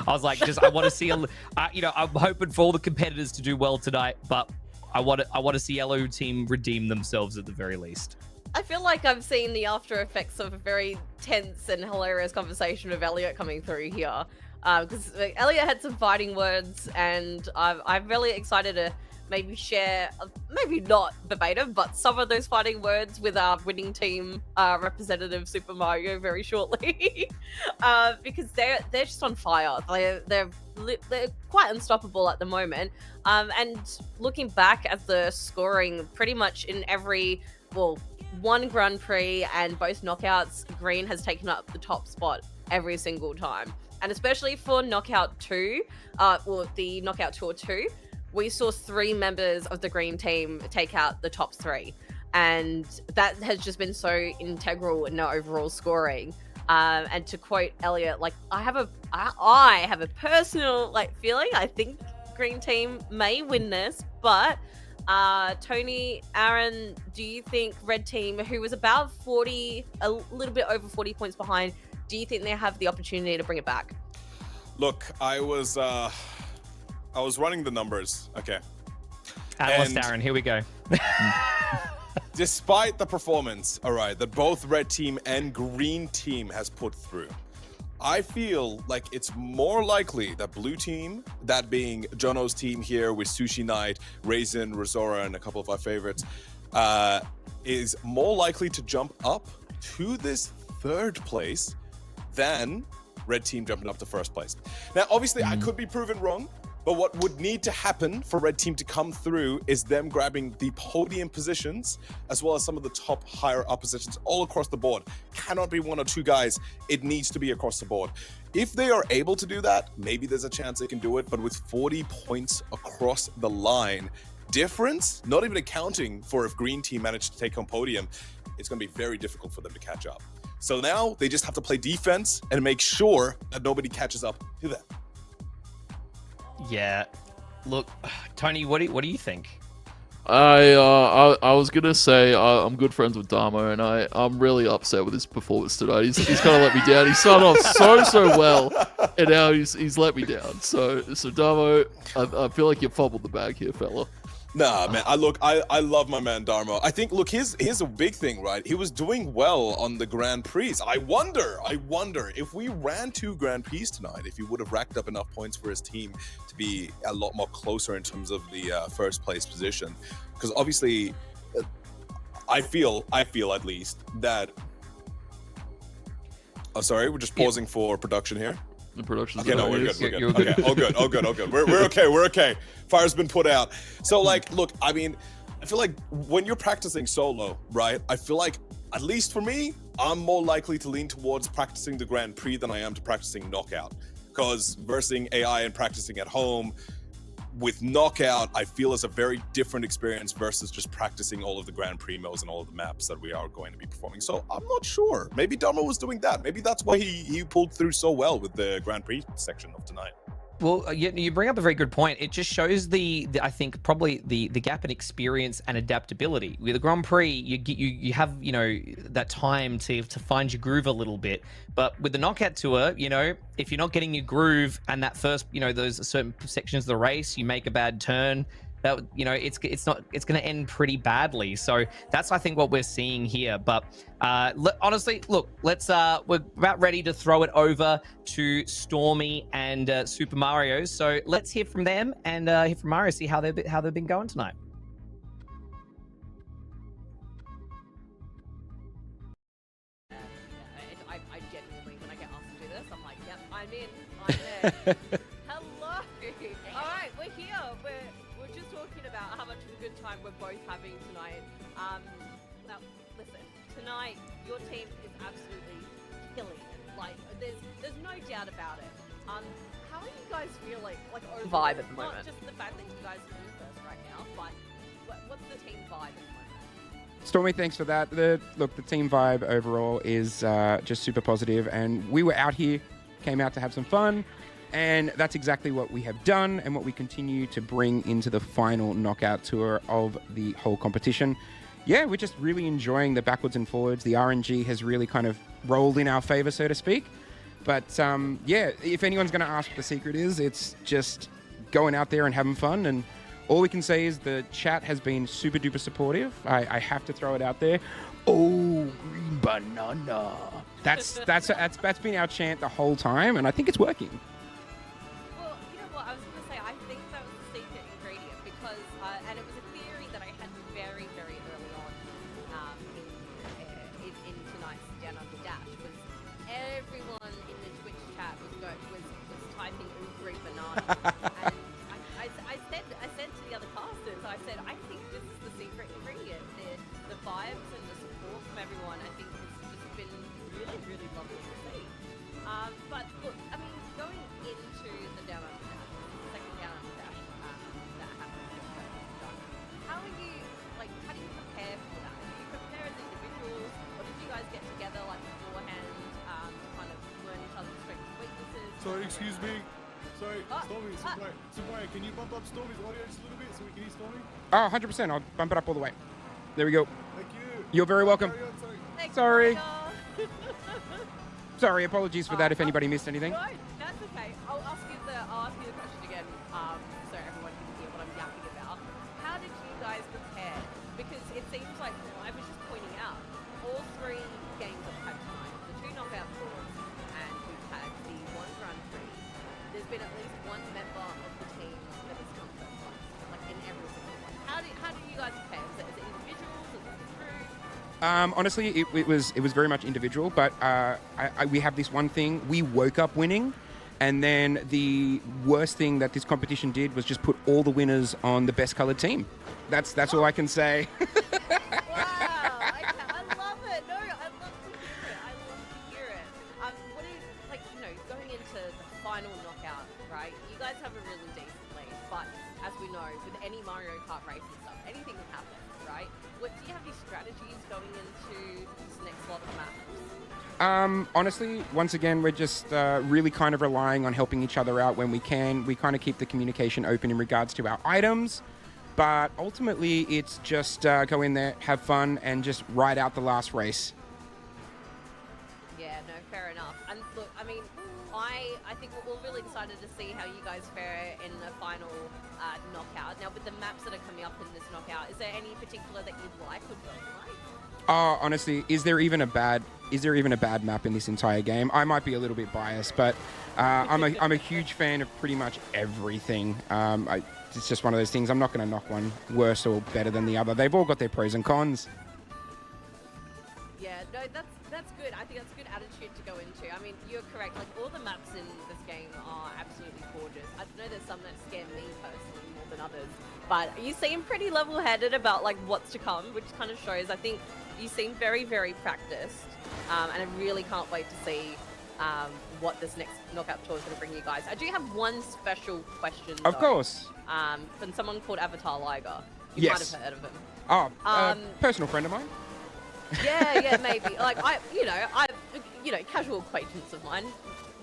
Speaker 3: I was like, I want to see you know, I'm hoping for all the competitors to do well tonight, but I want to see LO team redeem themselves at the very least.
Speaker 1: I feel like I've seen the after effects of a very tense and hilarious conversation with Elliot coming through here. Because Elliot had some fighting words, and I'm really excited to maybe share, maybe not verbatim, but some of those fighting words with our winning team representative Super Mario very shortly. Because they're just on fire. They're quite unstoppable at the moment. And looking back at the scoring, pretty much in every, well, one Grand Prix and both knockouts, Green has taken up the top spot every single time. And especially for Knockout 2, well, the Knockout Tour 2, we saw 3 members of the green team take out the top 3. And that has just been so integral in our overall scoring. And to quote Elliot, like, I have a personal like feeling. I think green team may win this, but Tony, Aaron, do you think red team, who was about 40, a little bit over 40 points behind, do you think they have the opportunity to bring it back?
Speaker 2: Look, I was running the numbers. Okay.
Speaker 3: Analyst Aaron, here we go.
Speaker 2: Despite the performance, all right, that both red team and green team has put through, I feel like it's more likely that blue team, that being Jono's team here with Sushi Knight, Raisin, Rosora, and a couple of our favorites, is more likely to jump up to this 3rd place than red team jumping up to 1st place. Now, obviously, I could be proven wrong, but what would need to happen for red team to come through is them grabbing the podium positions, as well as some of the top higher up positions all across the board. Cannot be 1 or 2 guys. It needs to be across the board. If they are able to do that, maybe there's a chance they can do it, but with 40 points across the line difference, not even accounting for if green team managed to take home podium, it's going to be very difficult for them to catch up. So now they just have to play defense and make sure that nobody catches up to them.
Speaker 3: Yeah. Look, Tony, what do you think?
Speaker 4: I was gonna say I'm good friends with Darmo, and I'm really upset with his performance tonight. He's kind of let me down. He started off so well, and now he's let me down. So Darmo, I feel like you fumbled the bag here, fella.
Speaker 2: Nah, man. I love my man Darmo. I think, look, here's a big thing, right? He was doing well on the Grand Prix. I wonder if we ran 2 Grand Prix tonight, if he would have racked up enough points for his team to be a lot more closer in terms of the 1st place position. Because obviously, I feel at least that. Oh, sorry, we're just pausing for production here.
Speaker 4: The production's
Speaker 2: okay, no, we're good. Okay, all good. We're okay. Fire's been put out. So, like, look, I mean, I feel like when you're practicing solo, right? I feel like, at least for me, I'm more likely to lean towards practicing the Grand Prix than I am to practicing Knockout. Because versing AI and practicing at home with Knockout, I feel is a very different experience versus just practicing all of the Grand Prix modes and all of the maps that we are going to be performing. So I'm not sure. Maybe Darmo was doing that. Maybe that's why he pulled through so well with the Grand Prix section of tonight.
Speaker 3: Well, you bring up a very good point. It just shows the I think probably the gap in experience and adaptability. With the Grand Prix, you have that time to find your groove a little bit. But with the Knockout Tour, if you're not getting your groove and that first those certain sections of the race, you make a bad turn, that it's going to end pretty badly. So that's I think what we're seeing here. But honestly, look, we're about ready to throw it over to Stormie and Super Mario. So let's hear from them and hear from Mario, see how they've been going tonight.
Speaker 1: I genuinely, when I get asked to do this, I'm like, yep, I'm there. Hello. All right, we're here. We're just talking about how much of a good time we're both having tonight. Now, listen, tonight your team is absolutely killing it. Like, there's no doubt about it. How are you guys feeling? Like, overall,
Speaker 6: Vibe at the moment.
Speaker 1: Not just the fact that you guys are doing first right now, but what's the team vibe at the moment?
Speaker 9: Stormie, thanks for that. The team vibe overall is just super positive, and we were out here, came out to have some fun, and that's exactly what we have done and what we continue to bring into the final knockout tour of the whole competition. Yeah, we're just really enjoying the backwards and forwards. The RNG has really kind of rolled in our favor, so to speak. But yeah, if anyone's going to ask what the secret is, it's just going out there and having fun. And all we can say is the chat has been super duper supportive. I have to throw it out there. Oh, green banana. That's been our chant the whole time, and I think it's working.
Speaker 1: Well, you know what? I was going to say, I think that was the secret ingredient because, and it was a theory that I had very, very early on in tonight's Downunder Dash, was everyone in the Twitch chat was typing "ooh, green banana," and I said to the other casters, I said, I think this is the secret ingredient. The vibes and the support from everyone, I think, has just been really, really lovely to see. But look, I mean, going into the Downunder Dash, the second Downunder Dash that happened
Speaker 10: excuse me. Sorry, Stormie, Spiny, can you bump up Stormie's audio just a little bit so we can hear Stormie?
Speaker 9: Oh, 100%. I'll bump it up all the way. There we go.
Speaker 10: Thank you.
Speaker 9: You're very welcome.
Speaker 10: Carry on, sorry.
Speaker 9: Sorry. Sorry, apologies for that if anybody missed anything.
Speaker 1: No, that's okay. I'll ask you the question again, so everyone can hear what I'm yapping about. How did you guys prepare? Because it seems like I was just pointing out all three games of Type tonight, the 2 knockout tours, and we've had the 1 Grand Prix. There's been at least one member of the team that has come first place, like in every single one. How did you guys prepare? Is it individuals? Is it the group?
Speaker 9: Honestly, it was very much individual, but we have this one thing. We woke up winning, and then the worst thing that this competition did was just put all the winners on the best colored team. That's all I can say.
Speaker 1: Wow, I love it. No, I love to hear it. I love to hear it. What is, like, going into the final knockout, right? You guys have a really decent lead, but as we know, with any Mario Kart race and stuff, anything can happen, right? Do you have any strategies going into this next lot of maps?
Speaker 9: Honestly, once again, we're just really kind of relying on helping each other out when we can. We kind of keep the communication open in regards to our items, but ultimately it's just go in there, have fun, and just ride out the last race.
Speaker 1: Yeah, no, fair enough. And look, I mean, I think we're all really excited to see how you guys fare in the final knockout. Now, with the maps that are coming up in this knockout, is there any particular that you'd like or don't like?
Speaker 9: Honestly, is there even a bad map in this entire game? I might be a little bit biased, but I'm a huge fan of pretty much everything. It's just one of those things. I'm not going to knock one worse or better than the other. They've all got their pros and cons.
Speaker 1: Yeah, no, that's good. I think that's a good attitude to go into. I mean, you're correct. Like, all the maps in this game are absolutely gorgeous. I know there's some that scare me personally more than others, but you seem pretty level-headed about, like, what's to come, which kind of shows. I think you seem very, very practiced, and I really can't wait to see what this next knockout tour is going to bring you guys. I do have one special question,
Speaker 9: Of course.
Speaker 1: From someone called Avatar Liger. You
Speaker 9: Yes.
Speaker 1: might have heard of him.
Speaker 9: Oh, personal friend of mine.
Speaker 1: Yeah, maybe. Like, casual acquaintance of mine,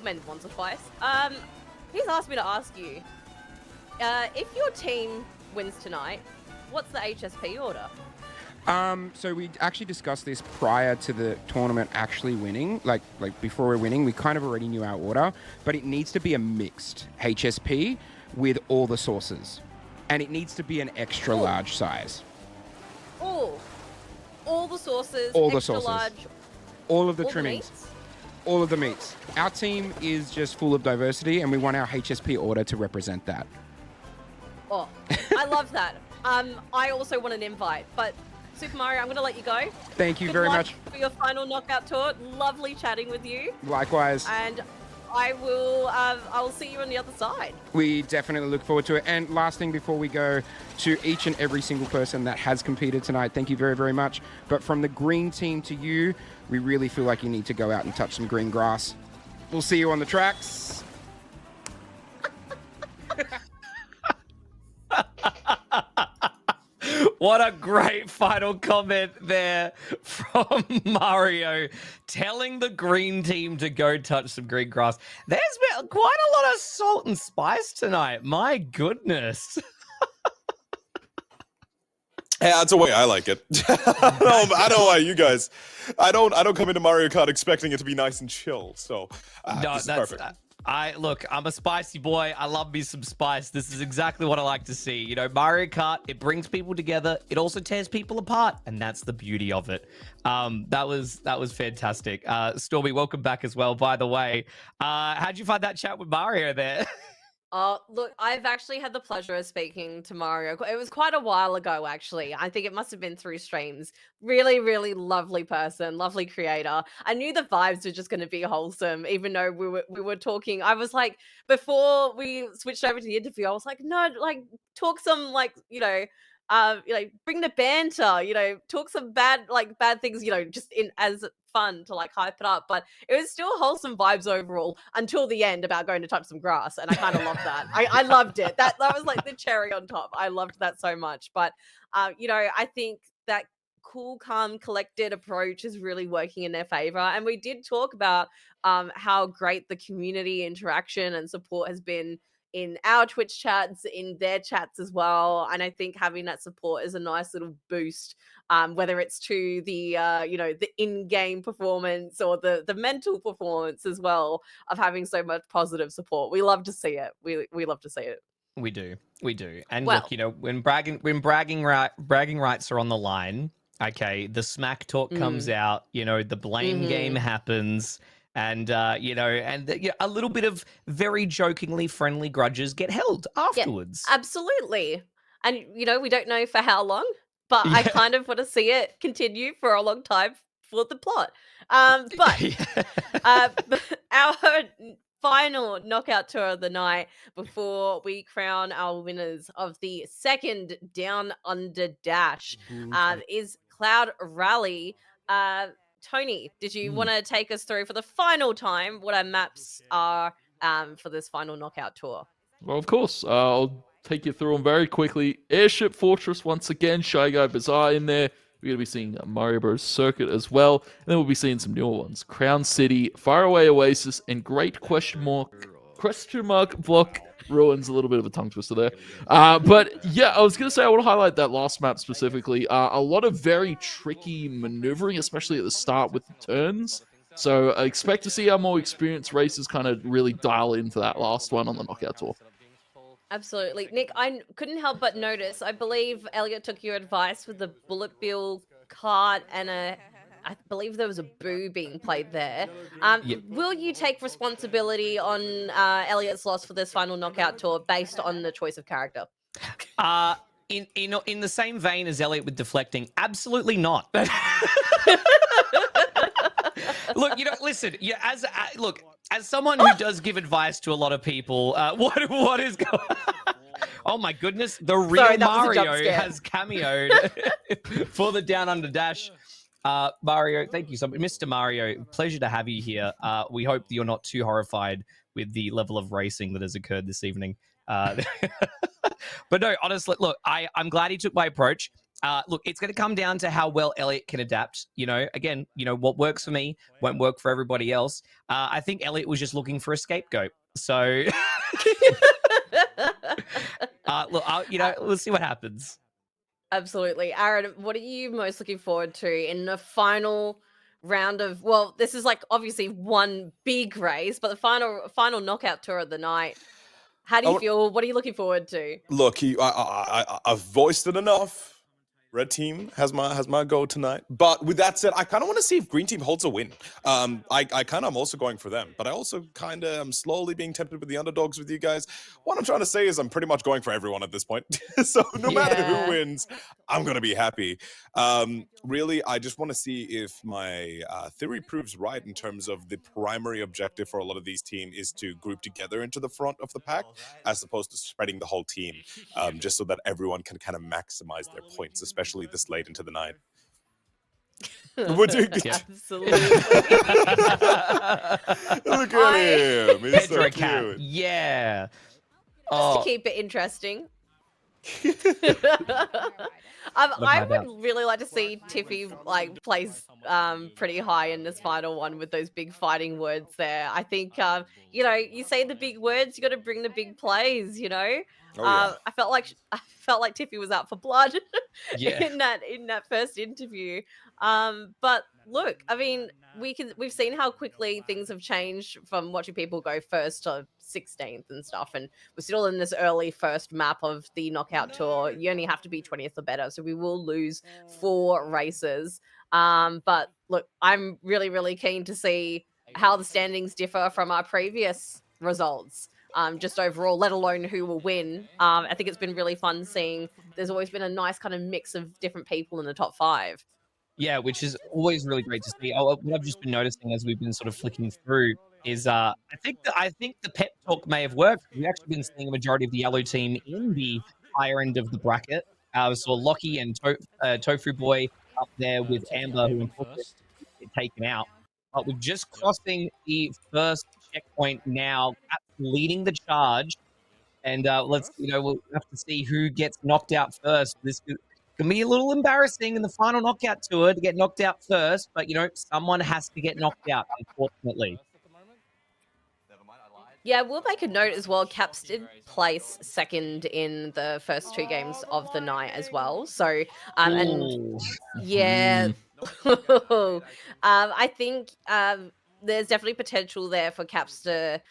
Speaker 1: met once or twice. He's asked me to ask you, if your team wins tonight, what's the HSP order?
Speaker 9: So we actually discussed this prior to the tournament actually winning. Like before we're winning, we kind of already knew our order, but it needs to be a mixed HSP with all the sauces, and it needs to be an extra large size.
Speaker 1: All the sauces,
Speaker 9: All the
Speaker 1: extra
Speaker 9: sauces.
Speaker 1: large,
Speaker 9: All of the
Speaker 1: all
Speaker 9: trimmings.
Speaker 1: The meats?
Speaker 9: All of the meats. Our team is just full of diversity, and we want our HSP order to represent that.
Speaker 1: Oh, I love that. I also want an invite, but Super Mario, I'm going to let you go.
Speaker 9: Thank you
Speaker 1: Good
Speaker 9: very
Speaker 1: luck
Speaker 9: much.
Speaker 1: for your final knockout tour. Lovely chatting with you.
Speaker 9: Likewise.
Speaker 1: And I will see you on the other side.
Speaker 9: We definitely look forward to it. And last thing before we go, to each and every single person that has competed tonight, thank you very, very much. But from the green team to you, we really feel like you need to go out and touch some green grass. We'll see you on the tracks.
Speaker 3: What a great final comment there from Mario, telling the green team to go touch some green grass. There's been quite a lot of salt and spice tonight. My goodness.
Speaker 2: Hey, that's the way I like it. I don't know why you guys. I don't come into Mario Kart expecting it to be nice and chill. So
Speaker 3: No,
Speaker 2: this is
Speaker 3: that's
Speaker 2: perfect.
Speaker 3: Look, I'm a spicy boy. I love me some spice. This is exactly what I like to see. You know, Mario Kart, it brings people together. It also tears people apart, and that's the beauty of it. That was fantastic. Stormie, welcome back as well, by the way. How'd you find that chat with Mario there?
Speaker 1: Look, I've actually had the pleasure of speaking to Mario. It was quite a while ago, actually. I think it must have been through streams. Really, really lovely person, lovely creator. I knew the vibes were just going to be wholesome, even though we were talking. I was like, before we switched over to the interview, I was like, no, like talk some bring the banter, talk some bad things, just in as fun to like hype it up. But it was still wholesome vibes overall until the end about going to touch some grass, and I kind of loved that. I loved it. That was like the cherry on top. I loved that so much. But I think that cool, calm, collected approach is really working in their favor. And we did talk about how great the community interaction and support has been in our Twitch chats, in their chats as well. And I think having that support is a nice little boost, whether it's to the the in-game performance or the mental performance as well, of having so much positive support. We love to see it. We love to see it.
Speaker 3: We do. And
Speaker 1: Well-
Speaker 3: look, when bragging rights are on the line, okay, the smack talk comes out, the blame game happens, and a little bit of very jokingly friendly grudges get held afterwards.
Speaker 1: Yeah, absolutely. And we don't know for how long, but I kind of want to see it continue for a long time for the plot. But our final knockout tour of the night before we crown our winners of the second Down Under Dash is Cloud Rally. Tony, did you want to take us through for the final time what our maps are for this final knockout tour?
Speaker 4: Well, of course. I'll take you through them very quickly. Airship Fortress, once again. Shy Guy Bazaar in there. We're going to be seeing Mario Bros. Circuit as well. And then we'll be seeing some newer ones. Crown City, Faraway Oasis, and Great Question Mark Block Ruins. A little bit of a tongue twister there. But yeah, I was going to say I want to highlight that last map specifically. A lot of very tricky maneuvering, especially at the start with the turns. So I expect to see our more experienced racers kind of really dial in for that last one on the knockout tour.
Speaker 1: Absolutely. Nick, I couldn't help but notice, I believe Elliot took your advice with the bullet bill cart and I believe there was a boo being played there. Will you take responsibility on Elliot's loss for this final knockout tour based on the choice of character?
Speaker 3: In the same vein as Elliot with deflecting, absolutely not. Look, listen. As someone who does give advice to a lot of people, what is going? Oh my goodness, the real Mario has cameoed for the Down Under Dash. Mario, thank you so much, Mr. Mario. Pleasure to have you here. We hope that you're not too horrified with the level of racing that has occurred this evening. But no, honestly, look, I'm glad he took my approach. Look, it's going to come down to how well Elliot can adapt. Again, what works for me won't work for everybody else. I think Elliot was just looking for a scapegoat. So, look, we'll see what happens.
Speaker 1: Absolutely. Aaron, what are you most looking forward to in the final round of, well, this is like obviously one big race, but the final knockout tour of the night. How do you feel? What are you looking forward to?
Speaker 2: Look, I've voiced it enough. Red team has my goal tonight. But with that said, I kind of want to see if green team holds a win. I kind of am also going for them, but I also kind of am slowly being tempted with the underdogs with you guys. What I'm trying to say is I'm pretty much going for everyone at this point. So no matter who wins, I'm going to be happy. Really, I just want to see if my theory proves right in terms of the primary objective for a lot of these teams is to group together into the front of the pack as opposed to spreading the whole team, just so that everyone can kind of maximize their points, especially this late into the night. What do you get?
Speaker 1: Absolutely.
Speaker 2: Look at him. He's so cute.
Speaker 3: Yeah.
Speaker 1: Just to keep it interesting. I would really like to see Tiffy plays pretty high in this final one with those big fighting words there. I think you say the big words, you got to bring the big plays. I felt like Tiffy was out for blood in that first interview. But look, I mean, we've seen how quickly things have changed from watching people go first to 16th and stuff, and we're still in this early first map of the knockout tour. You only have to be 20th or better, so we will lose 4 races. But look, I'm really, really keen to see how the standings differ from our previous results. Just overall, let alone who will win. I think it's been really fun seeing there's always been a nice kind of mix of different people in the top 5.
Speaker 3: Yeah, which is always really great to see. What I've just been noticing as we've been sort of flicking through is I think the pep talk may have worked. We've actually been seeing a majority of the yellow team in the higher end of the bracket. We saw Lockie and Tofu Boy up there with Amber, who unfortunately get taken out. But we're just crossing the first checkpoint now, leading the charge, and we'll have to see who gets knocked out first. This Can be a little embarrassing in the final knockout tour to get knocked out first, but someone has to get knocked out, unfortunately.
Speaker 1: Yeah, we'll make a note as well. Caps did place second in the first 2 games of the night as well. So, and yeah, I think there's definitely potential there for Caps to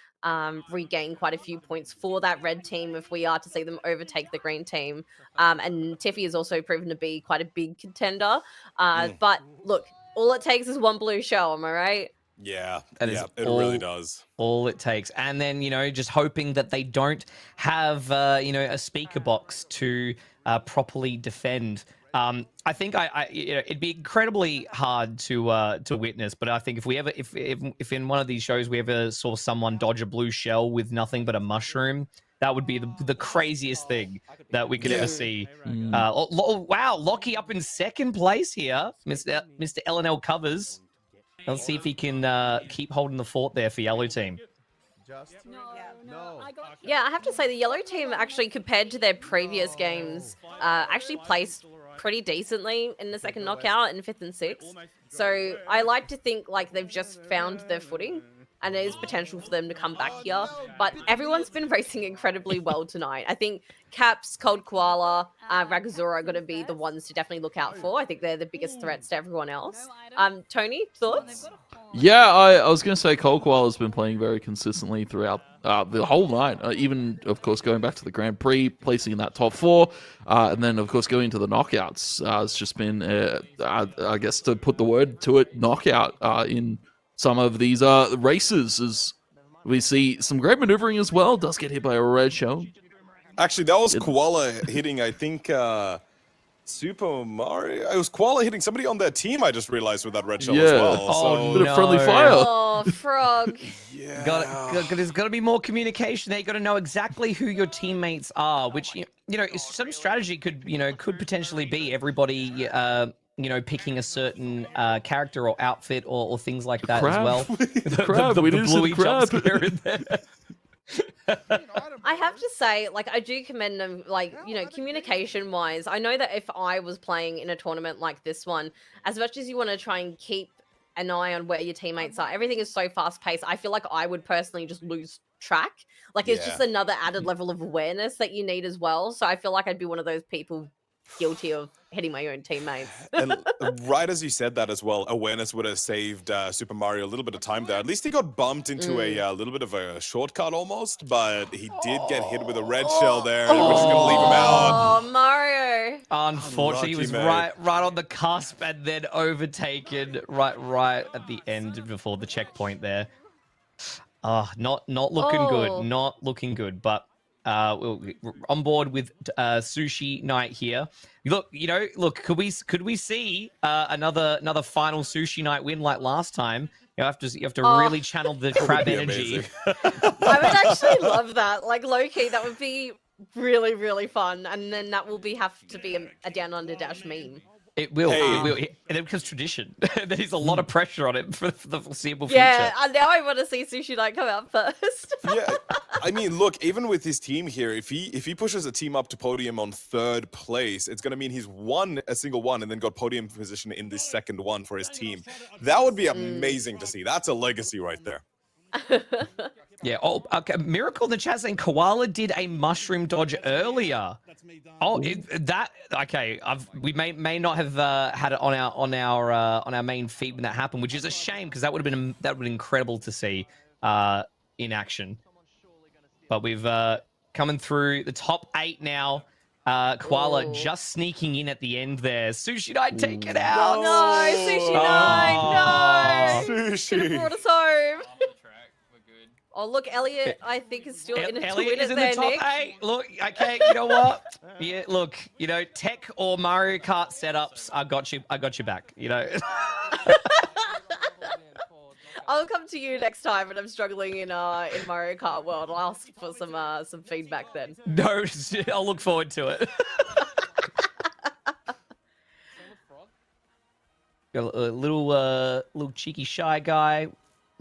Speaker 1: regain quite a few points for that red team if we are to see them overtake the green team. And Tiffy has also proven to be quite a big contender. But look, all it takes is one blue shell, am I right?
Speaker 2: Yeah,
Speaker 3: That
Speaker 2: it really does.
Speaker 3: All it takes. And then, just hoping that they don't have, a speaker box to properly defend. I think it'd be incredibly hard to witness, but I think if we ever, if in one of these shows we ever saw someone dodge a blue shell with nothing but a mushroom, that would be the craziest thing that we could ever see. Wow, Lockie up in second place here, Mr. LNL covers. Let's see if he can keep holding the fort there for yellow team.
Speaker 1: Yeah, I have to say the yellow team actually, compared to their previous games, actually placed pretty decently in the second knockout in 5th and 6th. So I like to think like they've just found their footing and there's potential for them to come back here. But everyone's been racing incredibly well tonight. I think Caps, Cold Koala, Ragazura are going to be the ones to definitely look out for. I think they're the biggest threats to everyone else. Tony, thoughts?
Speaker 4: Yeah, I was going to say Cold Koala has been playing very consistently throughout the whole night. Even, of course, going back to the Grand Prix, placing in that top 4. And then, of course, going to the knockouts. It's just been, I guess, to put the word to it, knockout in some of these races. As we see some great maneuvering as well. Does get hit by a red shell.
Speaker 2: Actually, that was Koala hitting, I think, Super Mario. It was Koala hitting somebody on their team, I just realized, with that red shell as well.
Speaker 4: Bit of friendly fire.
Speaker 1: Oh, Frog.
Speaker 3: There's got to be more communication there. You got to know exactly who your teammates are, which, some strategy could potentially be everybody, picking a certain character or outfit or things like that as well.
Speaker 4: The crab. We didn't see the crab.
Speaker 1: I have to say, like, I do commend them, like, communication-wise. I know that if I was playing in a tournament like this one, as much as you want to try and keep an eye on where your teammates are, everything is so fast-paced, I feel like I would personally just lose track. Like, it's just another added level of awareness that you need as well. So I feel like I'd be one of those people guilty of hitting my own teammates.
Speaker 2: And right as you said that as well, awareness would have saved Super Mario a little bit of time there. At least he got bumped into a little bit of a shortcut almost, but he did get hit with a red shell there, which is going to leave him out.
Speaker 1: Oh, Mario.
Speaker 3: Unfortunately, he was right on the cusp and then overtaken right at the end before the checkpoint there. Not looking good. Not looking good, but we're on board with Sushi Night here. Look, could we see another final Sushi Night win like last time? You have to really channel the crab energy.
Speaker 1: I would actually love that. Like, low-key, that would be really, really fun. And then that will have to be a Downunder Dash meme.
Speaker 3: It will. It will. And it becomes tradition. There's a lot of pressure on it for the foreseeable future.
Speaker 1: Yeah, and now I want to see Sushi Night come out first.
Speaker 2: Yeah, I mean, look, even with his team here, if he pushes a team up to podium on 3rd place, it's going to mean he's won a single one and then got podium position in the 2nd one for his team. That would be amazing to see. That's a legacy right there.
Speaker 3: Yeah. Oh, okay. Miracle in the chat saying Koala did a mushroom dodge earlier. Oh, okay. We may not have had it on our main feed when that happened, which is a shame because that would have been incredible to see in action. But we've coming through the top 8 now. Koala just sneaking in at the end there. Sushi Night, take it out.
Speaker 1: Oh, no, Sushi Night, no.
Speaker 2: Sushi.
Speaker 1: Could have brought us home. Oh, look, Elliot, I think, is still in it to win it there, Nick.
Speaker 3: Hey, look, okay, you know what? Yeah, look, tech or Mario Kart setups, I got you back,
Speaker 1: I'll come to you next time when I'm struggling in Mario Kart World. I'll ask for some feedback then.
Speaker 3: No, I'll look forward to it. Got a little cheeky shy guy.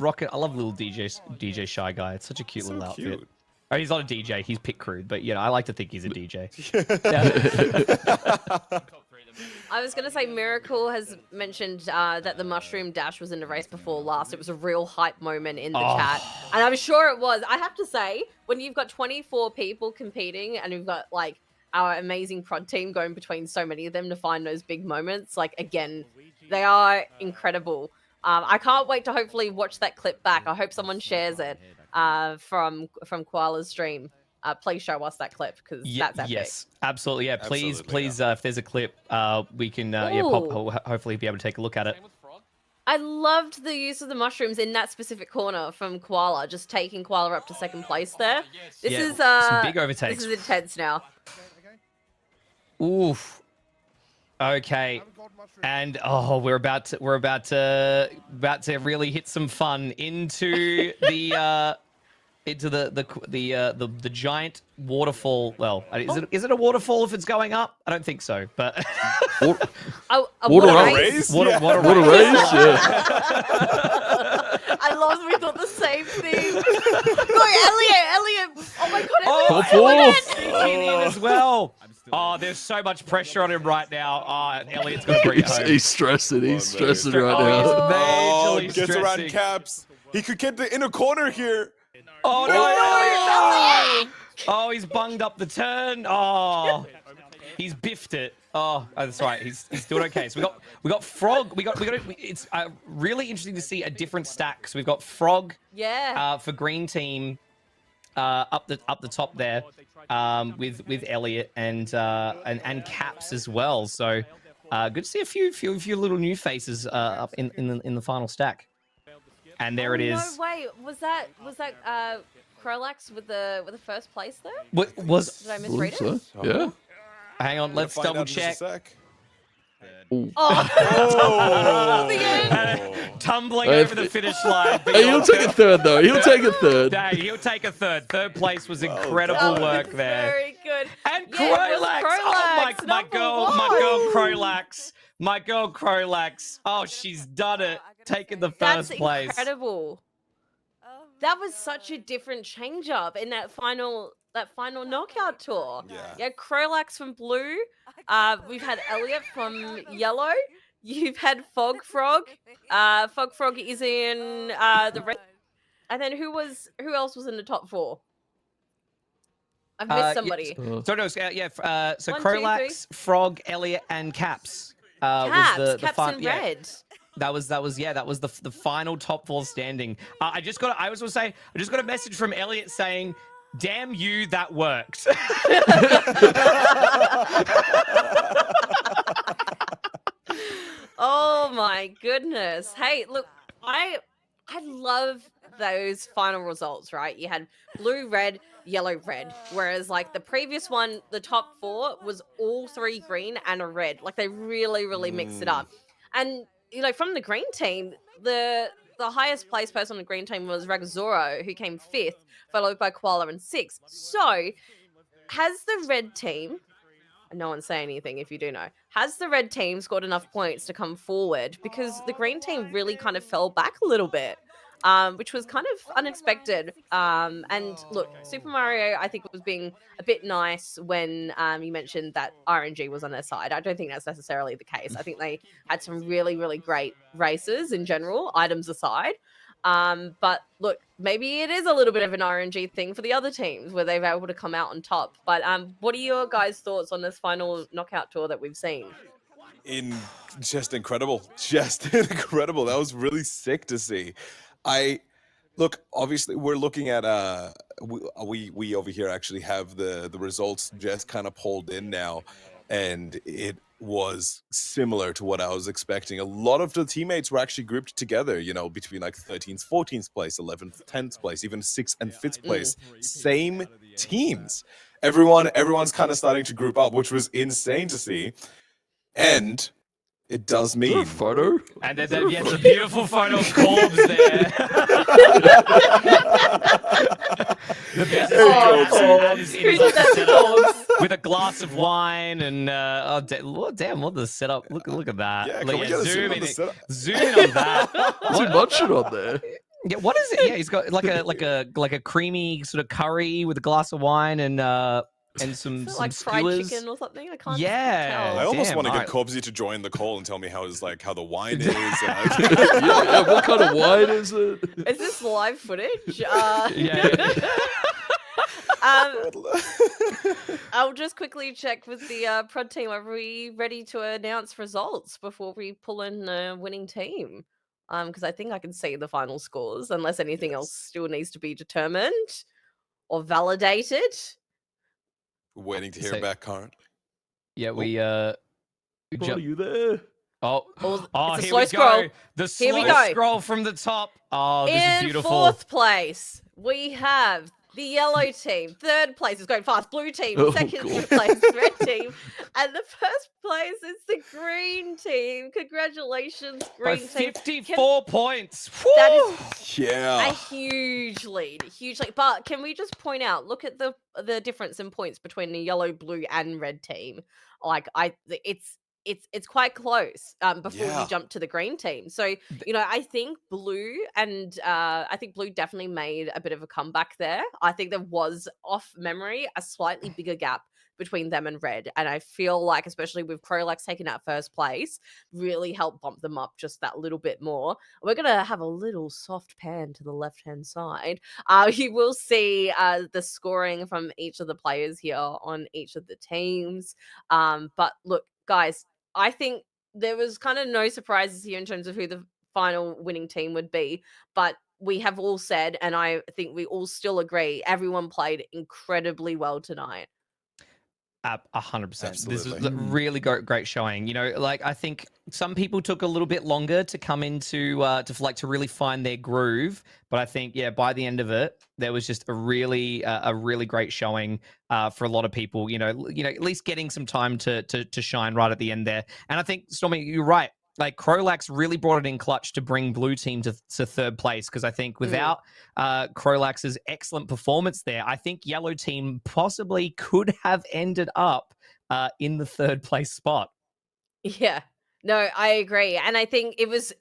Speaker 3: Rocket, I love little DJ Shy Guy. It's such a cute little outfit.
Speaker 2: Cute.
Speaker 3: Oh, he's not a DJ. He's pit crude, but I like to think he's a DJ.
Speaker 1: I was going to say Miracle has mentioned that the Mushroom Dash was in the race before last. It was a real hype moment in the chat. And I'm sure it was. I have to say, when you've got 24 people competing and you've got, like, our amazing prod team going between so many of them to find those big moments, like, again, they are incredible. I can't wait to hopefully watch that clip back. I hope someone shares it from Koala's stream. Please show us that clip because that's epic.
Speaker 3: Yes, absolutely. Yeah, please,
Speaker 2: Absolutely,
Speaker 3: please. If there's a clip, we can hopefully be able to take a look at it.
Speaker 1: I loved the use of the mushrooms in that specific corner from Koala, just taking Koala up to second place there. This is
Speaker 3: some big overtakes.
Speaker 1: This is intense now.
Speaker 3: Oof. Okay. And we're about to really hit some fun into the the giant waterfall. Well, is it a waterfall if it's going up? I don't think so, but
Speaker 1: water race.
Speaker 3: Water
Speaker 4: race. Yeah.
Speaker 1: I love. We thought the same thing. No, Elliot. Oh my god,
Speaker 3: Elliot as well. Oh, there's so much pressure on him right now. Elliot's got to bring it home.
Speaker 4: He's stressing. He's stressing right now.
Speaker 3: Oh,
Speaker 2: gets around Caps. He could get the inner corner here.
Speaker 3: Oh no! Oh, he's bunged up the turn. Oh, he's biffed it. Oh, that's right. He's doing okay. So we got Frog. It's really interesting to see a different stack. So we've got Frog.
Speaker 1: Yeah.
Speaker 3: For green team, up the top there, with Elliot and Caps as well. So good to see a few little new faces up in the final stack. And there it is.
Speaker 1: No way. Was that Krolax with the first place there?
Speaker 3: Did
Speaker 1: I misread it?
Speaker 4: So. Yeah.
Speaker 3: Hang on, let's double check. Tumbling over the finish line.
Speaker 4: Hey, he'll take a third though. He'll take a third.
Speaker 3: He'll take a third. Third place was incredible work there.
Speaker 1: Very good.
Speaker 3: And Krolax. Oh my girl Krolax. My girl Krolax. Oh, she's done it. Taking the first place.
Speaker 1: That's incredible. That was such a different change up in that final knockout tour. Yeah, Krolax from blue. We've had Elliot from yellow. You've had FogFrog. FogFrog is in the red. And then who else was in the top 4? I've missed somebody.
Speaker 3: So
Speaker 1: One,
Speaker 3: Krolax, Frog, Elliot, and Caps.
Speaker 1: Caps in red.
Speaker 3: That was the final top 4 standing. I just got a message from Elliot saying, "Damn you, that worked."
Speaker 1: Oh my goodness. Hey, look, I love those final results, right? You had blue, red, yellow, red. Whereas like the previous one, the top 4 was all 3 green and a red. Like they really, really mixed it up. And you know, from the green team, the highest placed person on the green team was Ragazoro, who came 5th, followed by Koala in 6th. So, has the red team, and no one say anything if you do know, has the red team scored enough points to come forward? Because the green team really kind of fell back a little bit, which was kind of unexpected. And look, Super Mario, I think, was being a bit nice when you mentioned that RNG was on their side. I don't think that's necessarily the case. I think they had some really, really great races in general, items aside. But look, maybe it is a little bit of an RNG thing for the other teams where they've been able to come out on top. But what are your guys' thoughts on this final knockout tour that we've seen?
Speaker 2: Just incredible. That was really sick to see. Look, obviously we're looking at we over here actually have the results just kind of pulled in now, and it was similar to what I was expecting. A lot of the teammates were actually grouped together, you know, between like 13th, 14th place, 11th, 10th place, even 6th and 5th place. Same teams. Everyone's kind of starting to group up, which was insane to see. And it does mean
Speaker 4: photo.
Speaker 3: And then it's a beautiful photo of Corbs there. With a glass of wine and damn, what the setup! Look at that.
Speaker 2: Yeah, can we get a zoom in
Speaker 3: on that.
Speaker 4: Too much on there.
Speaker 3: Yeah, what is it? Yeah, he's got like a creamy sort of curry with a glass of wine and and some
Speaker 1: like fried
Speaker 3: skewers.
Speaker 1: chicken or something. I can't
Speaker 3: Yeah.
Speaker 1: tell.
Speaker 2: I almost want to
Speaker 3: Damn,
Speaker 2: get CapZ to join the call and tell me how the wine is.
Speaker 4: Yeah, what kind of wine is it?
Speaker 1: Is this live footage?
Speaker 3: Yeah.
Speaker 1: I'll just quickly check with the prod team. Are we ready to announce results before we pull in a winning team? Because I think I can see the final scores, unless anything else still needs to be determined or validated.
Speaker 2: Waiting to hear
Speaker 3: So-
Speaker 2: back currently.
Speaker 3: Yeah, we
Speaker 4: Rod, are you there?
Speaker 1: Oh,
Speaker 3: Oh,
Speaker 1: it's a
Speaker 3: here
Speaker 1: slow
Speaker 3: we
Speaker 1: scroll.
Speaker 3: go. The
Speaker 1: Here we
Speaker 3: slow
Speaker 1: go.
Speaker 3: scroll from the top. Oh, this is
Speaker 1: In
Speaker 3: beautiful.
Speaker 1: 4th place, we have the yellow team. 3rd place is going fast. Blue team.
Speaker 4: Oh,
Speaker 1: 2nd
Speaker 4: God.
Speaker 1: place, red team. And the 1st place is the green team. Congratulations,
Speaker 3: By
Speaker 1: green team.
Speaker 3: 54 points.
Speaker 1: That
Speaker 3: Woo!
Speaker 1: is
Speaker 2: Yeah.
Speaker 1: a huge lead. Huge lead. But can we just point out, look at the difference in points between the yellow, blue, and red team. Like it's quite close before
Speaker 2: Yeah.
Speaker 1: you jump to the green team. So, I think blue definitely made a bit of a comeback there. I think there was, off memory, a slightly bigger gap between them and red. And I feel like, especially with Crowlax taking out 1st place, really helped bump them up just that little bit more. We're going to have a little soft pan to the left-hand side. You will see the scoring from each of the players here on each of the teams. But look, guys, I think there was kind of no surprises here in terms of who the final winning team would be, but we have all said, and I think we all still agree, everyone played incredibly well tonight.
Speaker 3: 100%. This was
Speaker 2: Absolutely.
Speaker 3: a really great showing. I think some people took a little bit longer to come into to really find their groove, but I think by the end of it, there was just a really great showing for a lot of people. At least getting some time to shine right at the end there. And I think, Stormie, you're right. Like, Crowlax really brought it in clutch to bring blue team to 3rd place, because I think without Crowlax's excellent performance there, I think yellow team possibly could have ended up in the 3rd place spot.
Speaker 1: Yeah. No, I agree. And I think it was,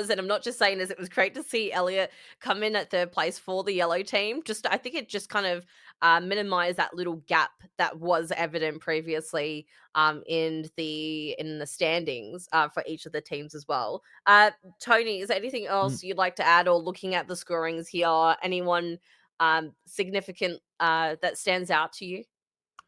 Speaker 1: and I'm not just saying this, it was great to see Elliot come in at 3rd place for the yellow team. I think it just kind of minimized that little gap that was evident previously in the standings for each of the teams as well. Tony, is there anything else you'd like to add, or looking at the scorings here, anyone significant that stands out to you?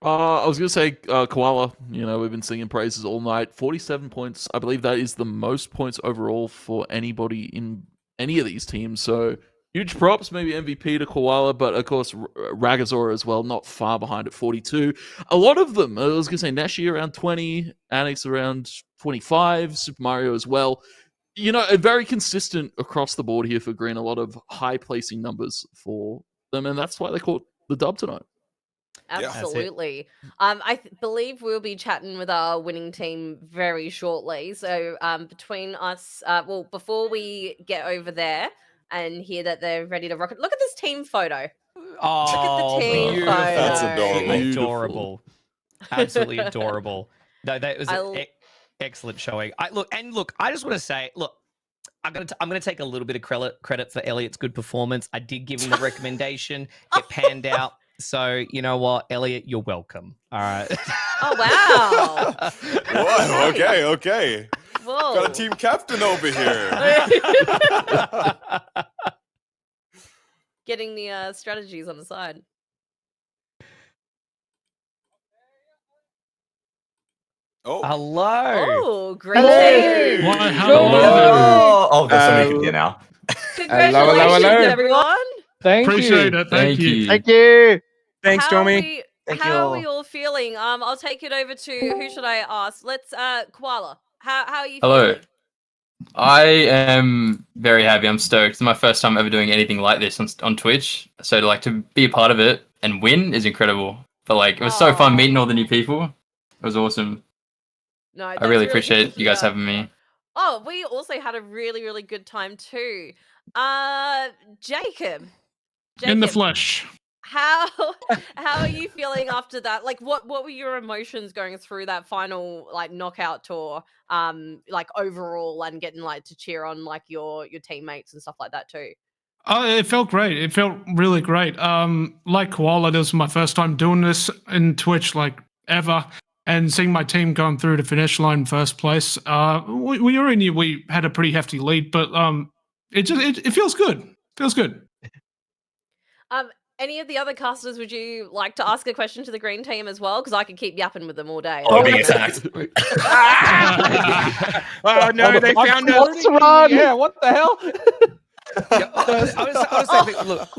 Speaker 4: I was going to say Koala. We've been singing praises all night. 47 points. I believe that is the most points overall for anybody in any of these teams. So huge props, maybe MVP to Koala, but of course Ragazora as well, not far behind at 42. A lot of them, I was going to say Nashi around 20, Annex around 25, Super Mario as well. Very consistent across the board here for Green. A lot of high placing numbers for them, and that's why they caught the dub tonight.
Speaker 1: Absolutely. I believe we'll be chatting with our winning team very shortly. So between us, before we get over there and hear that they're ready to rock it, look at this team photo.
Speaker 3: Oh,
Speaker 1: Look at the team
Speaker 3: beautiful.
Speaker 1: photo.
Speaker 2: That's adorable.
Speaker 3: Adorable. Absolutely adorable. No, that was an excellent showing. I just want to say, I'm gonna take a little bit of credit for Elliot's good performance. I did give him the recommendation. It panned out. So you know what, Elliot, you're welcome. All right.
Speaker 1: Oh wow.
Speaker 2: Whoa, okay.
Speaker 1: Whoa.
Speaker 2: Got a team captain over here.
Speaker 1: Getting the strategies on the side.
Speaker 2: Oh,
Speaker 3: Hello.
Speaker 1: Oh, great team.
Speaker 11: Oh, there's so many people here now.
Speaker 1: Congratulations,
Speaker 9: hello.
Speaker 1: everyone.
Speaker 10: Appreciate it. Thank you.
Speaker 12: Thank you.
Speaker 9: Thanks,
Speaker 1: How
Speaker 9: Stormie.
Speaker 1: are we all feeling? I'll take it over to, who should I ask? Let's Koala. How are you
Speaker 12: Hello.
Speaker 1: feeling?
Speaker 12: I am very happy. I'm stoked. It's my first time ever doing anything like this on Twitch. So to be a part of it and win is incredible. But it was so fun meeting all the new people. It was awesome.
Speaker 1: No,
Speaker 12: I really
Speaker 1: good
Speaker 12: appreciate
Speaker 1: to
Speaker 12: you guys
Speaker 1: hear.
Speaker 12: having me.
Speaker 1: Oh, we also had a really, really good time too. Jacob.
Speaker 10: In the flesh.
Speaker 1: How are you feeling after that? What were your emotions going through that final knockout tour? Overall, and getting to cheer on your teammates and stuff like that too.
Speaker 13: It felt great. It felt really great. Like Koala, this was my first time doing this in Twitch, like ever, and seeing my team going through the finish line first place. We already knew we had a pretty hefty lead, but it feels good. Feels good.
Speaker 1: Any of the other casters, would you like to ask a question to the green team as well? Because I could keep yapping with them all day.
Speaker 11: Oh, being attacked.
Speaker 9: Oh no, they found us.
Speaker 14: Let's run. Yeah, what the hell?
Speaker 15: I was saying, look,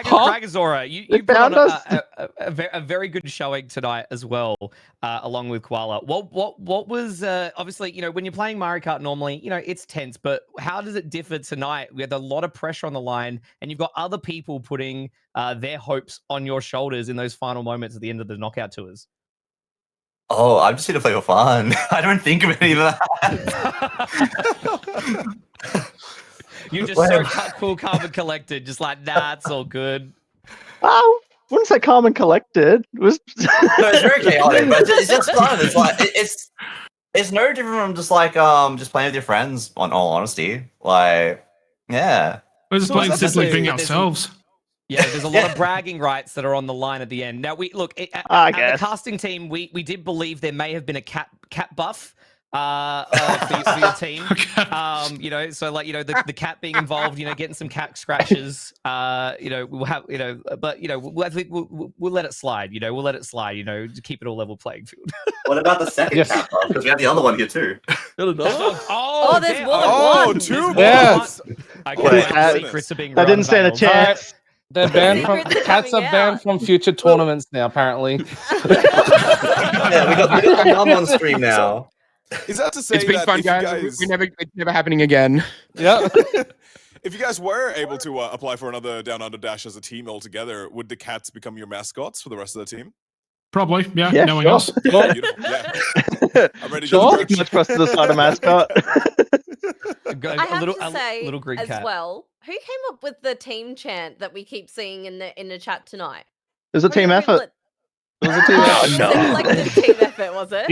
Speaker 15: Ragazora, you put on a very good showing tonight as well, along with Koala. What was obviously, you know, when you're playing Mario Kart normally, you know, it's tense, but how does it differ tonight? We had a lot of pressure on the line, and you've got other people putting their hopes on your shoulders in those final moments at the end of the knockout tours.
Speaker 11: Oh, I'm just here to play for fun. I don't think of any of that.
Speaker 15: You're just so cool, calm, and collected. Just like, nah, it's all good.
Speaker 14: I wouldn't say calm and collected. It was
Speaker 11: No, it's very chaotic, but it's just fun. It's like it's no different from just like just playing with your friends. On all honesty, like yeah,
Speaker 13: we're just playing simply being ourselves.
Speaker 15: Yeah, there's a lot of bragging rights that are on the line at the end. Now we look at the casting team. We did believe there may have been a cap buff. For your team, you know, so like, you know, the cat being involved, you know, getting some cat scratches, you know, we'll have, you know, but you know, we'll let it slide, you know, we'll let it slide, you know, to keep it all level playing field.
Speaker 11: What about the second cat? Because we have the other one here too.
Speaker 1: Oh, there's more than one.
Speaker 13: Two.
Speaker 14: Yes.
Speaker 15: Secrets are being
Speaker 14: I didn't stand a chance.
Speaker 6: They're banned from cats are banned from future tournaments now, apparently.
Speaker 11: Yeah, we got the mum on stream now.
Speaker 2: Is that to say
Speaker 9: It's been
Speaker 2: that
Speaker 9: fun,
Speaker 2: if
Speaker 9: guys.
Speaker 2: you guys...
Speaker 9: It's never happening again.
Speaker 14: Yeah.
Speaker 2: If you guys were able to apply for another Downunder Dash as a team altogether, would the cats become your mascots for the rest of the team?
Speaker 13: Probably, yeah.
Speaker 14: Yeah,
Speaker 13: no one
Speaker 14: sure.
Speaker 13: else.
Speaker 2: Oh, beautiful. Yeah. I'm ready to
Speaker 14: Sure.
Speaker 2: do
Speaker 14: Much for us to decide a mascot.
Speaker 1: I have to say
Speaker 15: little green
Speaker 1: as
Speaker 15: cat.
Speaker 1: well, who came up with the team chant that we keep seeing in the chat tonight?
Speaker 14: It was a team effort. It was a team effort.
Speaker 1: It was a collective team effort, was it?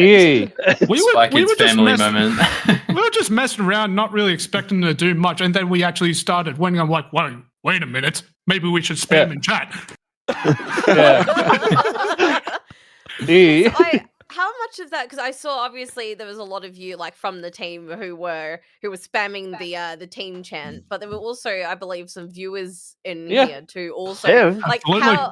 Speaker 13: We
Speaker 12: We
Speaker 13: were just
Speaker 12: family
Speaker 13: messing,
Speaker 12: moment.
Speaker 13: we were just messing around, not really expecting to do much, and then we actually started when I'm like, wait a minute, maybe we should spam in chat.
Speaker 1: How much of that? Because I saw obviously there was a lot of you like from the team who were spamming the team chant, but there were also, I believe, some viewers in here too. Also, like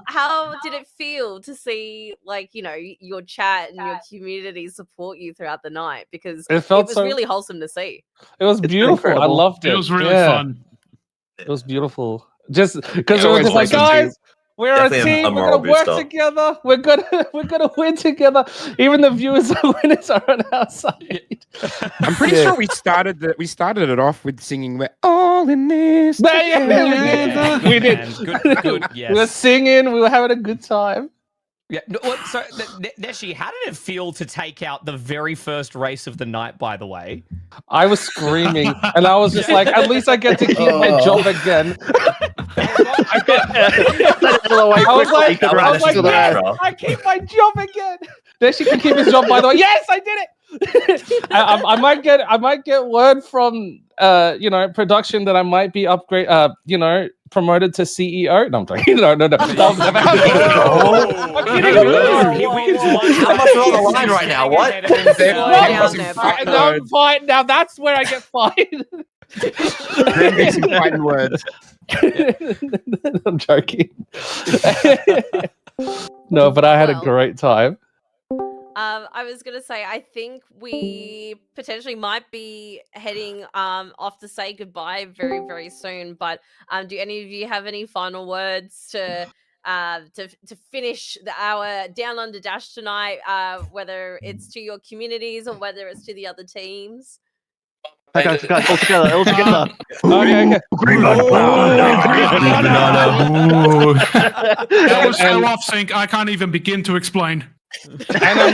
Speaker 1: how did it feel to see like, you know, your chat and your community support you throughout the night? Because it was really wholesome to see.
Speaker 6: It was beautiful. I loved it.
Speaker 13: It was really fun.
Speaker 6: It was beautiful. Just because we were just like, guys, we're a team. We're gonna work together. We're gonna win together. Even the viewers and winners are on our side.
Speaker 9: I'm pretty sure we started it off with singing "We're all in this."
Speaker 6: We did.
Speaker 15: Good. Yes.
Speaker 6: We were singing. We were having a good time.
Speaker 15: Yeah. So, Neshi, how did it feel to take out the very first race of the night? By the way,
Speaker 6: I was screaming, and I was just like, "At least I get to keep my job again." I was like, yes, I keep my job again. Neshi can keep his job. By the way, yes, I did it. I might get word from production that I might be promoted to CEO. No, I'm joking. No. That'll never happen. I'm kidding.
Speaker 11: How much are on the line right now? What?
Speaker 6: Now I'm fine. Now that's where I get fined.
Speaker 9: Some fighting words.
Speaker 6: I'm joking. No, but I had a great time.
Speaker 1: I was gonna say, I think we potentially might be heading off to say goodbye very, very soon. But do any of you have any final words to finish our Downunder Dash tonight? Whether it's to your communities or whether it's to the other teams.
Speaker 14: Guys, all together.
Speaker 6: Okay.
Speaker 14: Green
Speaker 13: That was so off sync. I can't even begin to explain.
Speaker 6: And I'm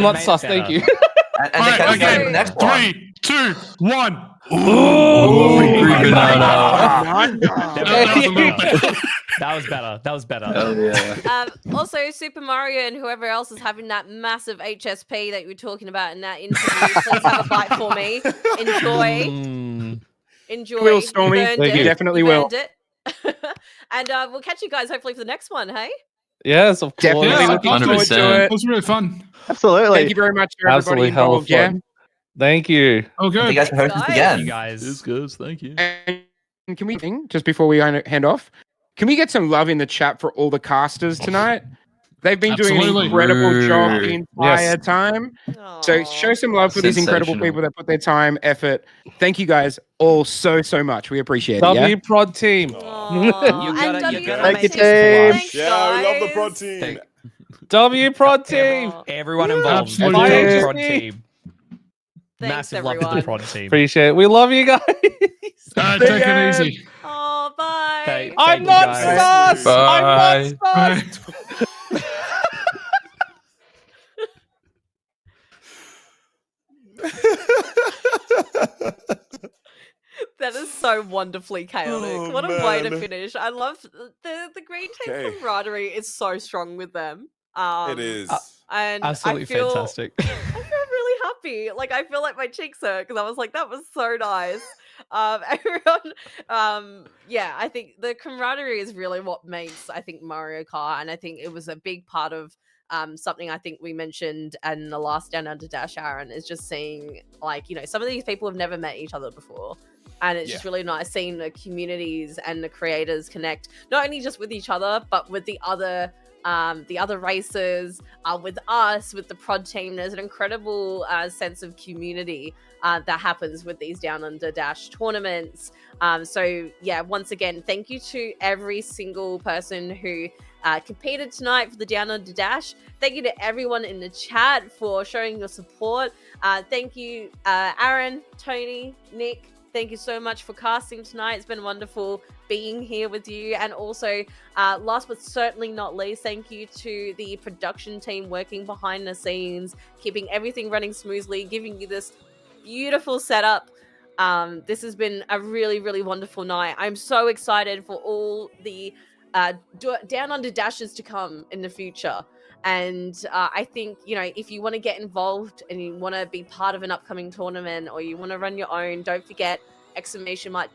Speaker 6: not sus. Thank you.
Speaker 11: And the next one.
Speaker 13: 3, 2, 1.
Speaker 15: Green banana. That was better.
Speaker 11: Oh, yeah.
Speaker 1: Also, Super Mario and whoever else is having that massive HSP that you were talking about in that interview, please have a bite for me. Enjoy. Enjoy.
Speaker 9: Will, Stormy.
Speaker 1: You earned
Speaker 9: Thank
Speaker 1: it.
Speaker 9: you. Definitely
Speaker 1: You've
Speaker 9: will.
Speaker 1: earned it. And we'll catch you guys hopefully for the next one, hey?
Speaker 6: Yes, of course.
Speaker 9: Definitely looking forward to
Speaker 13: It was really fun.
Speaker 14: Absolutely.
Speaker 9: Thank you very much for everybody
Speaker 6: Absolutely hell of
Speaker 9: involved. Yeah.
Speaker 6: fun. Thank you.
Speaker 13: Oh, good.
Speaker 11: Thank you guys for hosting us
Speaker 1: Guys.
Speaker 11: again.
Speaker 15: You guys.
Speaker 4: It's good. Thank you.
Speaker 9: And can we just before we hand off? Can we get some love in the chat for all the casters tonight? They've been doing
Speaker 13: Absolutely.
Speaker 9: an incredible job the
Speaker 12: Yes.
Speaker 9: entire time. So show some love for these incredible
Speaker 12: Sensational.
Speaker 9: people that put their time, effort. Thank you guys all so much. We appreciate it. Yeah?
Speaker 6: W Prod team.
Speaker 14: Thank you, team.
Speaker 1: Thanks,
Speaker 2: Yeah, we love the
Speaker 1: guys.
Speaker 2: prod team.
Speaker 6: W Prod team.
Speaker 15: Everyone involved.
Speaker 13: Absolutely.
Speaker 15: Everyone
Speaker 6: Yeah.
Speaker 15: prod team.
Speaker 1: Thanks,
Speaker 15: Massive love to
Speaker 1: everyone.
Speaker 15: the prod team.
Speaker 6: Appreciate it. We love you guys.
Speaker 13: Take it easy.
Speaker 1: Oh, bye.
Speaker 15: Thank
Speaker 6: I'm
Speaker 15: you
Speaker 6: not
Speaker 15: guys.
Speaker 6: sus. I'm not
Speaker 13: Bye.
Speaker 6: sus.
Speaker 1: That is so wonderfully chaotic.
Speaker 2: Oh,
Speaker 1: What a way to
Speaker 2: man.
Speaker 1: finish. I love the green team
Speaker 2: Okay.
Speaker 1: camaraderie is so strong with them.
Speaker 2: It is.
Speaker 1: And
Speaker 15: Absolutely
Speaker 1: I feel,
Speaker 15: fantastic.
Speaker 1: I feel really happy. Like I feel like my cheeks hurt because I was like, that was so nice. Everyone, yeah, I think the camaraderie is really what makes I think Mario Kart, and I think it was a big part of something I think we mentioned in the last Downunder Dash, Aaron, is just seeing like some of these people have never met each other before. And it's just really nice seeing the communities and the creators connect, not only just with each other, but with the other racers, with us, with the prod team. There's an incredible sense of community that happens with these Downunder Dash tournaments. So yeah, once again, thank you to every single person who competed tonight for the Downunder Dash. Thank you to everyone in the chat for showing your support. Thank you, Aaron, Tony, Nick. Thank you so much for casting tonight. It's been wonderful being here with you. And also, last but certainly not least, thank you to the production team working behind the scenes, keeping everything running smoothly, giving you this beautiful setup. This has been a really, really wonderful night. I'm so excited for all the Downunder Dashes to come in the future. And I think, if you want to get involved and you want to be part of an upcoming tournament or you want to run your own, don't forget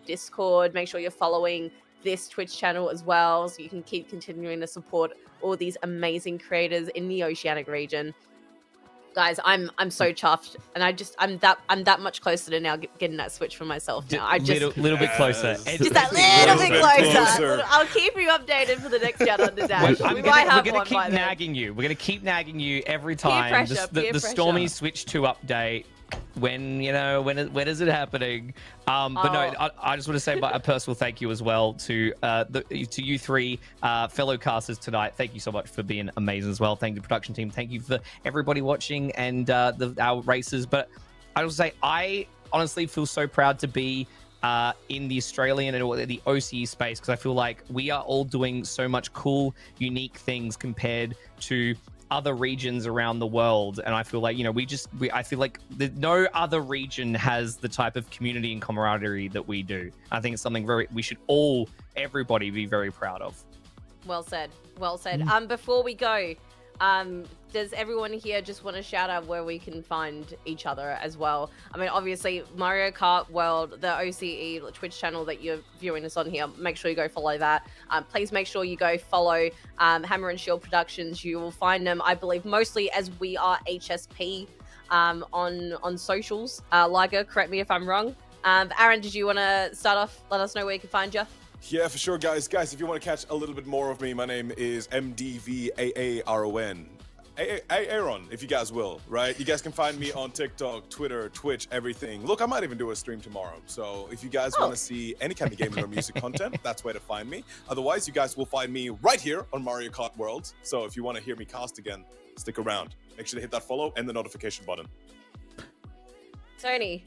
Speaker 1: !Discord. Make sure you're following this Twitch channel as well so you can keep continuing to support all these amazing creators in the Oceanic region. Guys, I'm so chuffed, and I'm that much closer to now getting that Switch for myself now. I just
Speaker 15: little bit closer.
Speaker 1: just that little bit closer. I'll keep you updated for the next Downunder Dash. We might have one by then.
Speaker 15: Nagging you. We're gonna keep nagging you every time.
Speaker 1: pressure,
Speaker 15: the
Speaker 1: peer
Speaker 15: Stormie
Speaker 1: pressure.
Speaker 15: Switch 2 update. When is it happening? But no, I just want to say a personal thank you as well to you three fellow casters tonight. Thank you so much for being amazing as well. Thank you, the production team. Thank you for everybody watching and our racers. But I will say I honestly feel so proud to be in the Australian and the OCE space, because I feel like we are all doing so much cool, unique things compared to other regions around the world. And I feel like I feel like no other region has the type of community and camaraderie that we do. I think it's something we should everybody be very proud of.
Speaker 1: Well said. Before we go, does everyone here just want to shout out where we can find each other as well? I mean, obviously, Mario Kart World, the OCE Twitch channel that you're viewing us on here, make sure you go follow that. Please make sure you go follow Hammer and Shield Productions. You will find them, I believe, mostly as We Are HSP on socials. Liger, correct me if I'm wrong. Aaron, did you want to start off? Let us know where you can find you.
Speaker 2: Yeah, for sure, guys. Guys, if you want to catch a little bit more of me, my name is MDVAaron. Aaron, if you guys will, right? You guys can find me on TikTok, Twitter, Twitch, everything. Look, I might even do a stream tomorrow. So if you guys want to see any kind of gaming or music content, that's where to find me. Otherwise, you guys will find me right here on Mario Kart World. So if you want to hear me cast again, stick around. Make sure to hit that follow and the notification button.
Speaker 1: Tony.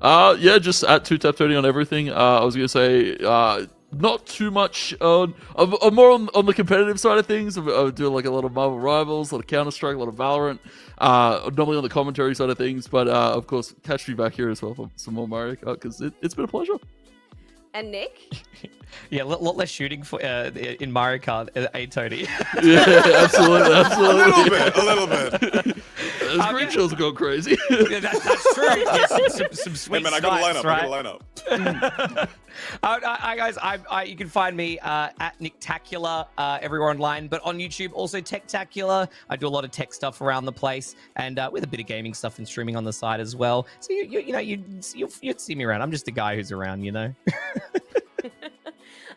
Speaker 4: Yeah, just at TwoTapTony on everything. I was gonna say, not too much on, more on the competitive side of things. I do like a lot of Marvel Rivals, a lot of Counter-Strike, a lot of Valorant. Normally on the commentary side of things, but of course, catch me back here as well for some more Mario Kart, because it's been a pleasure.
Speaker 1: And Nick?
Speaker 15: Yeah, a lot less shooting for in Mario Kart, Tony.
Speaker 4: Yeah, absolutely.
Speaker 2: A little bit.
Speaker 4: Those green shells have gone crazy.
Speaker 15: Yeah, that's true. Yes, some sweet
Speaker 2: Hey man, I got a
Speaker 15: snipes,
Speaker 2: lineup.
Speaker 15: right?
Speaker 2: I got a lineup.
Speaker 15: Hi guys, you can find me at Nicktacula everywhere online, but on YouTube also TechTacula. I do a lot of tech stuff around the place, and with a bit of gaming stuff and streaming on the side as well. So you'd see me around. I'm just a guy who's around, you know.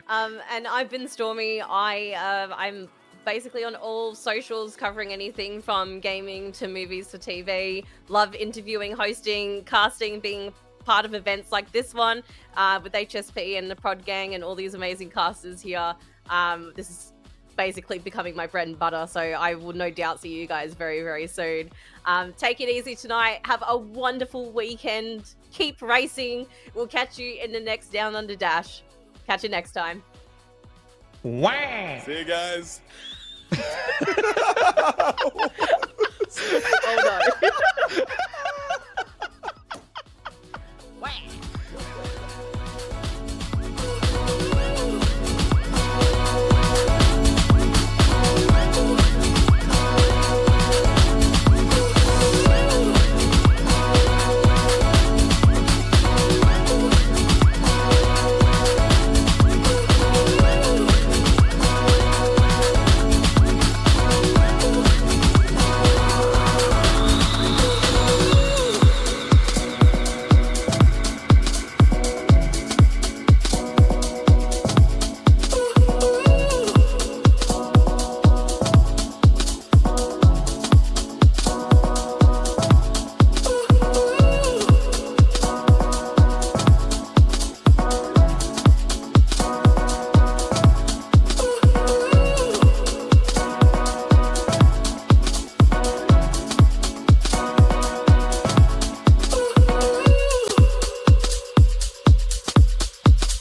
Speaker 1: And I've been Stormie. I'm basically on all socials covering anything from gaming to movies to TV. Love interviewing, hosting, casting, being part of events like this one with HSP and the Prod Gang and all these amazing casters here. This is basically becoming my bread and butter, so I will no doubt see you guys very, very soon. Take it easy tonight. Have a wonderful weekend. Keep racing. We'll catch you in the next Downunder Dash. Catch you next time.
Speaker 15: Wow.
Speaker 2: See you guys.
Speaker 1: Oh no.